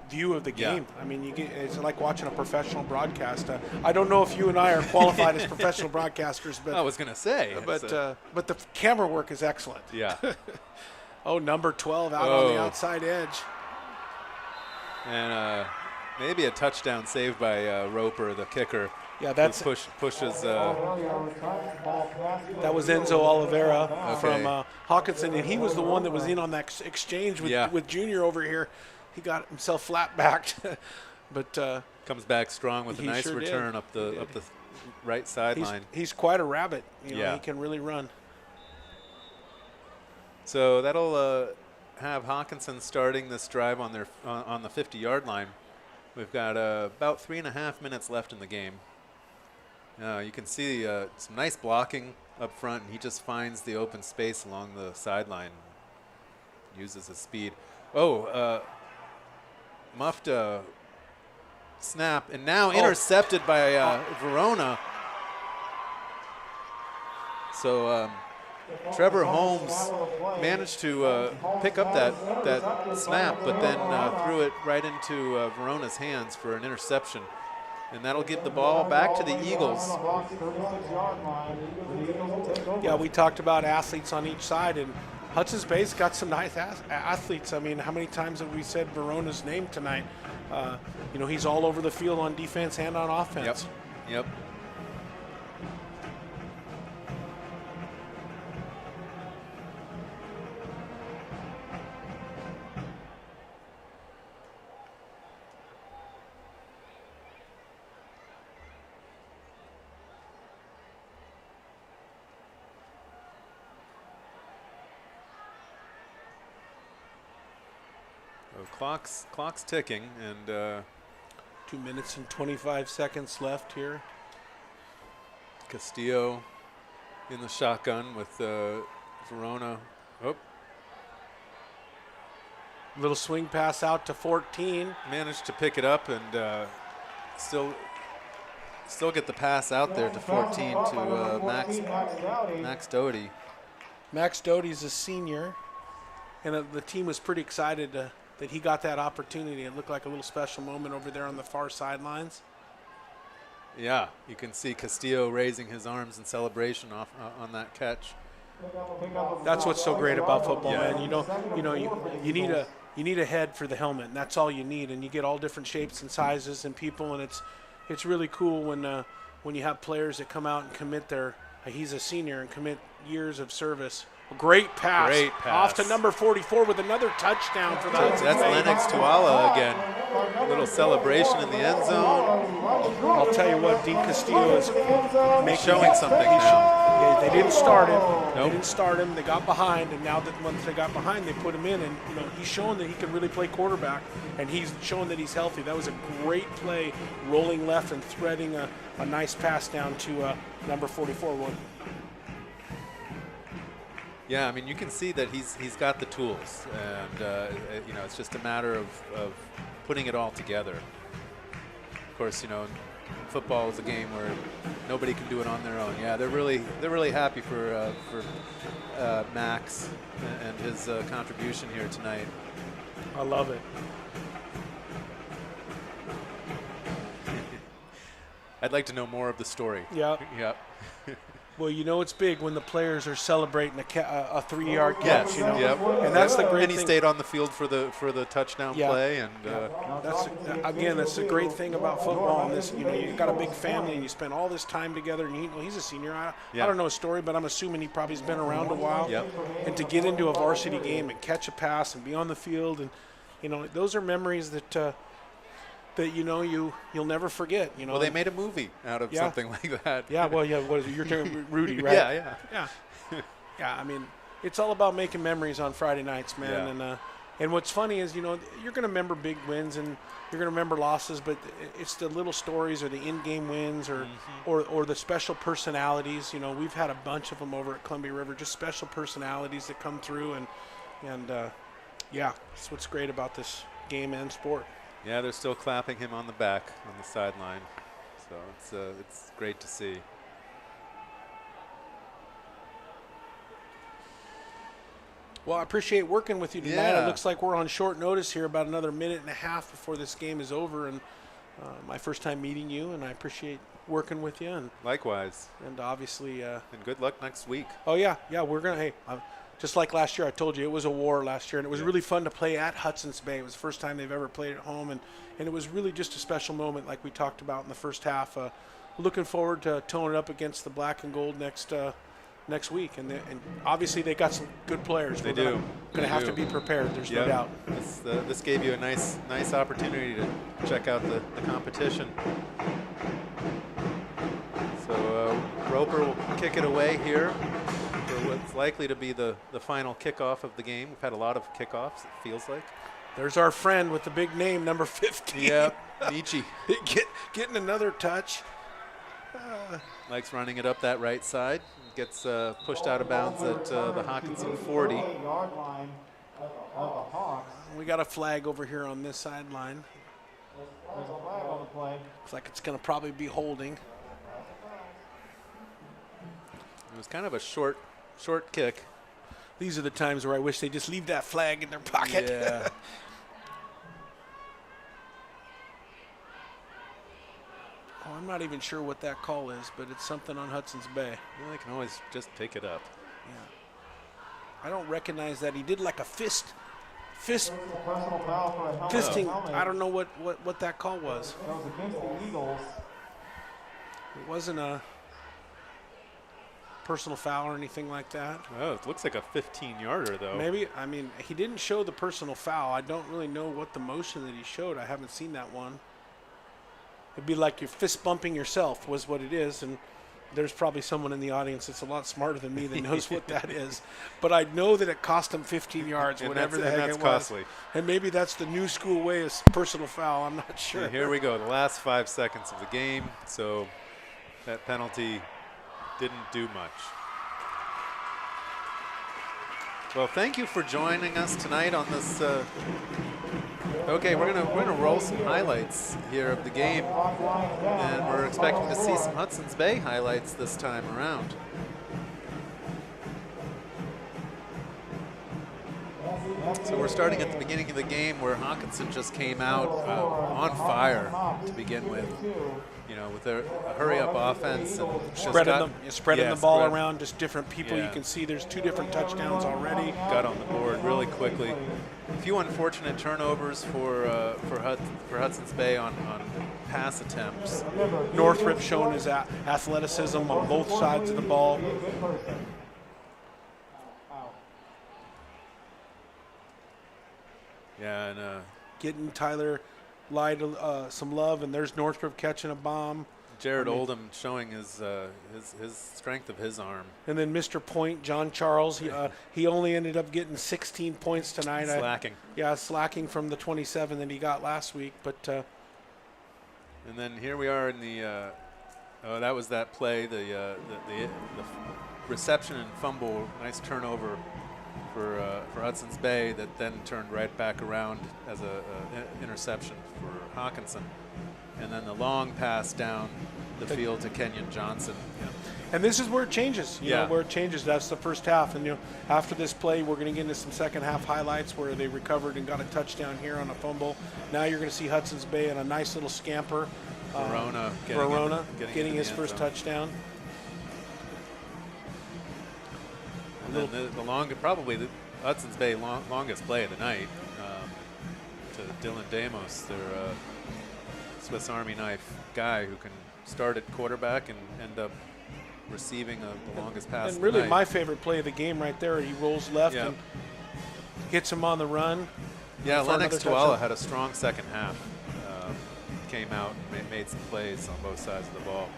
view of the game. I mean, it's like watching a professional broadcast. I don't know if you and I are qualified as professional broadcasters, but I was going to say, but the camera work is excellent. Yeah. Oh, number 12 out on the outside edge, and maybe a touchdown saved by Roper, the kicker. Yeah, that's pushes. That was Enzo Oliveira from Hawkinson, and he was the one that was in on that exchange with Junior over here. He got himself flat backed, but comes back strong with a nice return up the right sideline. He's quite a rabbit. You know, he can really run. So that'll have Hockinson starting this drive on the 50-yard line. We've got about 3.5 minutes left in the game. You can see some nice blocking up front, and he just finds the open space along the sideline, uses his speed. Muffed snap, and now intercepted by Verona. So Trevor Holmes managed to pick up that snap, but then threw it right into Verona's hands for an interception. And that'll give the ball back to the Eagles. Yeah, we talked about athletes on each side, and Hudson's Bay's got some nice athletes. I mean, how many times have we said Verona's name tonight? You know, he's all over the field on defense and on offense. Yep. Clock's ticking, and 2 minutes and 25 seconds left here. Castillo in the shotgun with Verona. Little swing pass out to 14. Managed to pick it up and still get the pass out there to 14 to Max Doty. Max Doty's a senior, and the team was pretty excited that he got that opportunity. It looked like a little special moment over there on the far sidelines. Yeah, you can see Castillo raising his arms in celebration on that catch. That's what's so great about football, man. You need a head for the helmet, and that's all you need. And you get all different shapes and sizes and people, and it's really cool when you have players that come out and commit he's a senior and commit years of service. Great pass. Great pass. Off to number 44 with another touchdown for the Hudson. That's Lennox Tuala again. A little celebration in the end zone. I'll tell you what, Dean Castillo is showing something now. Yeah, they didn't start him. Nope. They didn't start him. They got behind, and now that once they got behind, they put him in. And he's showing that he can really play quarterback, and he's showing that he's healthy. That was a great play, rolling left and threading a nice pass down to number 44. Yeah, I mean, you can see that he's got the tools, and it's just a matter of putting it all together. Of course, football is a game where nobody can do it on their own. Yeah, they're really happy for Max and his contribution here tonight. I love it. I'd like to know more of the story. Yeah. Yep. Well, it's big when the players are celebrating a 3-yard catch. Yes. Yep. And that's the great and thing. He stayed on the field for the touchdown play, and that's the great thing about football. And this, you've got a big family, and you spend all this time together. And he's a senior. I don't know his story, but I'm assuming he probably has been around a while. Yep. And to get into a varsity game and catch a pass and be on the field, and those are memories that you'll never forget. Well, they made a movie out of something like that. Yeah, well, you're talking Rudy, right? Yeah. Yeah, I mean, it's all about making memories on Friday nights, man. Yeah. And what's funny is, you're going to remember big wins and you're going to remember losses, but it's the little stories or the in-game wins or the special personalities. We've had a bunch of them over at Columbia River, just special personalities that come through, and that's what's great about this game and sport. Yeah, they're still clapping him on the back on the sideline, so it's great to see. Well, I appreciate working with you tonight. Yeah. It looks like we're on short notice here, about another minute and a half before this game is over, and my first time meeting you, and I appreciate working with you. And likewise. And obviously. And good luck next week. Oh yeah, we're gonna. Just like last year, I told you it was a war last year, and it was really fun to play at Hudson's Bay. It was the first time they've ever played at home, and it was really just a special moment, like we talked about in the first half. Looking forward to towing it up against the black and gold next week, and obviously they got some good players. They do. Going to have to be prepared. There's no doubt. This gave you a nice opportunity to check out the competition. So Roper will kick it away here. What's likely to be the final kickoff of the game. We've had a lot of kickoffs, it feels like. There's our friend with the big name, number 15. Yep, Michi. Getting another touch. Likes running it up that right side. Gets pushed out of bounds at the Hockinson 40. We got a flag over here on this sideline. There's a flag on the play. Looks like it's going to probably be holding. It was kind of a short kick. These are the times where I wish they just leave that flag in their pocket. Yeah. I'm not even sure what that call is, but it's something on Hudson's Bay. Well, they can always just pick it up. Yeah. I don't recognize that. He did like a fisting. Helmet. I don't know what that call was. It was against the Eagles. It wasn't a personal foul or anything like that. Oh, it looks like a 15-yarder, though. Maybe. I mean, he didn't show the personal foul. I don't really know what the motion that he showed. I haven't seen that one. It'd be like you're fist bumping yourself was what it is, and there's probably someone in the audience that's a lot smarter than me that knows what that is. But I know that it cost him 15 yards, whatever the heck it was. And that's costly. And maybe that's the new school way of personal foul. I'm not sure. And here we go, the last 5 seconds of the game. So that penalty didn't do much. Well, thank you for joining us tonight on this. Okay, we're gonna roll some highlights here of the game, and we're expecting to see some Hudson's Bay highlights this time around. So we're starting at the beginning of the game where Hockinson just came out on fire to begin with. You know, with a hurry-up offense and spreading the ball around, just different people. You can see there's 2 different touchdowns already. Got on the board really quickly. A few unfortunate turnovers for Hudson's Bay on pass attempts. Northrop showing his athleticism on both sides of the ball. Yeah, and getting Tyler Light some love, and there's Northrop catching a bomb. Jared Oldham showing his strength of his arm. And then Mr. Point, John Charles, he only ended up getting 16 points tonight. Slacking. Slacking from the 27 that he got last week. But and then here we are in the that was that play, the reception and fumble, nice turnover for Hudson's Bay that then turned right back around as a interception for Hawkinson. And then the long pass down the field to Kenyon Johnson. Yeah. And this is where it changes, you know, where it changes. That's the first half. And, after this play, we're going to get into some second half highlights where they recovered and got a touchdown here on a fumble. Now you're going to see Hudson's Bay in a nice little scamper. Verona getting his first touchdown. And then probably the Hudson's Bay longest play of the night to Dylan Damos, their Swiss Army knife guy who can start at quarterback and end up receiving the longest pass. And really, my favorite play of the game right there. He rolls left and hits him on the run. Yeah, Lennox Tuala had a strong second half. Came out and made some plays on both sides of the ball.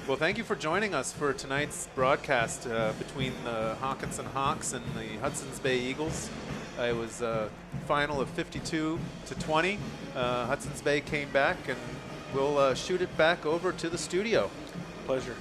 Well, thank you for joining us for tonight's broadcast between the Hockinson Hawks and the Hudson's Bay Eagles. It was a final of 52-20. Hudson's Bay came back, and we'll shoot it back over to the studio. Pleasure.